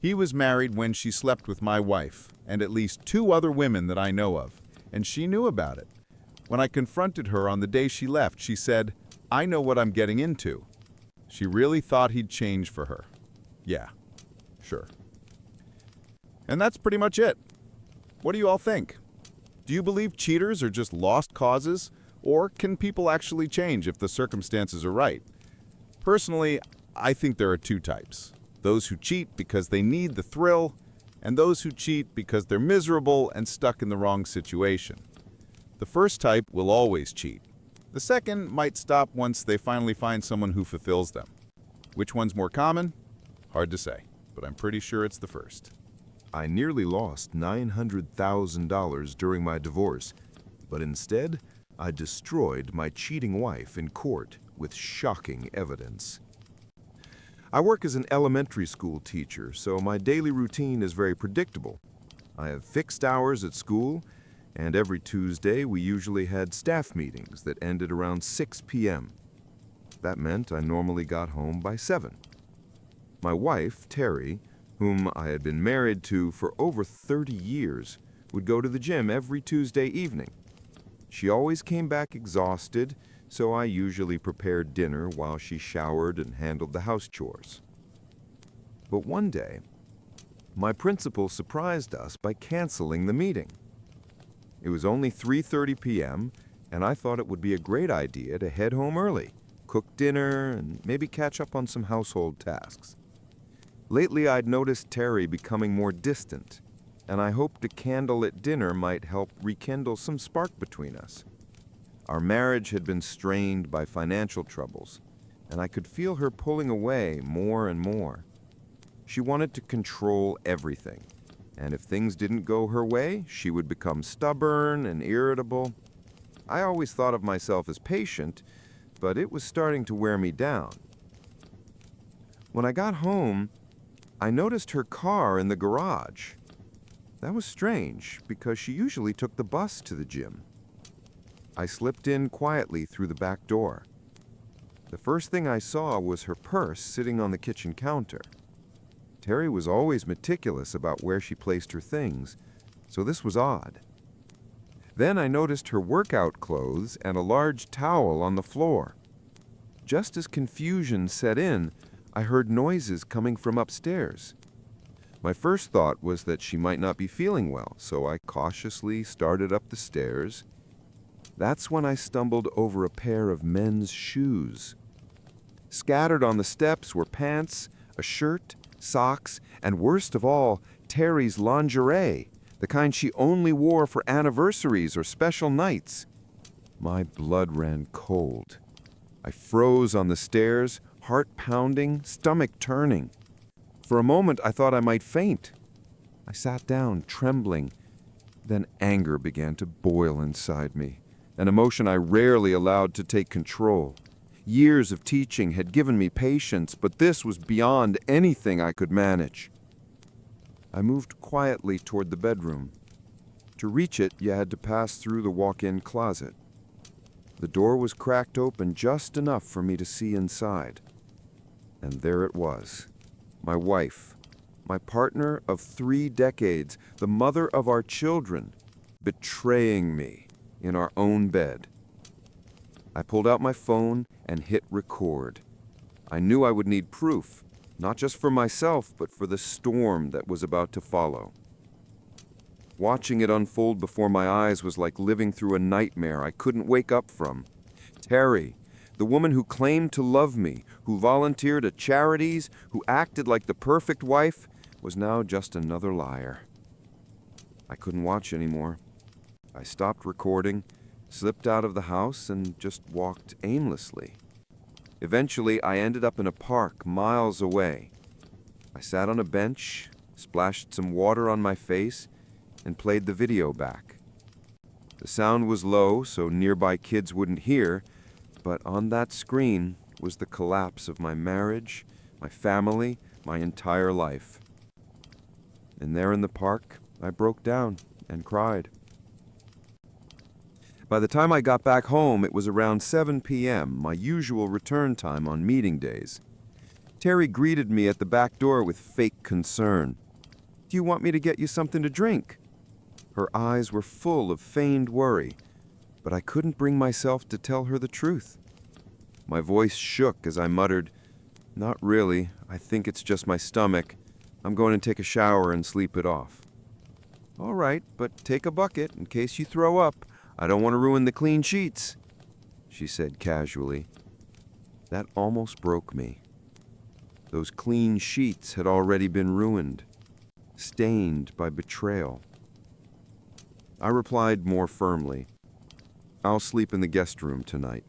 He was married when she slept with my wife and at least 2 other women that I know of, and she knew about it. When I confronted her on the day she left, she said, "I know what I'm getting into." She really thought he'd change for her. Yeah, sure. And that's pretty much it. What do you all think? Do you believe cheaters are just lost causes, or can people actually change if the circumstances are right? Personally, I think there are 2 types. Those who cheat because they need the thrill, and those who cheat because they're miserable and stuck in the wrong situation. The first type will always cheat. The second might stop once they finally find someone who fulfills them. Which one's more common? Hard to say, but I'm pretty sure it's the first. I nearly lost $900,000 during my divorce, but instead, I destroyed my cheating wife in court with shocking evidence. I work as an elementary school teacher, so my daily routine is very predictable. I have fixed hours at school, and every Tuesday we usually had staff meetings that ended around 6 p.m. That meant I normally got home by 7. My wife, Terry, whom I had been married to for over 30 years, would go to the gym every Tuesday evening. She always came back exhausted, so I usually prepared dinner while she showered and handled the house chores. But one day, my principal surprised us by canceling the meeting. It was only 3:30 p.m., and I thought it would be a great idea to head home early, cook dinner, and maybe catch up on some household tasks. Lately, I'd noticed Terry becoming more distant, and I hoped a candle at dinner might help rekindle some spark between us. Our marriage had been strained by financial troubles, and I could feel her pulling away more and more. She wanted to control everything, and if things didn't go her way, she would become stubborn and irritable. I always thought of myself as patient, but it was starting to wear me down. When I got home, I noticed her car in the garage. That was strange, because she usually took the bus to the gym. I slipped in quietly through the back door. The first thing I saw was her purse sitting on the kitchen counter. Terry was always meticulous about where she placed her things, so this was odd. Then I noticed her workout clothes and a large towel on the floor. Just as confusion set in, I heard noises coming from upstairs. My first thought was that she might not be feeling well, so I cautiously started up the stairs. That's when I stumbled over a pair of men's shoes. Scattered on the steps were pants, a shirt, socks, and worst of all, Terry's lingerie, the kind she only wore for anniversaries or special nights. My blood ran cold. I froze on the stairs, heart pounding, stomach turning. For a moment, I thought I might faint. I sat down, trembling. Then anger began to boil inside me, an emotion I rarely allowed to take control. Years of teaching had given me patience, but this was beyond anything I could manage. I moved quietly toward the bedroom. To reach it, you had to pass through the walk-in closet. The door was cracked open just enough for me to see inside. And there it was, my wife, my partner of 3 decades, the mother of our children, betraying me in our own bed. I pulled out my phone and hit record. I knew I would need proof, not just for myself, but for the storm that was about to follow. Watching it unfold before my eyes was like living through a nightmare I couldn't wake up from. Terry, the woman who claimed to love me, who volunteered at charities, who acted like the perfect wife, was now just another liar. I couldn't watch anymore. I stopped recording, slipped out of the house, and just walked aimlessly. Eventually, I ended up in a park miles away. I sat on a bench, splashed some water on my face, and played the video back. The sound was low, so nearby kids wouldn't hear, but on that screen was the collapse of my marriage, my family, my entire life. And there in the park, I broke down and cried. By the time I got back home, it was around 7 p.m., my usual return time on meeting days. Terry greeted me at the back door with fake concern. "Do you want me to get you something to drink?" Her eyes were full of feigned worry, but I couldn't bring myself to tell her the truth. My voice shook as I muttered, "Not really. I think it's just my stomach. I'm going to take a shower and sleep it off." "All right, but take a bucket in case you throw up. I don't want to ruin the clean sheets," she said casually. That almost broke me. Those clean sheets had already been ruined, stained by betrayal. I replied more firmly, "I'll sleep in the guest room tonight."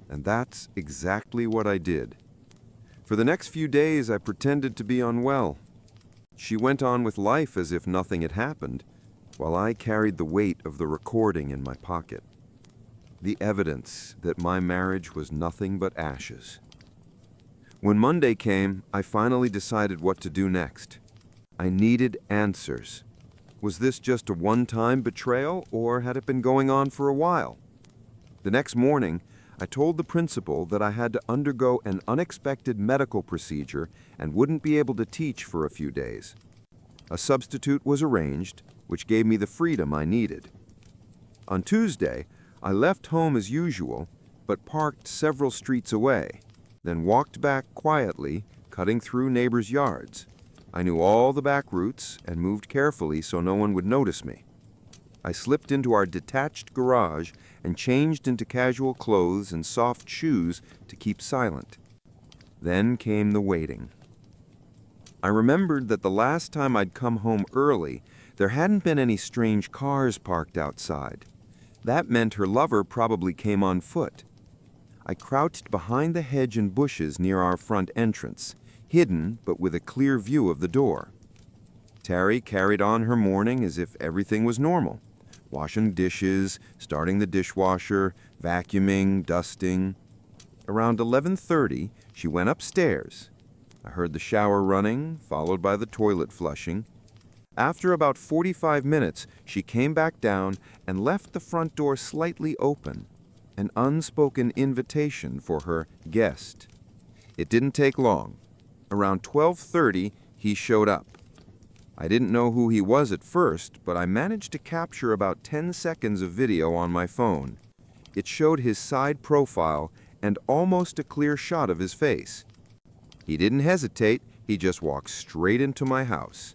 And that's exactly what I did. For the next few days, I pretended to be unwell. She went on with life as if nothing had happened, while I carried the weight of the recording in my pocket. The evidence that my marriage was nothing but ashes. When Monday came, I finally decided what to do next. I needed answers. Was this just a one-time betrayal, or had it been going on for a while? The next morning, I told the principal that I had to undergo an unexpected medical procedure and wouldn't be able to teach for a few days. A substitute was arranged, which gave me the freedom I needed. On Tuesday, I left home as usual, but parked several streets away, then walked back quietly, cutting through neighbors' yards. I knew all the back routes and moved carefully so no one would notice me. I slipped into our detached garage and changed into casual clothes and soft shoes to keep silent. Then came the waiting. I remembered that the last time I'd come home early, there hadn't been any strange cars parked outside. That meant her lover probably came on foot. I crouched behind the hedge and bushes near our front entrance, hidden but with a clear view of the door. Terry carried on her morning as if everything was normal. Washing dishes, starting the dishwasher, vacuuming, dusting. Around 11:30, she went upstairs. I heard the shower running, followed by the toilet flushing. After about 45 minutes, she came back down and left the front door slightly open, an unspoken invitation for her guest. It didn't take long. Around 12:30, he showed up. I didn't know who he was at first, but I managed to capture about 10 seconds of video on my phone. It showed his side profile and almost a clear shot of his face. He didn't hesitate, he just walked straight into my house.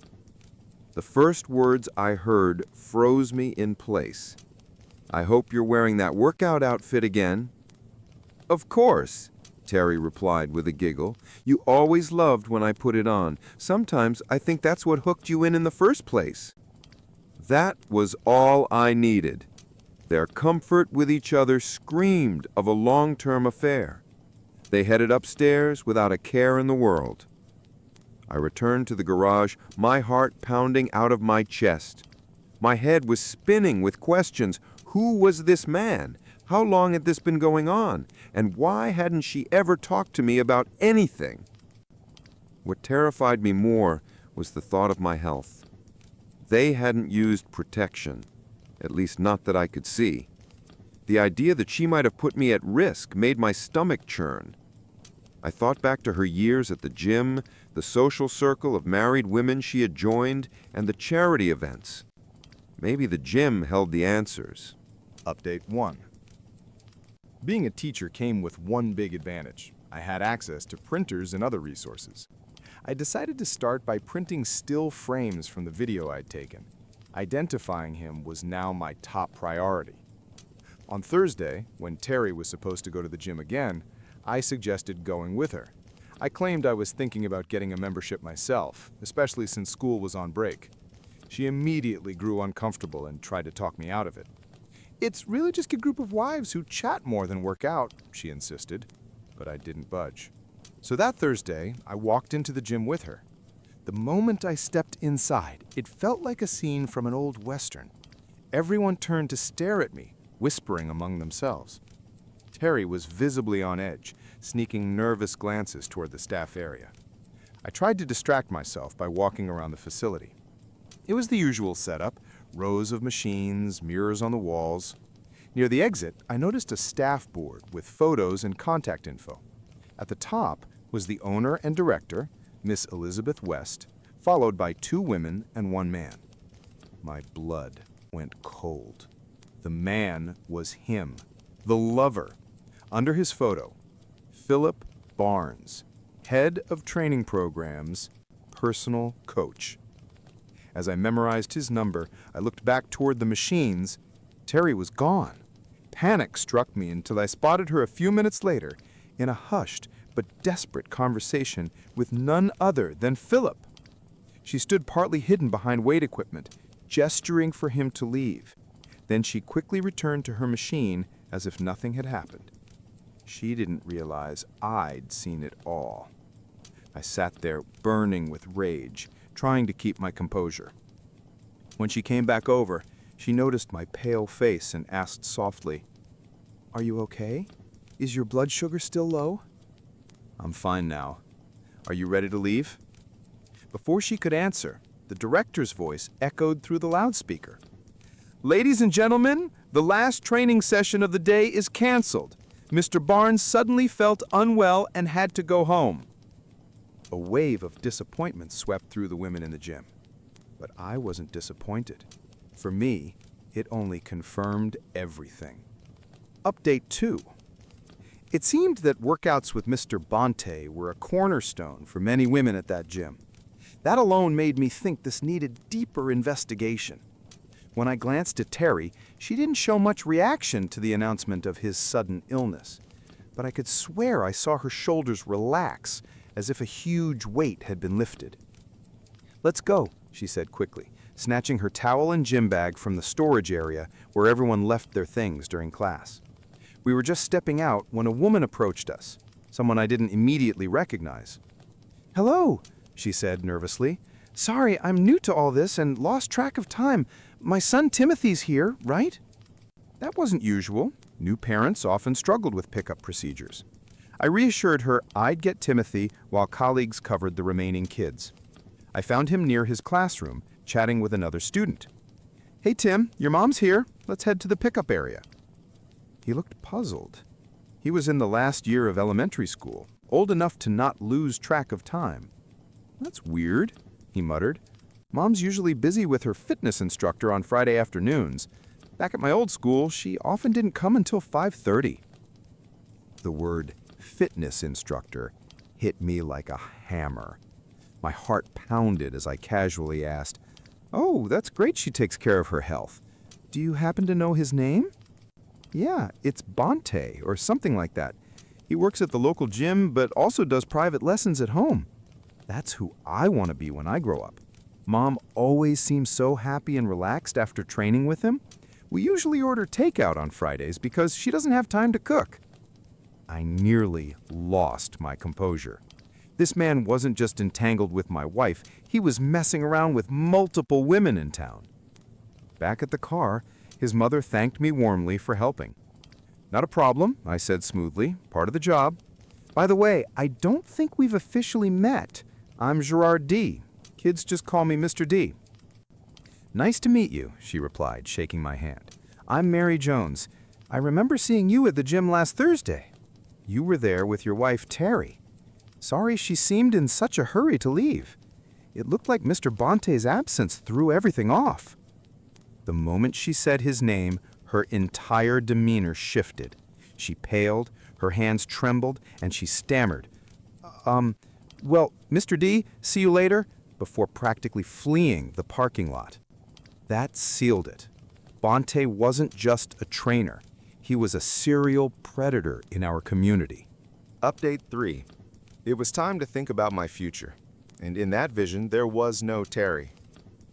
The first words I heard froze me in place. "I hope you're wearing that workout outfit again." "Of course," Terry replied with a giggle. "You always loved when I put it on. Sometimes I think that's what hooked you in the first place." That was all I needed. Their comfort with each other screamed of a long-term affair. They headed upstairs without a care in the world. I returned to the garage, my heart pounding out of my chest. My head was spinning with questions. Who was this man? How long had this been going on? And why hadn't she ever talked to me about anything? What terrified me more was the thought of my health. They hadn't used protection, at least not that I could see. The idea that she might have put me at risk made my stomach churn. I thought back to her years at the gym, the social circle of married women she had joined, and the charity events. Maybe the gym held the answers. Update 1. Being a teacher came with one big advantage. I had access to printers and other resources. I decided to start by printing still frames from the video I'd taken. Identifying him was now my top priority. On Thursday, when Terry was supposed to go to the gym again, I suggested going with her. I claimed I was thinking about getting a membership myself, especially since school was on break. She immediately grew uncomfortable and tried to talk me out of it. "It's really just a group of wives who chat more than work out," she insisted, but I didn't budge. So that Thursday, I walked into the gym with her. The moment I stepped inside, it felt like a scene from an old Western. Everyone turned to stare at me, whispering among themselves. Terry was visibly on edge, sneaking nervous glances toward the staff area. I tried to distract myself by walking around the facility. It was the usual setup, rows of machines, mirrors on the walls. Near the exit, I noticed a staff board with photos and contact info. At the top was the owner and director, Miss Elizabeth West, followed by 2 women and 1 man. My blood went cold. The man was him, the lover. Under his photo, Philip Barnes, head of training programs, personal coach. As I memorized his number, I looked back toward the machines. Terry was gone. Panic struck me until I spotted her a few minutes later in a hushed but desperate conversation with none other than Philip. She stood partly hidden behind weight equipment, gesturing for him to leave. Then she quickly returned to her machine as if nothing had happened. She didn't realize I'd seen it all. I sat there burning with rage, trying to keep my composure. When she came back over, she noticed my pale face and asked softly, "Are you okay? Is your blood sugar still low?" "I'm fine now. Are you ready to leave?" Before she could answer, the director's voice echoed through the loudspeaker. "Ladies and gentlemen, the last training session of the day is canceled. Mr. Barnes suddenly felt unwell and had to go home." A wave of disappointment swept through the women in the gym. But I wasn't disappointed. For me, it only confirmed everything. Update 2. It seemed that workouts with Mr. Bonte were a cornerstone for many women at that gym. That alone made me think this needed deeper investigation. When I glanced at Terry, she didn't show much reaction to the announcement of his sudden illness. But I could swear I saw her shoulders relax, as if a huge weight had been lifted. "Let's go," she said quickly, snatching her towel and gym bag from the storage area where everyone left their things during class. We were just stepping out when a woman approached us, someone I didn't immediately recognize. "Hello," she said nervously. "Sorry, I'm new to all this and lost track of time. My son Timothy's here, right?" That wasn't usual. New parents often struggled with pickup procedures. I reassured her I'd get Timothy while colleagues covered the remaining kids. I found him near his classroom, chatting with another student. "Hey Tim, your mom's here. Let's head to the pickup area." He looked puzzled. He was in the last year of elementary school, old enough to not lose track of time. "That's weird," he muttered. "Mom's usually busy with her fitness instructor on Friday afternoons. Back at my old school, she often didn't come until 5:30. The word fitness instructor hit me like a hammer. My heart pounded as I casually asked, "Oh, that's great she takes care of her health. Do you happen to know his name?" "Yeah, it's Bonte or something like that. He works at the local gym but also does private lessons at home." That's who I want to be when I grow up. Mom always seems so happy and relaxed after training with him. We usually order takeout on Fridays because she doesn't have time to cook." I nearly lost my composure. This man wasn't just entangled with my wife, he was messing around with multiple women in town. Back at the car, his mother thanked me warmly for helping. "Not a problem," I said smoothly, "part of the job. By the way, I don't think we've officially met. I'm Gerard D. Kids just call me Mr. D." "Nice to meet you," she replied, shaking my hand. "I'm Mary Jones. I remember seeing you at the gym last Thursday. You were there with your wife, Terry. Sorry she seemed in such a hurry to leave. It looked like Mr. Bonte's absence threw everything off." The moment she said his name, her entire demeanor shifted. She paled, her hands trembled, and she stammered, well, Mr. D, see you later," before practically fleeing the parking lot. That sealed it. Bonte wasn't just a trainer. He was a serial predator in our community. Update 3. It was time to think about my future, and in that vision there was no Terry.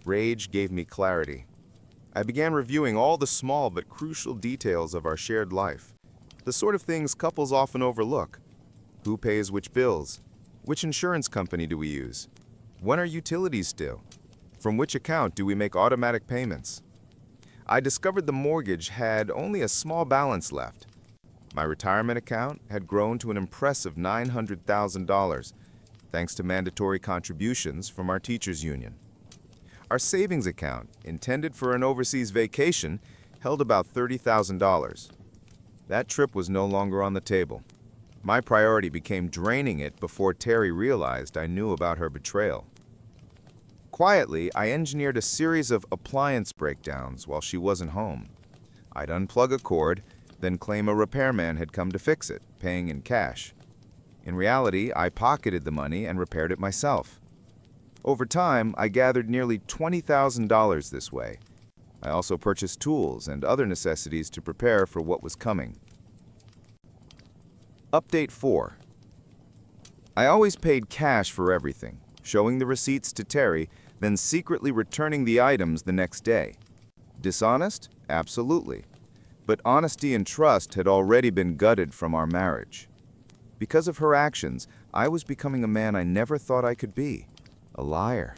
Rage gave me clarity. I began reviewing all the small but crucial details of our shared life, the sort of things couples often overlook. Who pays which bills? Which insurance company do we use? When are utilities due? From which account do we make automatic payments? I discovered the mortgage had only a small balance left. My retirement account had grown to an impressive $900,000, thanks to mandatory contributions from our teachers' union. Our savings account, intended for an overseas vacation, held about $30,000. That trip was no longer on the table. My priority became draining it before Terry realized I knew about her betrayal. Quietly, I engineered a series of appliance breakdowns while she wasn't home. I'd unplug a cord, then claim a repairman had come to fix it, paying in cash. In reality, I pocketed the money and repaired it myself. Over time, I gathered nearly $20,000 this way. I also purchased tools and other necessities to prepare for what was coming. Update 4. I always paid cash for everything, showing the receipts to Terry, then secretly returning the items the next day. Dishonest? Absolutely. But honesty and trust had already been gutted from our marriage. Because of her actions, I was becoming a man I never thought I could be, a liar.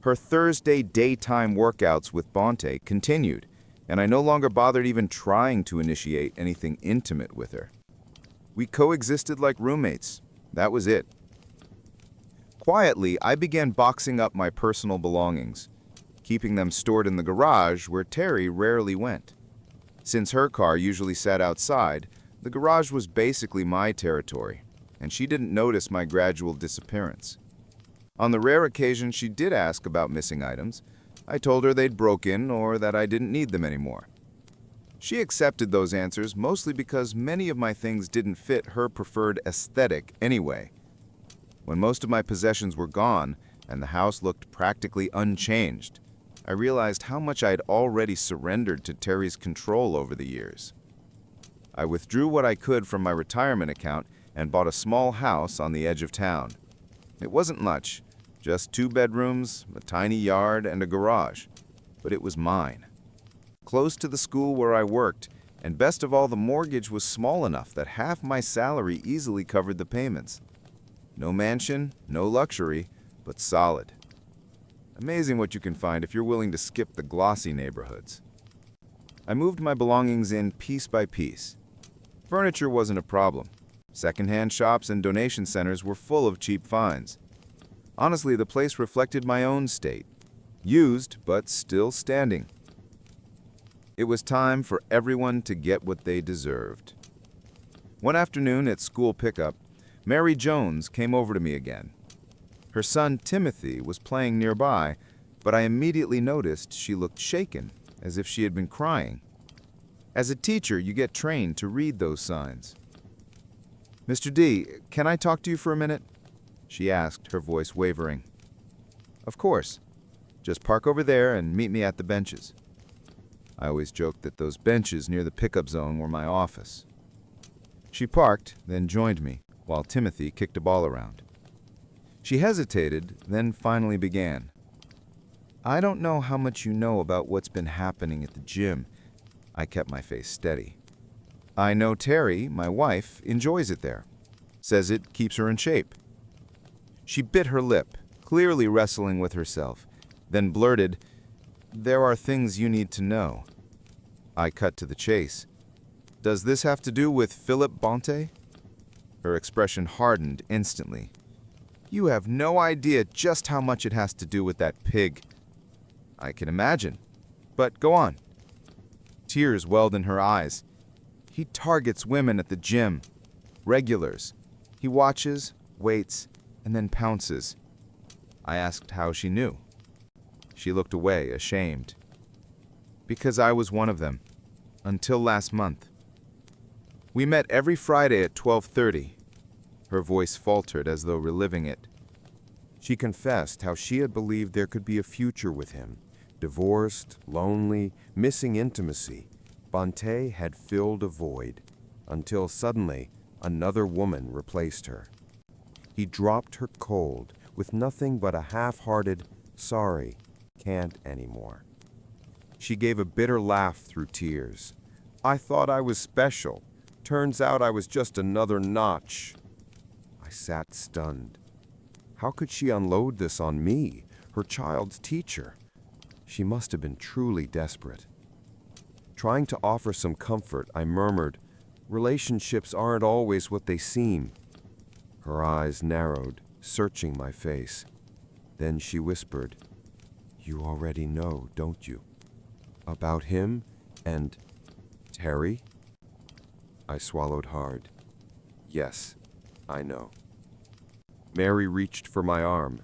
Her Thursday daytime workouts with Bonte continued, and I no longer bothered even trying to initiate anything intimate with her. We coexisted like roommates. That was it. Quietly, I began boxing up my personal belongings, keeping them stored in the garage where Terry rarely went. Since her car usually sat outside, the garage was basically my territory, and she didn't notice my gradual disappearance. On the rare occasion she did ask about missing items, I told her they'd broken or that I didn't need them anymore. She accepted those answers mostly because many of my things didn't fit her preferred aesthetic anyway. When most of my possessions were gone and the house looked practically unchanged, I realized how much I'd already surrendered to Terry's control over the years. I withdrew what I could from my retirement account and bought a small house on the edge of town. It wasn't much, just 2 bedrooms, a tiny yard, and a garage, but it was mine. Close to the school where I worked, and best of all, the mortgage was small enough that half my salary easily covered the payments. No mansion, no luxury, but solid. Amazing what you can find if you're willing to skip the glossy neighborhoods. I moved my belongings in piece by piece. Furniture wasn't a problem. Secondhand shops and donation centers were full of cheap finds. Honestly, the place reflected my own state. Used, but still standing. It was time for everyone to get what they deserved. One afternoon at school pickup, Mary Jones came over to me again. Her son Timothy was playing nearby, but I immediately noticed she looked shaken, as if she had been crying. As a teacher, you get trained to read those signs. "Mr. D, can I talk to you for a minute?" she asked, her voice wavering. "Of course. Just park over there and meet me at the benches." I always joked that those benches near the pickup zone were my office. She parked, then joined me, while Timothy kicked a ball around. She hesitated, then finally began. I don't know how much you know about what's been happening at the gym. I kept my face steady. I know Terry, my wife, enjoys it there. Says it keeps her in shape. She bit her lip, clearly wrestling with herself, then blurted, "There are things you need to know." I cut to the chase. "Does this have to do with Philip Bonte?" Her expression hardened instantly. "You have no idea just how much it has to do with that pig." "I can imagine. But go on." Tears welled in her eyes. "He targets women at the gym. Regulars. He watches, waits, and then pounces." I asked how she knew. She looked away, ashamed. "Because I was one of them. Until last month. We met every Friday at 12:30. Her voice faltered as though reliving it. She confessed how she had believed there could be a future with him. Divorced, lonely, missing intimacy. Bonte had filled a void, until suddenly another woman replaced her. He dropped her cold, with nothing but a half-hearted, "Sorry, can't anymore." She gave a bitter laugh through tears. "I thought I was special. Turns out I was just another notch." I sat stunned. How could she unload this on me, her child's teacher? She must have been truly desperate. Trying to offer some comfort, I murmured, "Relationships aren't always what they seem." Her eyes narrowed, searching my face. Then she whispered, "You already know, don't you? About him and Terry?" I swallowed hard. "Yes, I know." Mary reached for my arm.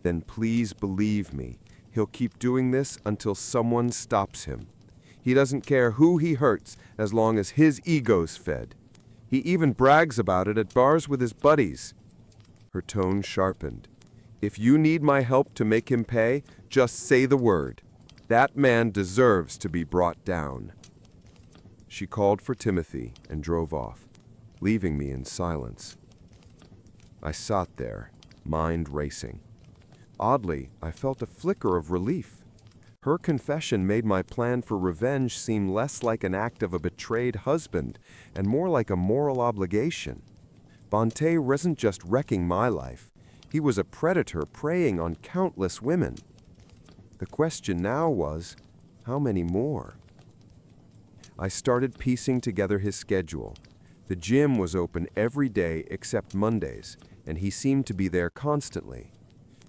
"Then please believe me, he'll keep doing this until someone stops him. He doesn't care who he hurts as long as his ego's fed. He even brags about it at bars with his buddies." Her tone sharpened. "If you need my help to make him pay, just say the word. That man deserves to be brought down." She called for Timothy and drove off, leaving me in silence. I sat there, mind racing. Oddly, I felt a flicker of relief. Her confession made my plan for revenge seem less like an act of a betrayed husband and more like a moral obligation. Bonte wasn't just wrecking my life. He was a predator preying on countless women. The question now was, how many more? I started piecing together his schedule. The gym was open every day except Mondays, and he seemed to be there constantly.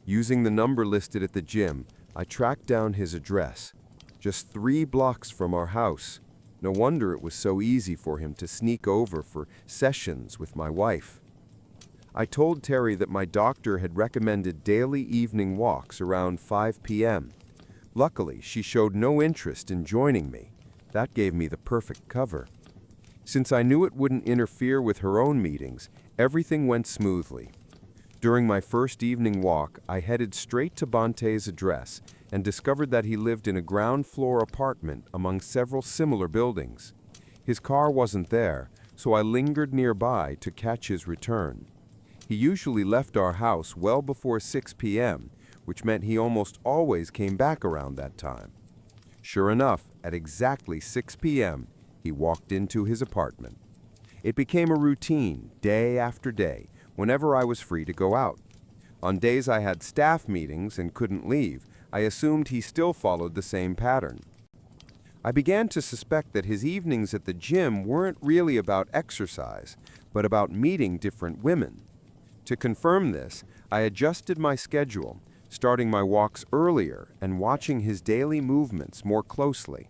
Using the number listed at the gym, I tracked down his address. Just 3 blocks from our house. No wonder it was so easy for him to sneak over for sessions with my wife. I told Terry that my doctor had recommended daily evening walks around 5 p.m. Luckily, she showed no interest in joining me. That gave me the perfect cover. Since I knew it wouldn't interfere with her own meetings, everything went smoothly. During my first evening walk, I headed straight to Bonte's address and discovered that he lived in a ground-floor apartment among several similar buildings. His car wasn't there, so I lingered nearby to catch his return. He usually left our house well before 6 p.m., which meant he almost always came back around that time. Sure enough, at exactly 6 p.m., he walked into his apartment. It became a routine, day after day, whenever I was free to go out. On days I had staff meetings and couldn't leave, I assumed he still followed the same pattern. I began to suspect that his evenings at the gym weren't really about exercise, but about meeting different women. To confirm this, I adjusted my schedule, starting my walks earlier and watching his daily movements more closely.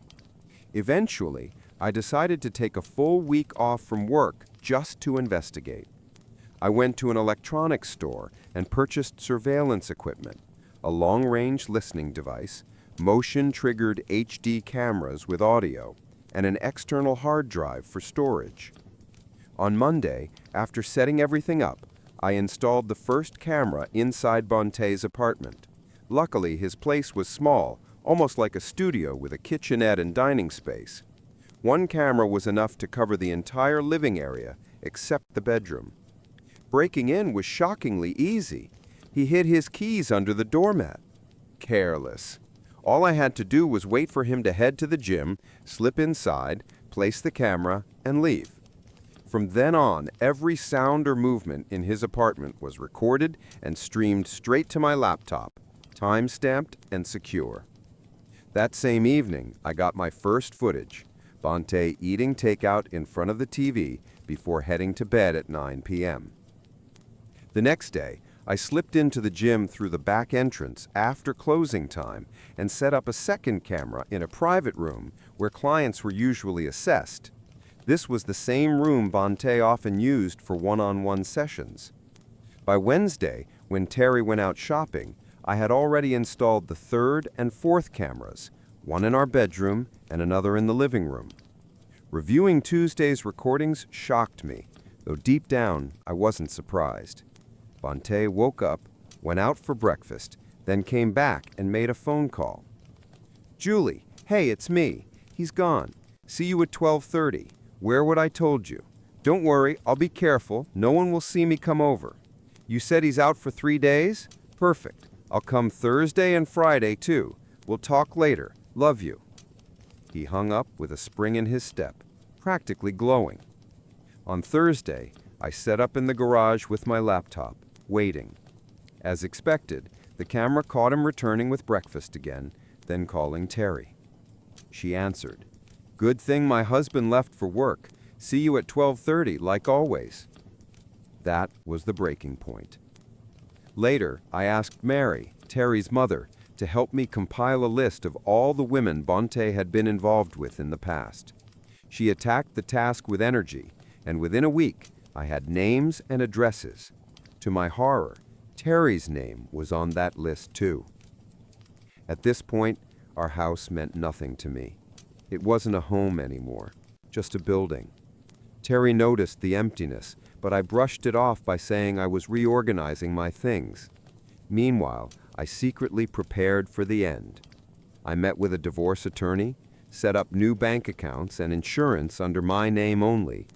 Eventually, I decided to take a full week off from work just to investigate. I went to an electronics store and purchased surveillance equipment, a long-range listening device, motion-triggered HD cameras with audio, and an external hard drive for storage. On Monday, after setting everything up, I installed the first camera inside Bonte's apartment. Luckily, his place was small, almost like a studio with a kitchenette and dining space. One camera was enough to cover the entire living area, except the bedroom. Breaking in was shockingly easy. He hid his keys under the doormat. careless. All I had to do was wait for him to head to the gym, slip inside, place the camera, and leave. From then on, every sound or movement in his apartment was recorded and streamed straight to my laptop, time-stamped and secure. That same evening, I got my first footage, Bonte eating takeout in front of the TV before heading to bed at 9 p.m. The next day, I slipped into the gym through the back entrance after closing time and set up a second camera in a private room where clients were usually assessed. This was the same room Bonte often used for one-on-one sessions. By Wednesday, when Terry went out shopping, I had already installed the third and fourth cameras, one in our bedroom and another in the living room. Reviewing Tuesday's recordings shocked me, though deep down I wasn't surprised. Bonte woke up, went out for breakfast, then came back and made a phone call. "Julie, hey, it's me. He's gone. See you at 12:30. Where what I told you. Don't worry, I'll be careful. No one will see me come over. You said he's out for 3 days? Perfect. I'll come Thursday and Friday, too. We'll talk later. Love you." He hung up with a spring in his step, practically glowing. On Thursday, I set up in the garage with my laptop, waiting. As expected, the camera caught him returning with breakfast again, then calling Terry. She answered. "Good thing my husband left for work. See you at 12:30, like always." That was the breaking point. Later, I asked Mary, Terry's mother, to help me compile a list of all the women Bonte had been involved with in the past. She attacked the task with energy, and within a week, I had names and addresses. To my horror, Terry's name was on that list too. At this point, our house meant nothing to me. It wasn't a home anymore, just a building. Terry noticed the emptiness, but I brushed it off by saying I was reorganizing my things. Meanwhile, I secretly prepared for the end. I met with a divorce attorney, set up new bank accounts and insurance under my name only,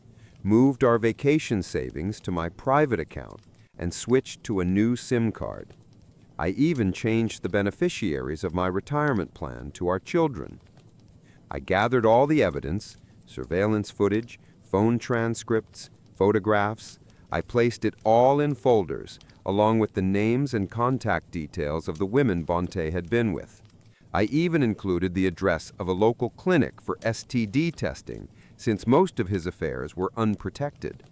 moved our vacation savings to my private account, and switched to a new SIM card. I even changed the beneficiaries of my retirement plan to our children. I gathered all the evidence, surveillance footage, phone transcripts, photographs. I placed it all in folders, along with the names and contact details of the women Bonte had been with. I even included the address of a local clinic for STD testing, since most of his affairs were unprotected.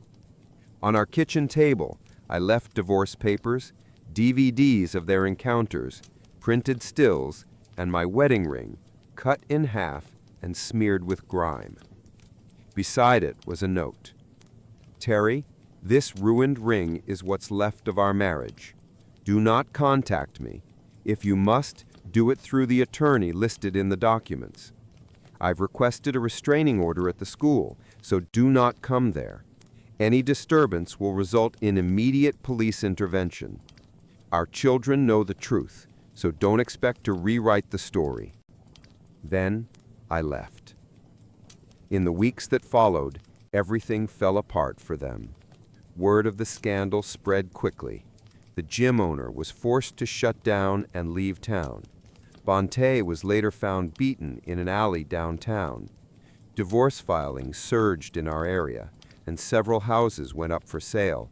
On our kitchen table, I left divorce papers, DVDs of their encounters, printed stills, and my wedding ring, cut in half and smeared with grime. Beside it was a note. "Terry, this ruined ring is what's left of our marriage. Do not contact me. If you must, do it through the attorney listed in the documents. I've requested a restraining order at the school, so do not come there. Any disturbance will result in immediate police intervention. Our children know the truth, so don't expect to rewrite the story." Then I left. In the weeks that followed, everything fell apart for them. Word of the scandal spread quickly. The gym owner was forced to shut down and leave town. Bonte was later found beaten in an alley downtown. Divorce filings surged in our area, and several houses went up for sale.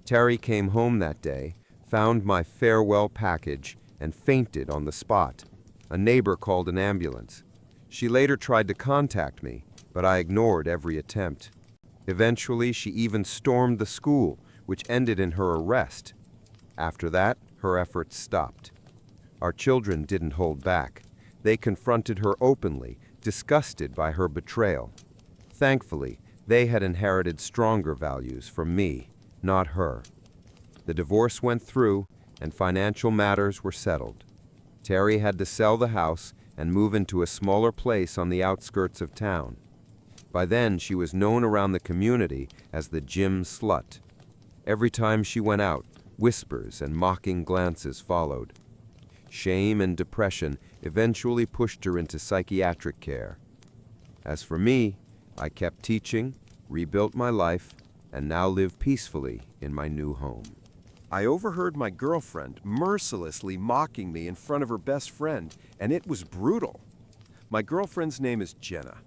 Terry came home that day, found my farewell package, and fainted on the spot. A neighbor called an ambulance. She later tried to contact me, but I ignored every attempt. Eventually, she even stormed the school, which ended in her arrest. After that, her efforts stopped. Our children didn't hold back. They confronted her openly, disgusted by her betrayal. Thankfully, they had inherited stronger values from me, not her. The divorce went through, and financial matters were settled. Terry had to sell the house and move into a smaller place on the outskirts of town. By then, she was known around the community as the gym slut. Every time she went out, whispers and mocking glances followed. Shame and depression eventually pushed her into psychiatric care. As for me, I kept teaching, rebuilt my life, and now live peacefully in my new home. I overheard my girlfriend mercilessly mocking me in front of her best friend, and it was brutal. My girlfriend's name is Jenna.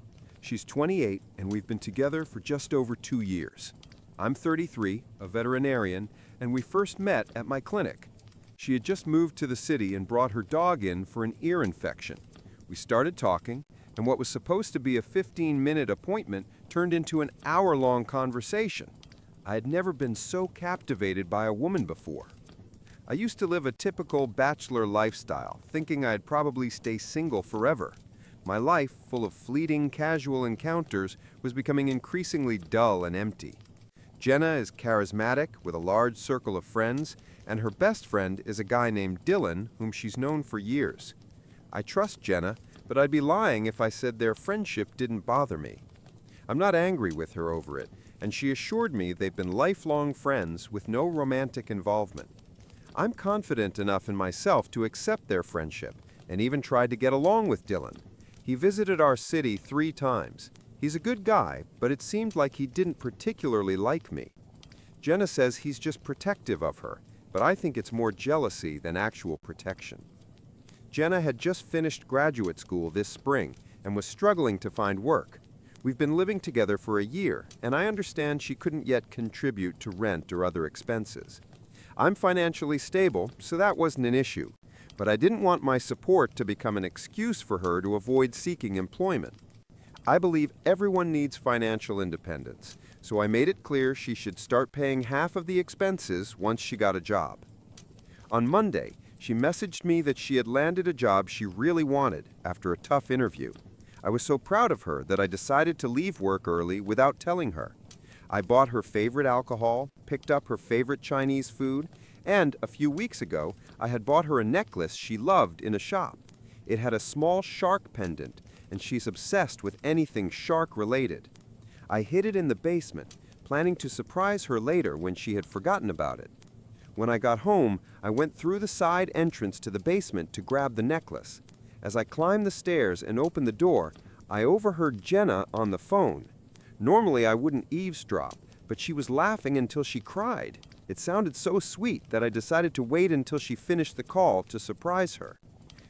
She's 28, and we've been together for just over 2 years. I'm 33, a veterinarian, and we first met at my clinic. She had just moved to the city and brought her dog in for an ear infection. We started talking, and what was supposed to be a 15-minute appointment turned into an hour-long conversation. I had never been so captivated by a woman before. I used to live a typical bachelor lifestyle, thinking I'd probably stay single forever. My life, full of fleeting, casual encounters, was becoming increasingly dull and empty. Jenna is charismatic, with a large circle of friends, and her best friend is a guy named Dylan, whom she's known for years. I trust Jenna, but I'd be lying if I said their friendship didn't bother me. I'm not angry with her over it, and she assured me they've been lifelong friends with no romantic involvement. I'm confident enough in myself to accept their friendship, and even tried to get along with Dylan. He visited our city 3 times. He's a good guy, but it seemed like he didn't particularly like me. Jenna says he's just protective of her, but I think it's more jealousy than actual protection. Jenna had just finished graduate school this spring and was struggling to find work. We've been living together for a year, and I understand she couldn't yet contribute to rent or other expenses. I'm financially stable, so that wasn't an issue, but I didn't want my support to become an excuse for her to avoid seeking employment. I believe everyone needs financial independence, so I made it clear she should start paying half of the expenses once she got a job. On Monday, she messaged me that she had landed a job she really wanted after a tough interview. I was so proud of her that I decided to leave work early without telling her. I bought her favorite alcohol, picked up her favorite Chinese food, and a few weeks ago, I had bought her a necklace she loved in a shop. It had a small shark pendant, and she's obsessed with anything shark-related. I hid it in the basement, planning to surprise her later when she had forgotten about it. When I got home, I went through the side entrance to the basement to grab the necklace. As I climbed the stairs and opened the door, I overheard Jenna on the phone. Normally I wouldn't eavesdrop, but she was laughing until she cried. It sounded so sweet that I decided to wait until she finished the call to surprise her.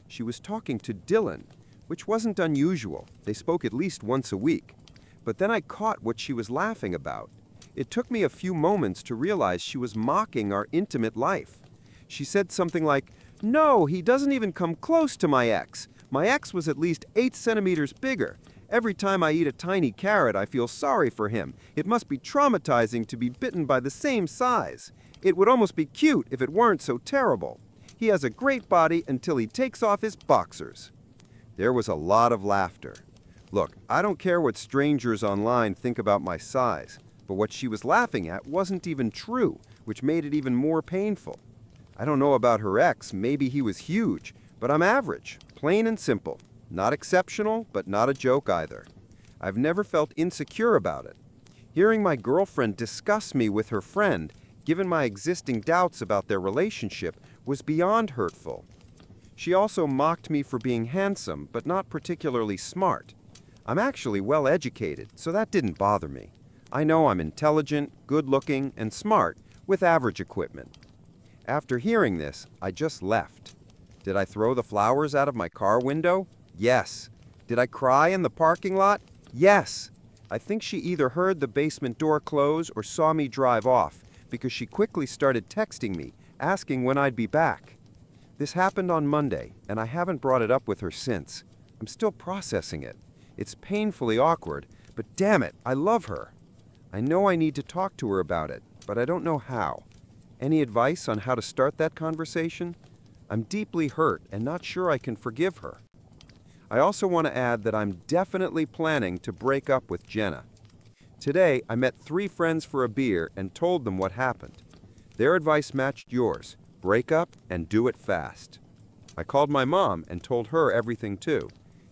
She was talking to Dylan, which wasn't unusual. They spoke at least once a week. But then I caught what she was laughing about. It took me a few moments to realize she was mocking our intimate life. She said something like, "No, he doesn't even come close to my ex. My ex was at least 8 centimeters bigger. Every time I eat a tiny carrot, I feel sorry for him. It must be traumatizing to be bitten by the same size. It would almost be cute if it weren't so terrible. He has a great body until he takes off his boxers." There was a lot of laughter. Look, I don't care what strangers online think about my size, but what she was laughing at wasn't even true, which made it even more painful. I don't know about her ex, maybe he was huge, but I'm average, plain and simple. Not exceptional, but not a joke either. I've never felt insecure about it. Hearing my girlfriend discuss me with her friend, given my existing doubts about their relationship, was beyond hurtful. She also mocked me for being handsome, but not particularly smart. I'm actually well educated, so that didn't bother me. I know I'm intelligent, good-looking, and smart, with average equipment. After hearing this, I just left. Did I throw the flowers out of my car window? Yes. Did I cry in the parking lot? Yes. I think she either heard the basement door close or saw me drive off, because she quickly started texting me, asking when I'd be back. This happened on Monday, and I haven't brought it up with her since. I'm still processing it. It's painfully awkward, but damn it, I love her. I know I need to talk to her about it, but I don't know how. Any advice on how to start that conversation? I'm deeply hurt and not sure I can forgive her. I also want to add that I'm definitely planning to break up with Jenna. Today, I met 3 friends for a beer and told them what happened. Their advice matched yours. Break up and do it fast. I called my mom and told her everything too.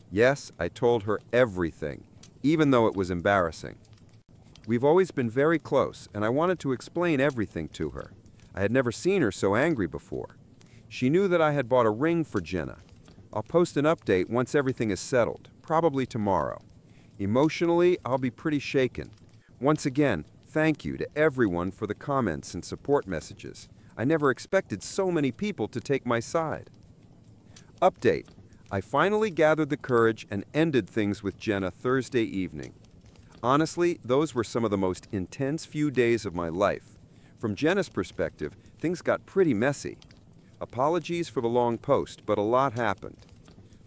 Yes, I told her everything, even though it was embarrassing. We've always been very close, and I wanted to explain everything to her. I had never seen her so angry before. She knew that I had bought a ring for Jenna. I'll post an update once everything is settled, probably tomorrow. Emotionally, I'll be pretty shaken. Once again, thank you to everyone for the comments and support messages. I never expected so many people to take my side. Update. I finally gathered the courage and ended things with Jenna Thursday evening. Honestly, those were some of the most intense few days of my life. From Jenna's perspective, things got pretty messy. Apologies for the long post, but a lot happened.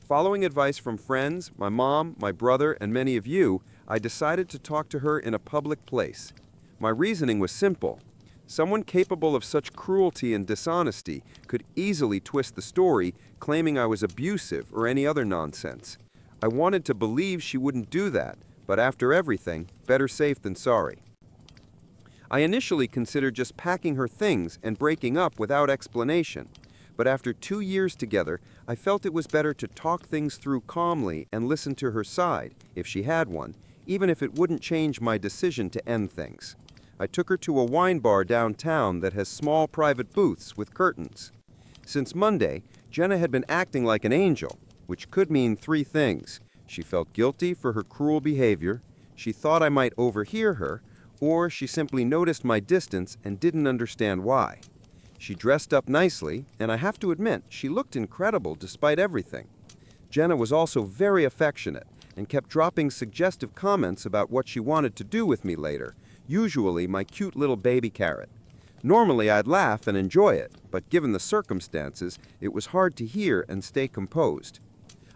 Following advice from friends, my mom, my brother, and many of you, I decided to talk to her in a public place. My reasoning was simple. Someone capable of such cruelty and dishonesty could easily twist the story, claiming I was abusive or any other nonsense. I wanted to believe she wouldn't do that, but after everything, better safe than sorry. I initially considered just packing her things and breaking up without explanation, but after 2 years together, I felt it was better to talk things through calmly and listen to her side, if she had one, even if it wouldn't change my decision to end things. I took her to a wine bar downtown that has small private booths with curtains. Since Monday, Jenna had been acting like an angel, which could mean 3 things. She felt guilty for her cruel behavior, she thought I might overhear her, or she simply noticed my distance and didn't understand why. She dressed up nicely, and I have to admit, she looked incredible despite everything. Jenna was also very affectionate and kept dropping suggestive comments about what she wanted to do with me later, usually my cute little baby carrot. Normally I'd laugh and enjoy it, but given the circumstances, it was hard to hear and stay composed.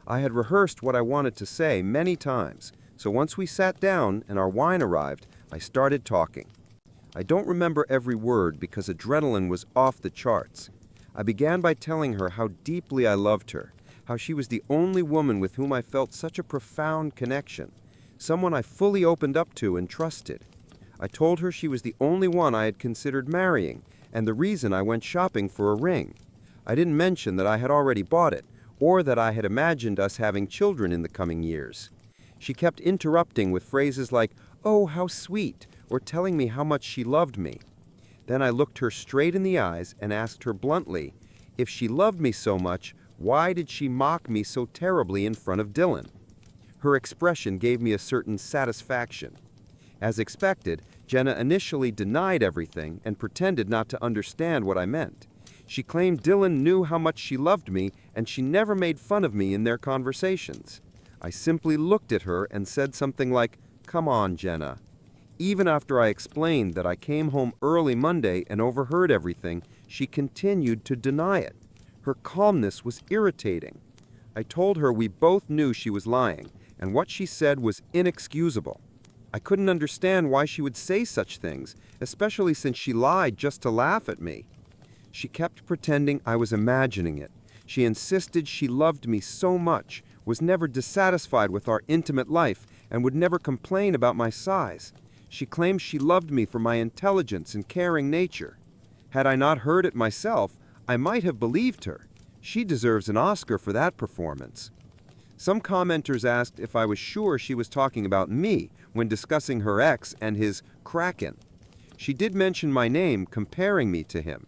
I had rehearsed what I wanted to say many times, so once we sat down and our wine arrived, I started talking. I don't remember every word because adrenaline was off the charts. I began by telling her how deeply I loved her, how she was the only woman with whom I felt such a profound connection, someone I fully opened up to and trusted. I told her she was the only one I had considered marrying, and the reason I went shopping for a ring. I didn't mention that I had already bought it, or that I had imagined us having children in the coming years. She kept interrupting with phrases like, "Oh, how sweet," or telling me how much she loved me. Then I looked her straight in the eyes and asked her bluntly, if she loved me so much, why did she mock me so terribly in front of Dylan? Her expression gave me a certain satisfaction. As expected, Jenna initially denied everything and pretended not to understand what I meant. She claimed Dylan knew how much she loved me and she never made fun of me in their conversations. I simply looked at her and said something like, "Come on, Jenna." Even after I explained that I came home early Monday and overheard everything, she continued to deny it. Her calmness was irritating. I told her we both knew she was lying, and what she said was inexcusable. I couldn't understand why she would say such things, especially since she lied just to laugh at me. She kept pretending I was imagining it. She insisted she loved me so much, was never dissatisfied with our intimate life, and would never complain about my size. She claimed she loved me for my intelligence and caring nature. Had I not heard it myself, I might have believed her. She deserves an Oscar for that performance. Some commenters asked if I was sure she was talking about me when discussing her ex and his Kraken. She did mention my name, comparing me to him.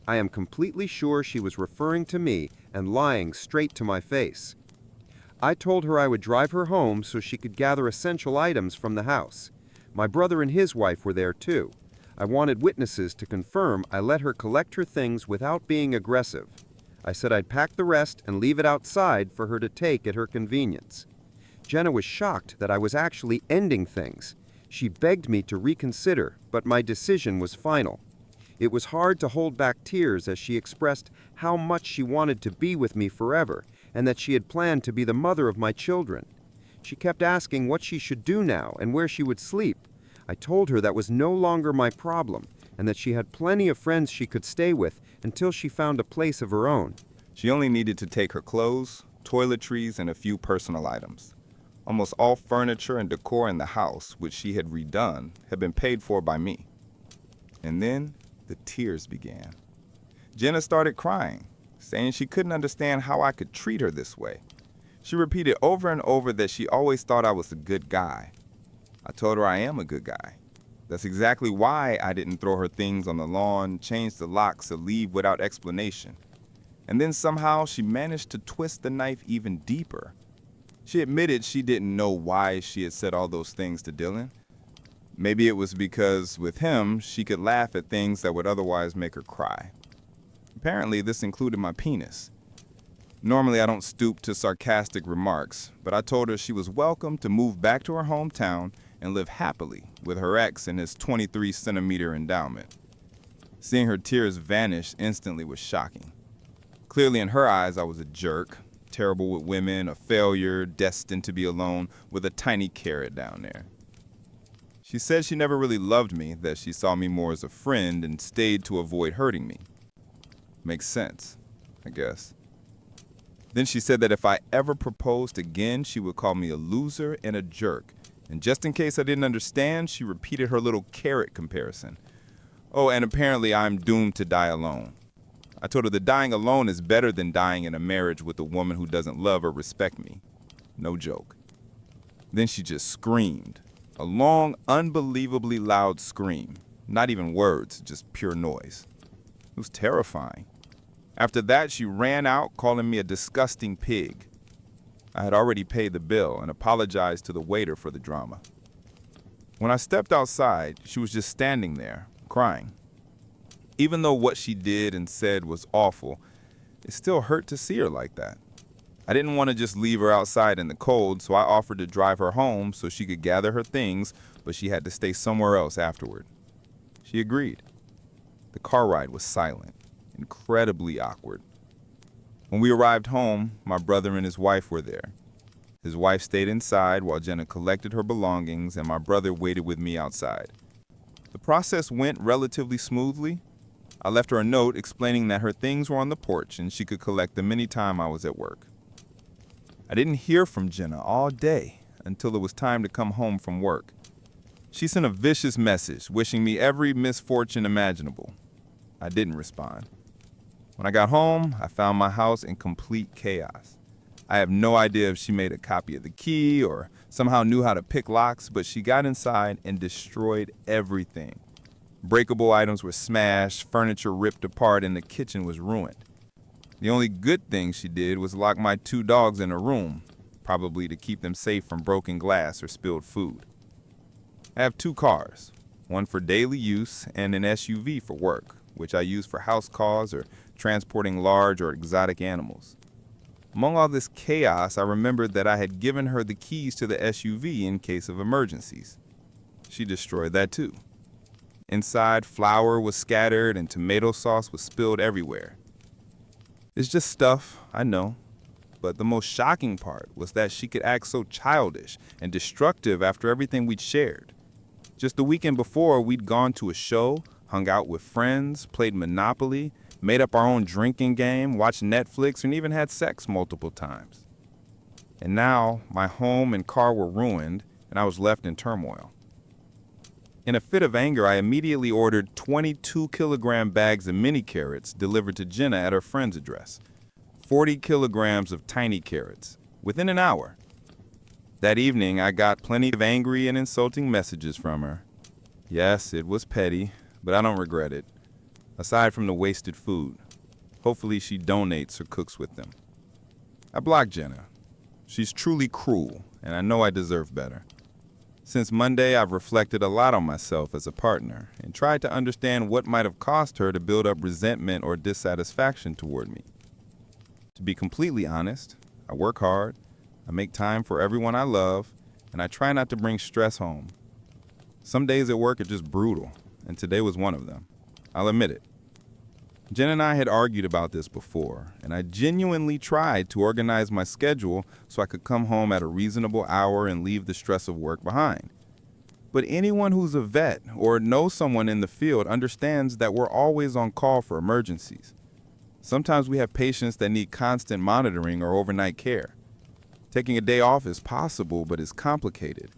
I am completely sure she was referring to me and lying straight to my face. I told her I would drive her home so she could gather essential items from the house. My brother and his wife were there too. I wanted witnesses to confirm I let her collect her things without being aggressive. I said I'd pack the rest and leave it outside for her to take at her convenience. Jenna was shocked that I was actually ending things. She begged me to reconsider, but my decision was final. It was hard to hold back tears as she expressed how much she wanted to be with me forever and that she had planned to be the mother of my children. She kept asking what she should do now and where she would sleep. I told her that was no longer my problem and that she had plenty of friends she could stay with until she found a place of her own. She only needed to take her clothes, toiletries, and a few personal items. Almost all furniture and decor in the house, which she had redone, had been paid for by me. And then the tears began. Jenna started crying, saying she couldn't understand how I could treat her this way. She repeated over and over that she always thought I was a good guy. I told her I am a good guy. That's exactly why I didn't throw her things on the lawn, change the locks, or leave without explanation. And then somehow she managed to twist the knife even deeper. She admitted she didn't know why she had said all those things to Dylan. Maybe it was because with him, she could laugh at things that would otherwise make her cry. Apparently, this included my penis. Normally, I don't stoop to sarcastic remarks, but I told her she was welcome to move back to her hometown and live happily with her ex and his 23-centimeter endowment. Seeing her tears vanish instantly was shocking. Clearly, in her eyes, I was a jerk, terrible with women, a failure, destined to be alone, with a tiny carrot down there. She said she never really loved me, that she saw me more as a friend and stayed to avoid hurting me. Makes sense, I guess. Then she said that if I ever proposed again, she would call me a loser and a jerk. And just in case I didn't understand, she repeated her little carrot comparison. Oh, and apparently I'm doomed to die alone. I told her that dying alone is better than dying in a marriage with a woman who doesn't love or respect me. No joke. Then she just screamed. A long, unbelievably loud scream. Not even words, just pure noise. It was terrifying. After that, she ran out, calling me a disgusting pig. I had already paid the bill and apologized to the waiter for the drama. When I stepped outside, she was just standing there, crying. Even though what she did and said was awful, it still hurt to see her like that. I didn't want to just leave her outside in the cold, so I offered to drive her home so she could gather her things, but she had to stay somewhere else afterward. She agreed. The car ride was silent, incredibly awkward. When we arrived home, my brother and his wife were there. His wife stayed inside while Jenna collected her belongings, and my brother waited with me outside. The process went relatively smoothly. I left her a note explaining that her things were on the porch and she could collect them anytime I was at work. I didn't hear from Jenna all day until it was time to come home from work. She sent a vicious message wishing me every misfortune imaginable. I didn't respond. When I got home, I found my house in complete chaos. I have no idea if she made a copy of the key or somehow knew how to pick locks, but she got inside and destroyed everything. Breakable items were smashed, furniture ripped apart, and the kitchen was ruined. The only good thing she did was lock my 2 dogs in a room, probably to keep them safe from broken glass or spilled food. I have 2 cars, one for daily use and an SUV for work, which I use for house calls or transporting large or exotic animals. Among all this chaos, I remembered that I had given her the keys to the SUV in case of emergencies. She destroyed that too. Inside, flour was scattered and tomato sauce was spilled everywhere. It's just stuff, I know, but the most shocking part was that she could act so childish and destructive after everything we'd shared. Just the weekend before, we'd gone to a show, hung out with friends, played Monopoly, made up our own drinking game, watched Netflix, and even had sex multiple times. And now, my home and car were ruined, and I was left in turmoil. In a fit of anger, I immediately ordered 22-kilogram bags of mini carrots delivered to Jenna at her friend's address. 40 kilograms of tiny carrots, within an hour. That evening, I got plenty of angry and insulting messages from her. Yes, it was petty, but I don't regret it. Aside from the wasted food. Hopefully she donates or cooks with them. I blocked Jenna. She's truly cruel, and I know I deserve better. Since Monday, I've reflected a lot on myself as a partner and tried to understand what might have caused her to build up resentment or dissatisfaction toward me. To be completely honest, I work hard, I make time for everyone I love, and I try not to bring stress home. Some days at work are just brutal, and today was one of them. I'll admit it. Jen and I had argued about this before, and I genuinely tried to organize my schedule so I could come home at a reasonable hour and leave the stress of work behind. But anyone who's a vet or knows someone in the field understands that we're always on call for emergencies. Sometimes we have patients that need constant monitoring or overnight care. Taking a day off is possible, but it's complicated.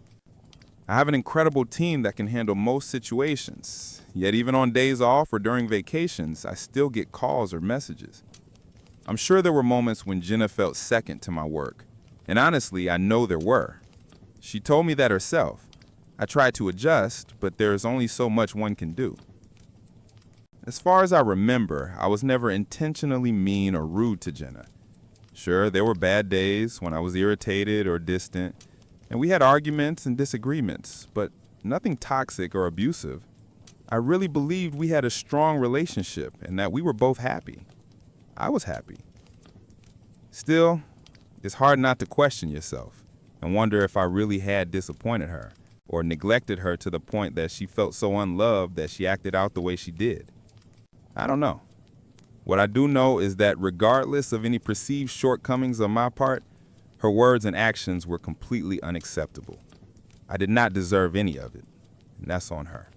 I have an incredible team that can handle most situations, yet even on days off or during vacations, I still get calls or messages. I'm sure there were moments when Jenna felt second to my work, and honestly, I know there were. She told me that herself. I tried to adjust, but there's only so much one can do. As far as I remember, I was never intentionally mean or rude to Jenna. Sure, there were bad days when I was irritated or distant, and we had arguments and disagreements, but nothing toxic or abusive. I really believed we had a strong relationship and that we were both happy. I was happy. Still, it's hard not to question yourself and wonder if I really had disappointed her or neglected her to the point that she felt so unloved that she acted out the way she did. I don't know. What I do know is that regardless of any perceived shortcomings on my part, her words and actions were completely unacceptable. I did not deserve any of it, and that's on her.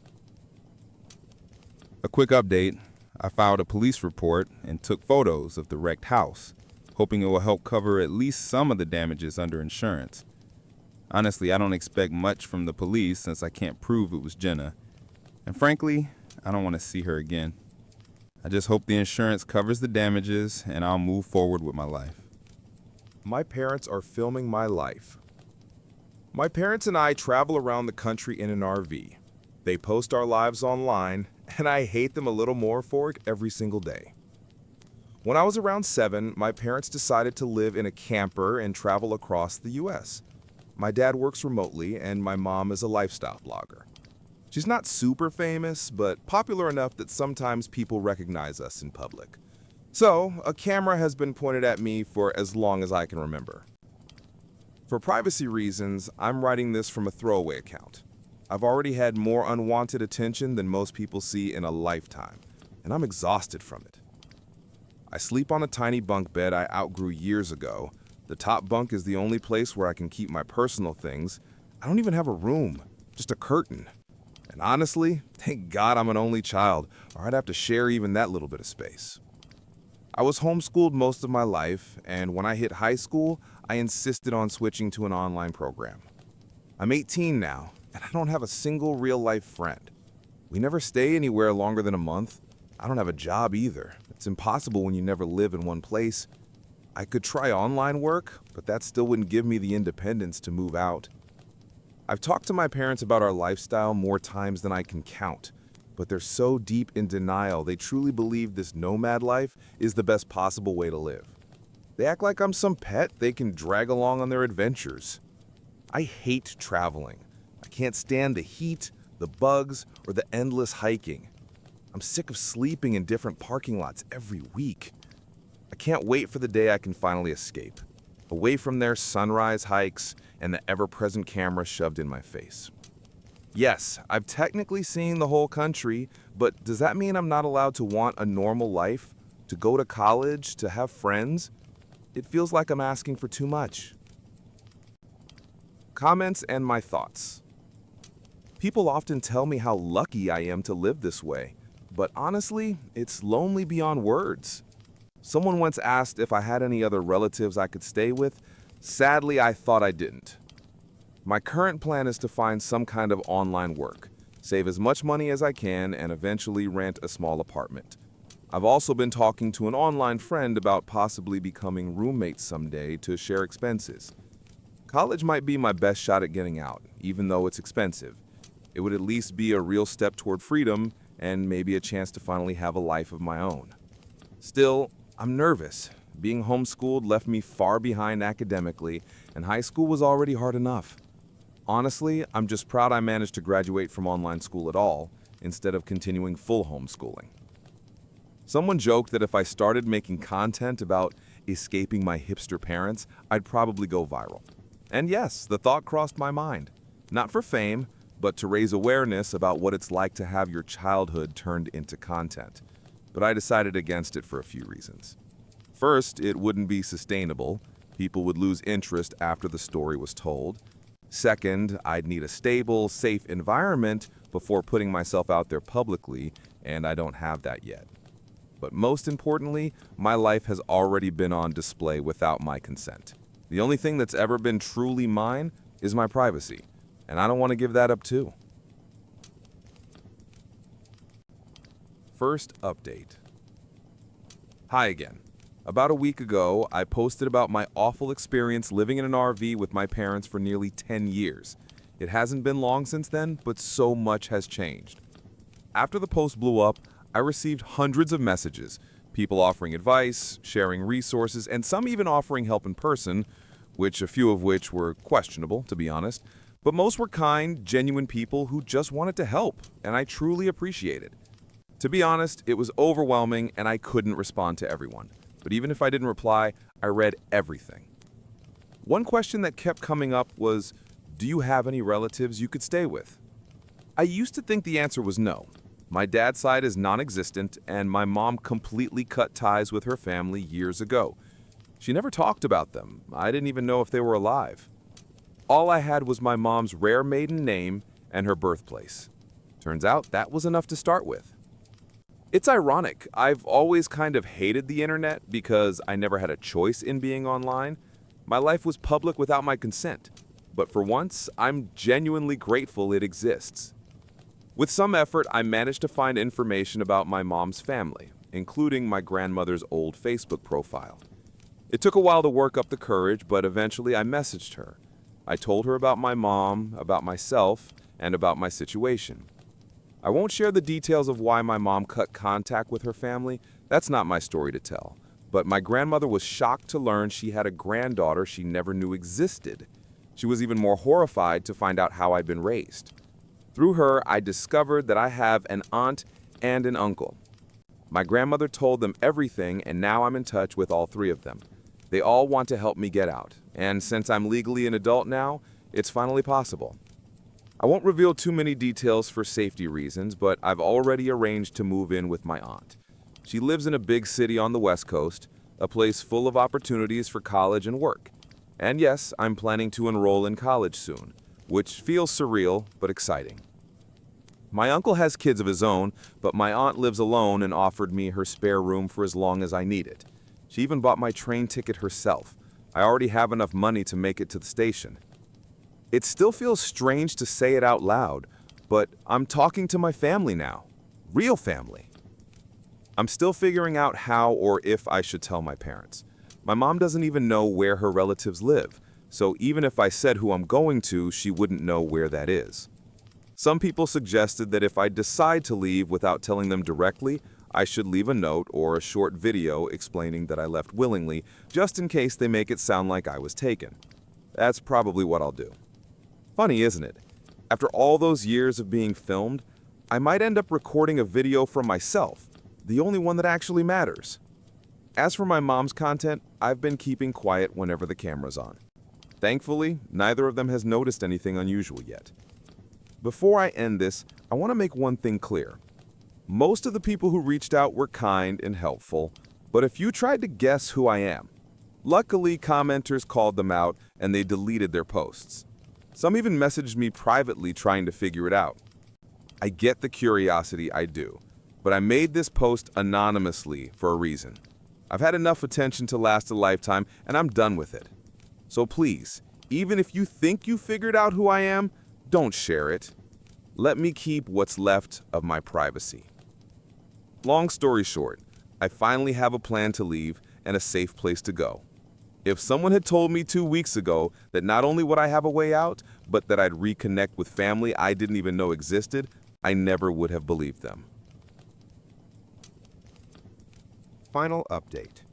A quick update, I filed a police report and took photos of the wrecked house, hoping it will help cover at least some of the damages under insurance. Honestly, I don't expect much from the police since I can't prove it was Jenna, and frankly, I don't want to see her again. I just hope the insurance covers the damages and I'll move forward with my life. My parents are filming my life. My parents and I travel around the country in an RV. They post our lives online, and I hate them a little more for it every single day. When I was around 7, my parents decided to live in a camper and travel across the US. My dad works remotely, and my mom is a lifestyle blogger. She's not super famous, but popular enough that sometimes people recognize us in public. So, a camera has been pointed at me for as long as I can remember. For privacy reasons, I'm writing this from a throwaway account. I've already had more unwanted attention than most people see in a lifetime, and I'm exhausted from it. I sleep on a tiny bunk bed I outgrew years ago. The top bunk is the only place where I can keep my personal things. I don't even have a room, just a curtain. And honestly, thank God I'm an only child, or I'd have to share even that little bit of space. I was homeschooled most of my life, and when I hit high school, I insisted on switching to an online program. I'm 18 now, and I don't have a single real-life friend. We never stay anywhere longer than a month. I don't have a job either. It's impossible when you never live in one place. I could try online work, but that still wouldn't give me the independence to move out. I've talked to my parents about our lifestyle more times than I can count, but they're so deep in denial they truly believe this nomad life is the best possible way to live. They act like I'm some pet they can drag along on their adventures. I hate traveling. I can't stand the heat, the bugs, or the endless hiking. I'm sick of sleeping in different parking lots every week. I can't wait for the day I can finally escape, away from their sunrise hikes and the ever-present camera shoved in my face. Yes, I've technically seen the whole country, but does that mean I'm not allowed to want a normal life, to go to college, to have friends? It feels like I'm asking for too much. Comments and my thoughts. People often tell me how lucky I am to live this way, but honestly, it's lonely beyond words. Someone once asked if I had any other relatives I could stay with. Sadly, I thought I didn't. My current plan is to find some kind of online work, save as much money as I can, and eventually rent a small apartment. I've also been talking to an online friend about possibly becoming roommates someday to share expenses. College might be my best shot at getting out, even though it's expensive. It would at least be a real step toward freedom and maybe a chance to finally have a life of my own. Still, I'm nervous. Being homeschooled left me far behind academically, and high school was already hard enough. Honestly, I'm just proud I managed to graduate from online school at all, instead of continuing full homeschooling. Someone joked that if I started making content about escaping my hipster parents, I'd probably go viral. And yes, the thought crossed my mind. Not for fame, but to raise awareness about what it's like to have your childhood turned into content. But I decided against it for a few reasons. First, it wouldn't be sustainable. People would lose interest after the story was told. Second, I'd need a stable, safe environment before putting myself out there publicly, and I don't have that yet. But most importantly, my life has already been on display without my consent. The only thing that's ever been truly mine is my privacy, and I don't want to give that up too. First update. Hi again. About a week ago, I posted about my awful experience living in an RV with my parents for nearly 10 years. It hasn't been long since then, but so much has changed. After the post blew up, I received hundreds of messages, people offering advice, sharing resources, and some even offering help in person, a few of which were questionable, to be honest. But most were kind, genuine people who just wanted to help, and I truly appreciate it. To be honest, it was overwhelming and I couldn't respond to everyone. But even if I didn't reply, I read everything. One question that kept coming up was, do you have any relatives you could stay with? I used to think the answer was no. My dad's side is non-existent, and my mom completely cut ties with her family years ago. She never talked about them. I didn't even know if they were alive. All I had was my mom's rare maiden name and her birthplace. Turns out that was enough to start with. It's ironic. I've always kind of hated the internet because I never had a choice in being online. My life was public without my consent. But for once, I'm genuinely grateful it exists. With some effort, I managed to find information about my mom's family, including my grandmother's old Facebook profile. It took a while to work up the courage, but eventually I messaged her. I told her about my mom, about myself, and about my situation. I won't share the details of why my mom cut contact with her family. That's not my story to tell. But my grandmother was shocked to learn she had a granddaughter she never knew existed. She was even more horrified to find out how I'd been raised. Through her, I discovered that I have an aunt and an uncle. My grandmother told them everything, and now I'm in touch with all three of them. They all want to help me get out, and since I'm legally an adult now, it's finally possible. I won't reveal too many details for safety reasons, but I've already arranged to move in with my aunt. She lives in a big city on the West Coast, a place full of opportunities for college and work. And yes, I'm planning to enroll in college soon, which feels surreal but exciting. My uncle has kids of his own, but my aunt lives alone and offered me her spare room for as long as I need it. She even bought my train ticket herself. I already have enough money to make it to the station. It still feels strange to say it out loud, but I'm talking to my family now. Real family. I'm still figuring out how or if I should tell my parents. My mom doesn't even know where her relatives live, so even if I said who I'm going to, she wouldn't know where that is. Some people suggested that if I decide to leave without telling them directly, I should leave a note or a short video explaining that I left willingly, just in case they make it sound like I was taken. That's probably what I'll do. Funny, isn't it? After all those years of being filmed, I might end up recording a video from myself, the only one that actually matters. As for my mom's content, I've been keeping quiet whenever the camera's on. Thankfully, neither of them has noticed anything unusual yet. Before I end this, I want to make one thing clear. Most of the people who reached out were kind and helpful, but a few tried to guess who I am. Luckily, commenters called them out and they deleted their posts. Some even messaged me privately trying to figure it out. I get the curiosity, I do, but I made this post anonymously for a reason. I've had enough attention to last a lifetime, and I'm done with it. So please, even if you think you figured out who I am, don't share it. Let me keep what's left of my privacy. Long story short, I finally have a plan to leave and a safe place to go. If someone had told me 2 weeks ago that not only would I have a way out, but that I'd reconnect with family I didn't even know existed, I never would have believed them. Final update.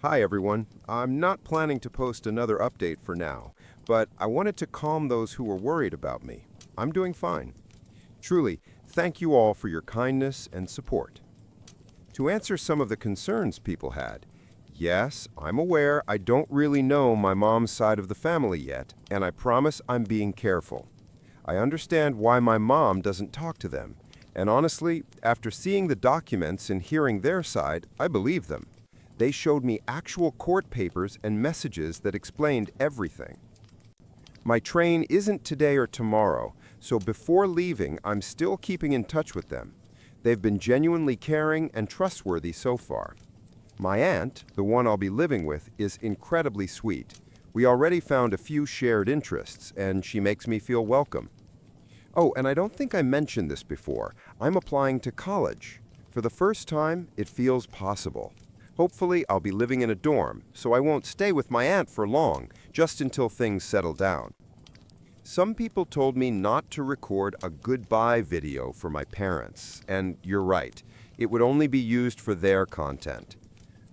Hi everyone, I'm not planning to post another update for now, but I wanted to calm those who were worried about me. I'm doing fine. Truly, thank you all for your kindness and support. To answer some of the concerns people had, yes, I'm aware I don't really know my mom's side of the family yet, and I promise I'm being careful. I understand why my mom doesn't talk to them, and honestly, after seeing the documents and hearing their side, I believe them. They showed me actual court papers and messages that explained everything. My train isn't today or tomorrow, so before leaving, I'm still keeping in touch with them. They've been genuinely caring and trustworthy so far. My aunt, the one I'll be living with, is incredibly sweet. We already found a few shared interests, and she makes me feel welcome. Oh, and I don't think I mentioned this before. I'm applying to college. For the first time, it feels possible. Hopefully, I'll be living in a dorm, so I won't stay with my aunt for long, just until things settle down. Some people told me not to record a goodbye video for my parents, and you're right. It would only be used for their content.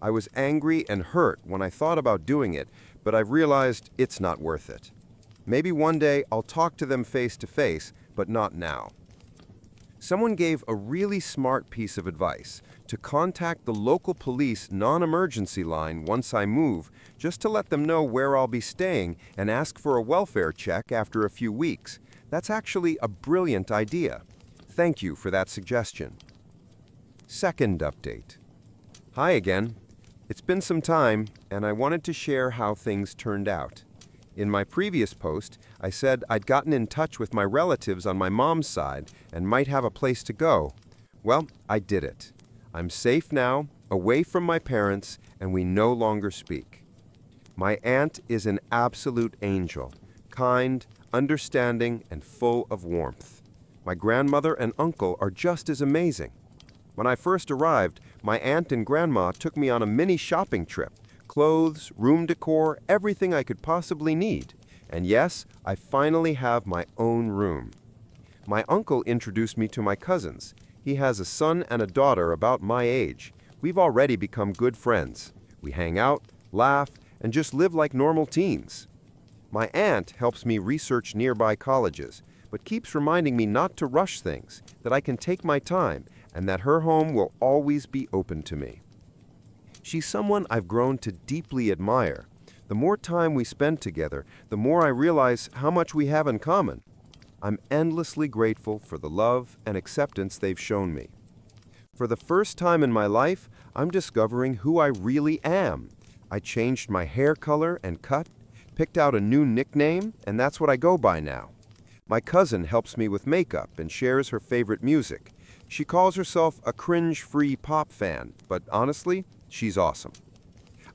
I was angry and hurt when I thought about doing it, but I've realized it's not worth it. Maybe one day I'll talk to them face to face, but not now. Someone gave a really smart piece of advice to contact the local police non-emergency line once I move, just to let them know where I'll be staying and ask for a welfare check after a few weeks. That's actually a brilliant idea. Thank you for that suggestion. Second update. Hi again. It's been some time, and I wanted to share how things turned out. In my previous post, I said I'd gotten in touch with my relatives on my mom's side and might have a place to go. Well, I did it. I'm safe now, away from my parents, and we no longer speak. My aunt is an absolute angel, kind, understanding, and full of warmth. My grandmother and uncle are just as amazing. When I first arrived, my aunt and grandma took me on a mini shopping trip. Clothes, room decor, everything I could possibly need. And yes, I finally have my own room. My uncle introduced me to my cousins. He has a son and a daughter about my age. We've already become good friends. We hang out, laugh, and just live like normal teens. My aunt helps me research nearby colleges, but keeps reminding me not to rush things, that I can take my time, and that her home will always be open to me. She's someone I've grown to deeply admire. The more time we spend together, the more I realize how much we have in common. I'm endlessly grateful for the love and acceptance they've shown me. For the first time in my life, I'm discovering who I really am. I changed my hair color and cut, picked out a new nickname, and that's what I go by now. My cousin helps me with makeup and shares her favorite music. She calls herself a cringe-free pop fan, but honestly, she's awesome.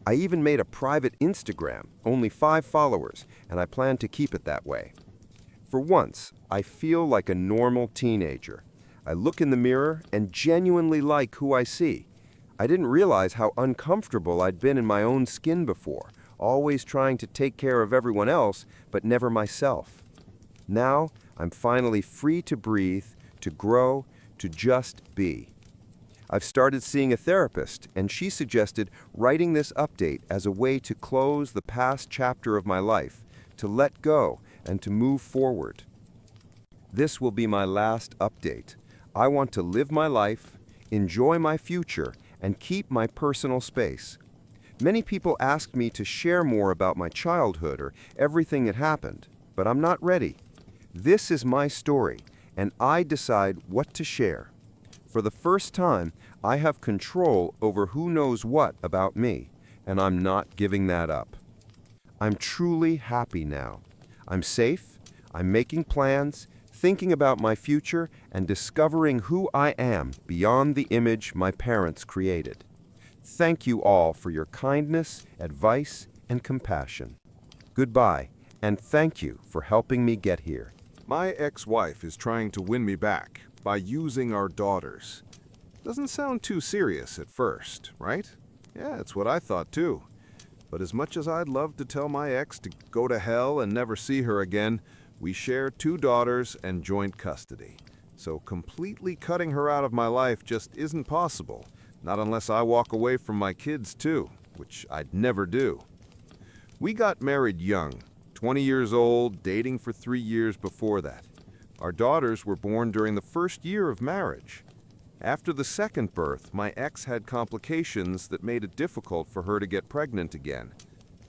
I even made a private Instagram, only 5 followers, and I plan to keep it that way. For once, I feel like a normal teenager. I look in the mirror and genuinely like who I see. I didn't realize how uncomfortable I'd been in my own skin before, always trying to take care of everyone else, but never myself. Now, I'm finally free to breathe, to grow, to just be. I've started seeing a therapist, and she suggested writing this update as a way to close the past chapter of my life, to let go, and to move forward. This will be my last update. I want to live my life, enjoy my future, and keep my personal space. Many people asked me to share more about my childhood or everything that happened, but I'm not ready. This is my story, and I decide what to share. For the first time, I have control over who knows what about me, and I'm not giving that up. I'm truly happy now. I'm safe, I'm making plans, thinking about my future, and discovering who I am beyond the image my parents created. Thank you all for your kindness, advice, and compassion. Goodbye, and thank you for helping me get here. My ex-wife is trying to win me back by using our daughters. Doesn't sound too serious at first, right? Yeah, it's what I thought too. But as much as I'd love to tell my ex to go to hell and never see her again, we share 2 daughters and joint custody. So completely cutting her out of my life just isn't possible, not unless I walk away from my kids too, which I'd never do. We got married young, 20 years old, dating for 3 years before that. Our daughters were born during the first year of marriage. After the second birth, my ex had complications that made it difficult for her to get pregnant again.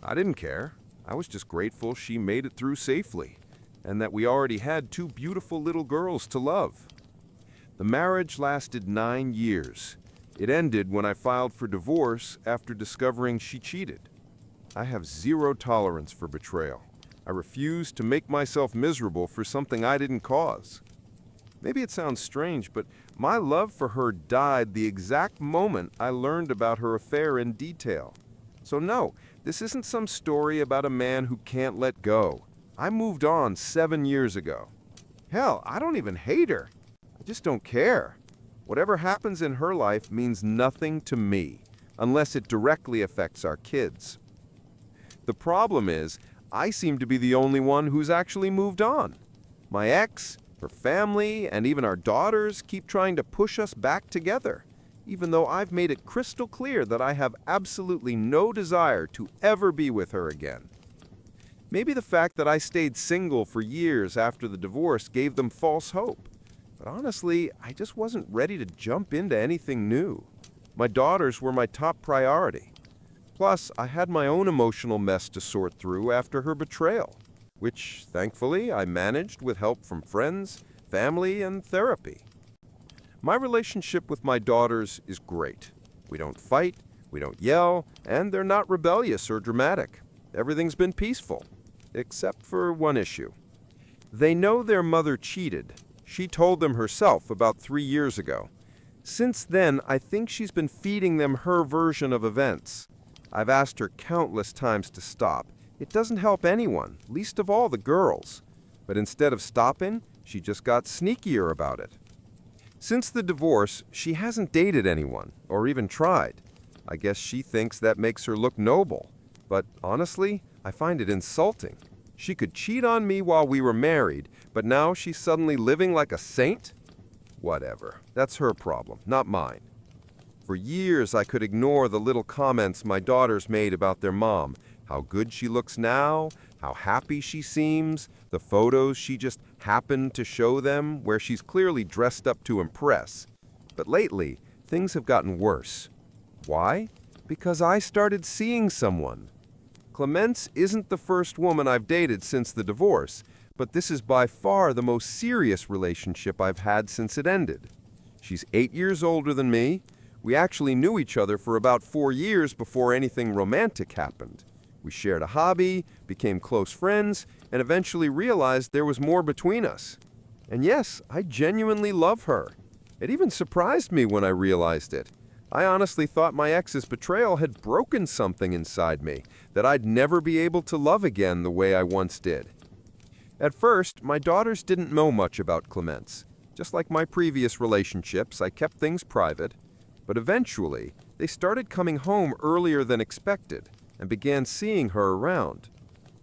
I didn't care. I was just grateful she made it through safely, and that we already had 2 beautiful little girls to love. The marriage lasted 9 years. It ended when I filed for divorce after discovering she cheated. I have 0 tolerance for betrayal. I refuse to make myself miserable for something I didn't cause. Maybe it sounds strange, but my love for her died the exact moment I learned about her affair in detail. So no, this isn't some story about a man who can't let go. I moved on 7 years ago. Hell, I don't even hate her. I just don't care. Whatever happens in her life means nothing to me, unless it directly affects our kids. The problem is, I seem to be the only one who's actually moved on. My ex, her family, and even our daughters keep trying to push us back together, even though I've made it crystal clear that I have absolutely no desire to ever be with her again. Maybe the fact that I stayed single for years after the divorce gave them false hope. But honestly, I just wasn't ready to jump into anything new. My daughters were my top priority. Plus, I had my own emotional mess to sort through after her betrayal, which, thankfully, I managed with help from friends, family, and therapy. My relationship with my daughters is great. We don't fight, we don't yell, and they're not rebellious or dramatic. Everything's been peaceful, except for one issue. They know their mother cheated. She told them herself about 3 years ago. Since then, I think she's been feeding them her version of events. I've asked her countless times to stop. It doesn't help anyone, least of all the girls. But instead of stopping, she just got sneakier about it. Since the divorce, she hasn't dated anyone, or even tried. I guess she thinks that makes her look noble. But honestly, I find it insulting. She could cheat on me while we were married, but now she's suddenly living like a saint? Whatever. That's her problem, not mine. For years, I could ignore the little comments my daughters made about their mom. How good she looks now, how happy she seems, the photos she just happened to show them where she's clearly dressed up to impress. But lately, things have gotten worse. Why? Because I started seeing someone. Clemence isn't the first woman I've dated since the divorce, but this is by far the most serious relationship I've had since it ended. She's 8 years older than me. We actually knew each other for about 4 years before anything romantic happened. We shared a hobby, became close friends, and eventually realized there was more between us. And yes, I genuinely love her. It even surprised me when I realized it. I honestly thought my ex's betrayal had broken something inside me, that I'd never be able to love again the way I once did. At first, my daughters didn't know much about Clemence. Just like my previous relationships, I kept things private. But eventually, they started coming home earlier than expected and began seeing her around.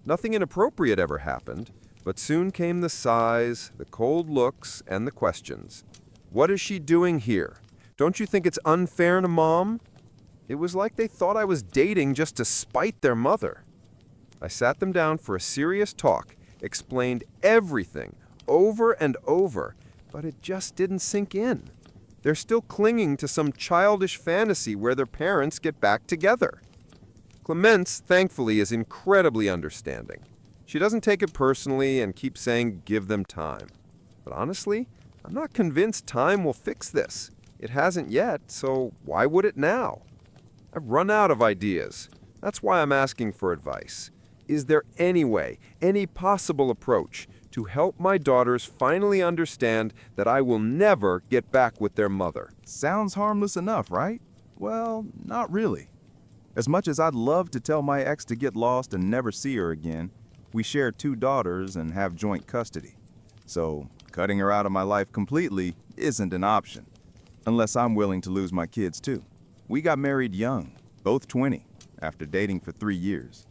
Nothing inappropriate ever happened, but soon came the sighs, the cold looks, and the questions. What is she doing here? Don't you think it's unfair to Mom? It was like they thought I was dating just to spite their mother. I sat them down for a serious talk, explained everything over and over, but it just didn't sink in. They're still clinging to some childish fantasy where their parents get back together. Clemence, thankfully, is incredibly understanding. She doesn't take it personally and keeps saying, give them time. But honestly, I'm not convinced time will fix this. It hasn't yet, so why would it now? I've run out of ideas. That's why I'm asking for advice. Is there any way, any possible approach to help my daughters finally understand that I will never get back with their mother? Sounds harmless enough, right? Well, not really. As much as I'd love to tell my ex to get lost and never see her again, we share 2 daughters and have joint custody. So, cutting her out of my life completely isn't an option, unless I'm willing to lose my kids too. We got married young, both 20, after dating for 3 years.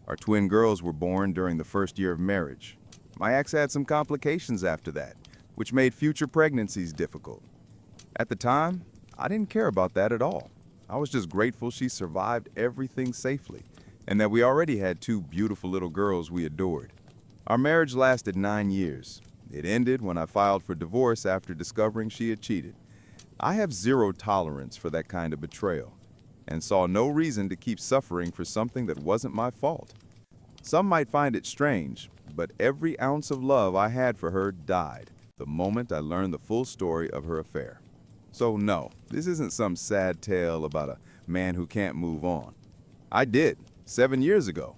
Our twin girls were born during the first year of marriage. My ex had some complications after that, which made future pregnancies difficult. At the time, I didn't care about that at all. I was just grateful she survived everything safely, and that we already had 2 beautiful little girls we adored. Our marriage lasted 9 years. It ended when I filed for divorce after discovering she had cheated. I have zero tolerance for that kind of betrayal, and saw no reason to keep suffering for something that wasn't my fault. Some might find it strange, but every ounce of love I had for her died the moment I learned the full story of her affair. So no, this isn't some sad tale about a man who can't move on. I did, 7 years ago.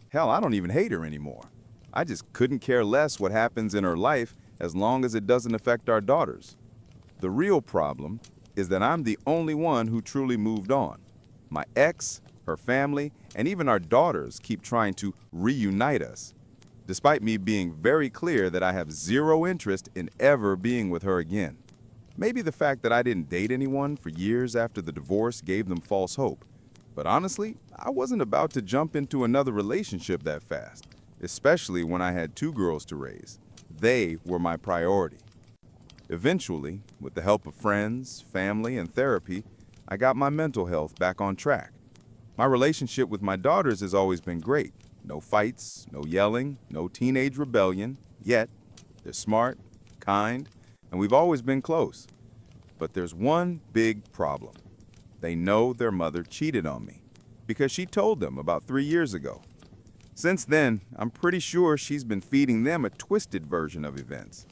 Hell, I don't even hate her anymore. I just couldn't care less what happens in her life as long as it doesn't affect our daughters. The real problem is that I'm the only one who truly moved on. My ex, her family, and even our daughters keep trying to reunite us, despite me being very clear that I have zero interest in ever being with her again. Maybe the fact that I didn't date anyone for years after the divorce gave them false hope. But honestly, I wasn't about to jump into another relationship that fast, especially when I had 2 girls to raise. They were my priority. Eventually, with the help of friends, family, and therapy, I got my mental health back on track. My relationship with my daughters has always been great. No fights, no yelling, no teenage rebellion, yet they're smart, kind, and we've always been close. But there's one big problem. They know their mother cheated on me because she told them about 3 years ago. Since then, I'm pretty sure she's been feeding them a twisted version of events.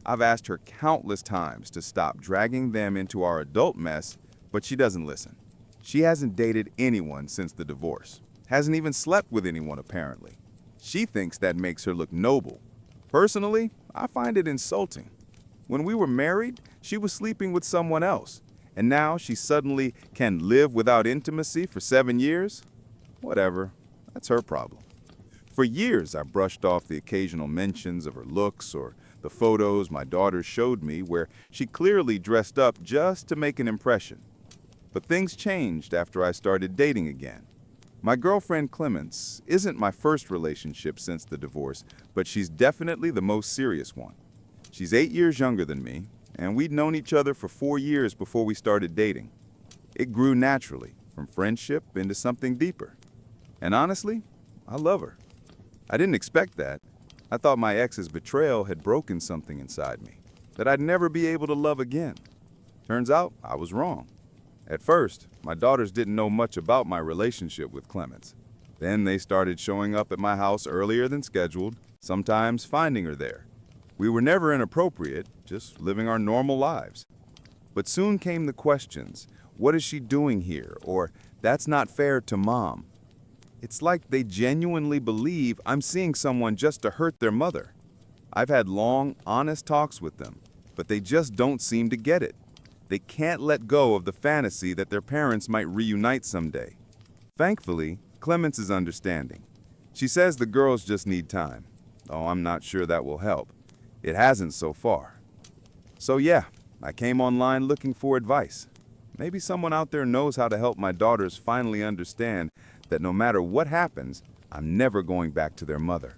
I've asked her countless times to stop dragging them into our adult mess, but she doesn't listen. She hasn't dated anyone since the divorce, hasn't even slept with anyone apparently. She thinks that makes her look noble. Personally, I find it insulting. When we were married, she was sleeping with someone else, and now she suddenly can live without intimacy for 7 years? Whatever, that's her problem. For years, I brushed off the occasional mentions of her looks or the photos my daughter showed me where she clearly dressed up just to make an impression. But things changed after I started dating again. My girlfriend Clemence isn't my first relationship since the divorce, but she's definitely the most serious one. She's 8 years younger than me, and we'd known each other for 4 years before we started dating. It grew naturally, from friendship into something deeper. And honestly, I love her. I didn't expect that. I thought my ex's betrayal had broken something inside me, that I'd never be able to love again. Turns out I was wrong. At first, my daughters didn't know much about my relationship with Clemence. Then they started showing up at my house earlier than scheduled, sometimes finding her there. We were never inappropriate, just living our normal lives. But soon came the questions, what is she doing here? Or, that's not fair to mom. It's like they genuinely believe I'm seeing someone just to hurt their mother. I've had long, honest talks with them, but they just don't seem to get it. They can't let go of the fantasy that their parents might reunite someday. Thankfully, Clemence is understanding. She says the girls just need time, though I'm not sure that will help. It hasn't so far. So yeah, I came online looking for advice. Maybe someone out there knows how to help my daughters finally understand that no matter what happens, I'm never going back to their mother.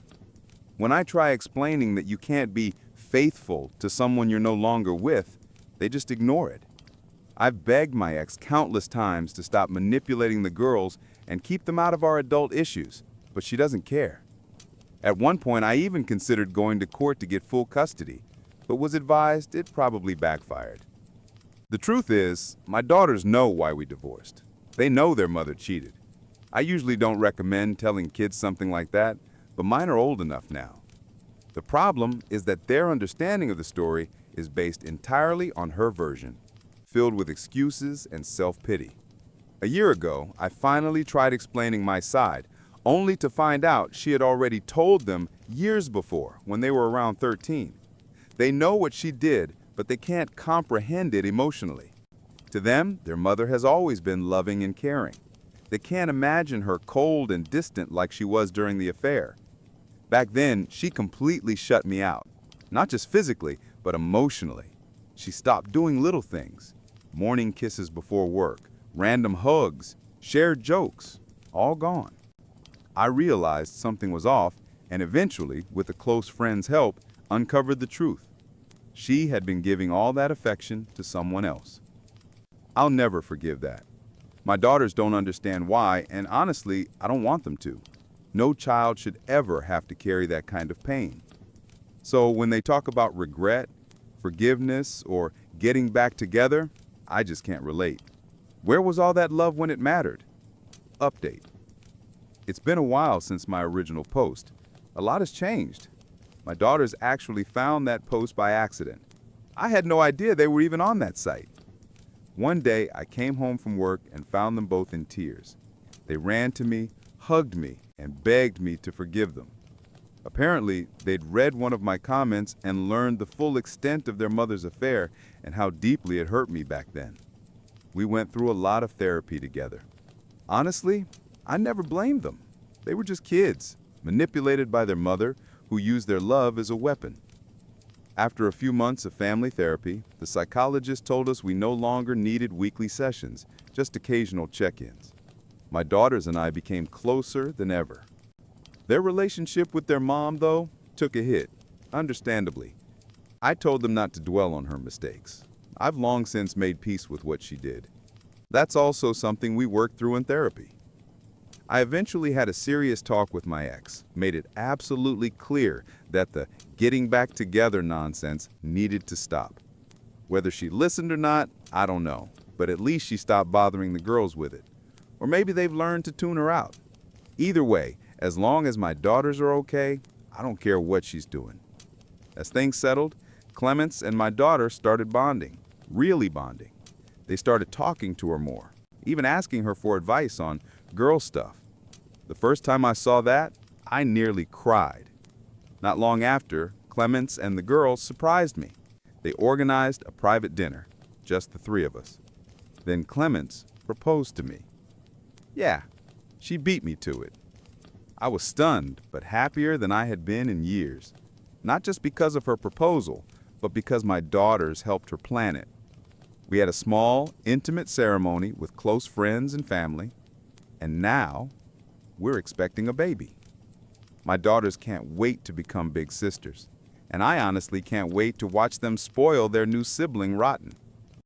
When I try explaining that you can't be faithful to someone you're no longer with, they just ignore it. I've begged my ex countless times to stop manipulating the girls and keep them out of our adult issues, but she doesn't care. At one point, I even considered going to court to get full custody, but was advised it probably backfired. The truth is, my daughters know why we divorced. They know their mother cheated. I usually don't recommend telling kids something like that, but mine are old enough now. The problem is that their understanding of the story is based entirely on her version, filled with excuses and self-pity. A year ago, I finally tried explaining my side, only to find out she had already told them years before, when they were around 13. They know what she did, but they can't comprehend it emotionally. To them, their mother has always been loving and caring. They can't imagine her cold and distant like she was during the affair. Back then, she completely shut me out, not just physically, but emotionally. She stopped doing little things, morning kisses before work, random hugs, shared jokes, all gone. I realized something was off and eventually, with a close friend's help, uncovered the truth. She had been giving all that affection to someone else. I'll never forgive that. My daughters don't understand why, and honestly, I don't want them to. No child should ever have to carry that kind of pain. So when they talk about regret, forgiveness, or getting back together, I just can't relate. Where was all that love when it mattered? Update. It's been a while since my original post. A lot has changed. My daughters actually found that post by accident. I had no idea they were even on that site. One day, I came home from work and found them both in tears. They ran to me, hugged me, and begged me to forgive them. Apparently, they'd read one of my comments and learned the full extent of their mother's affair and how deeply it hurt me back then. We went through a lot of therapy together. Honestly, I never blamed them. They were just kids, manipulated by their mother, who used their love as a weapon. After a few months of family therapy, the psychologist told us we no longer needed weekly sessions, just occasional check-ins. My daughters and I became closer than ever. Their relationship with their mom, though, took a hit, understandably. I told them not to dwell on her mistakes. I've long since made peace with what she did. That's also something we worked through in therapy. I eventually had a serious talk with my ex, made it absolutely clear that the getting back together nonsense needed to stop. Whether she listened or not, I don't know, but at least she stopped bothering the girls with it. Or maybe they've learned to tune her out. Either way, as long as my daughters are okay, I don't care what she's doing. As things settled, Clements and my daughter started bonding, really bonding. They started talking to her more, even asking her for advice on girl stuff. The first time I saw that, I nearly cried. Not long after, Clements and the girls surprised me. They organized a private dinner, just the three of us. Then Clements proposed to me. Yeah, she beat me to it. I was stunned, but happier than I had been in years. Not just because of her proposal, but because my daughters helped her plan it. We had a small, intimate ceremony with close friends and family, and now we're expecting a baby. My daughters can't wait to become big sisters, and I honestly can't wait to watch them spoil their new sibling rotten.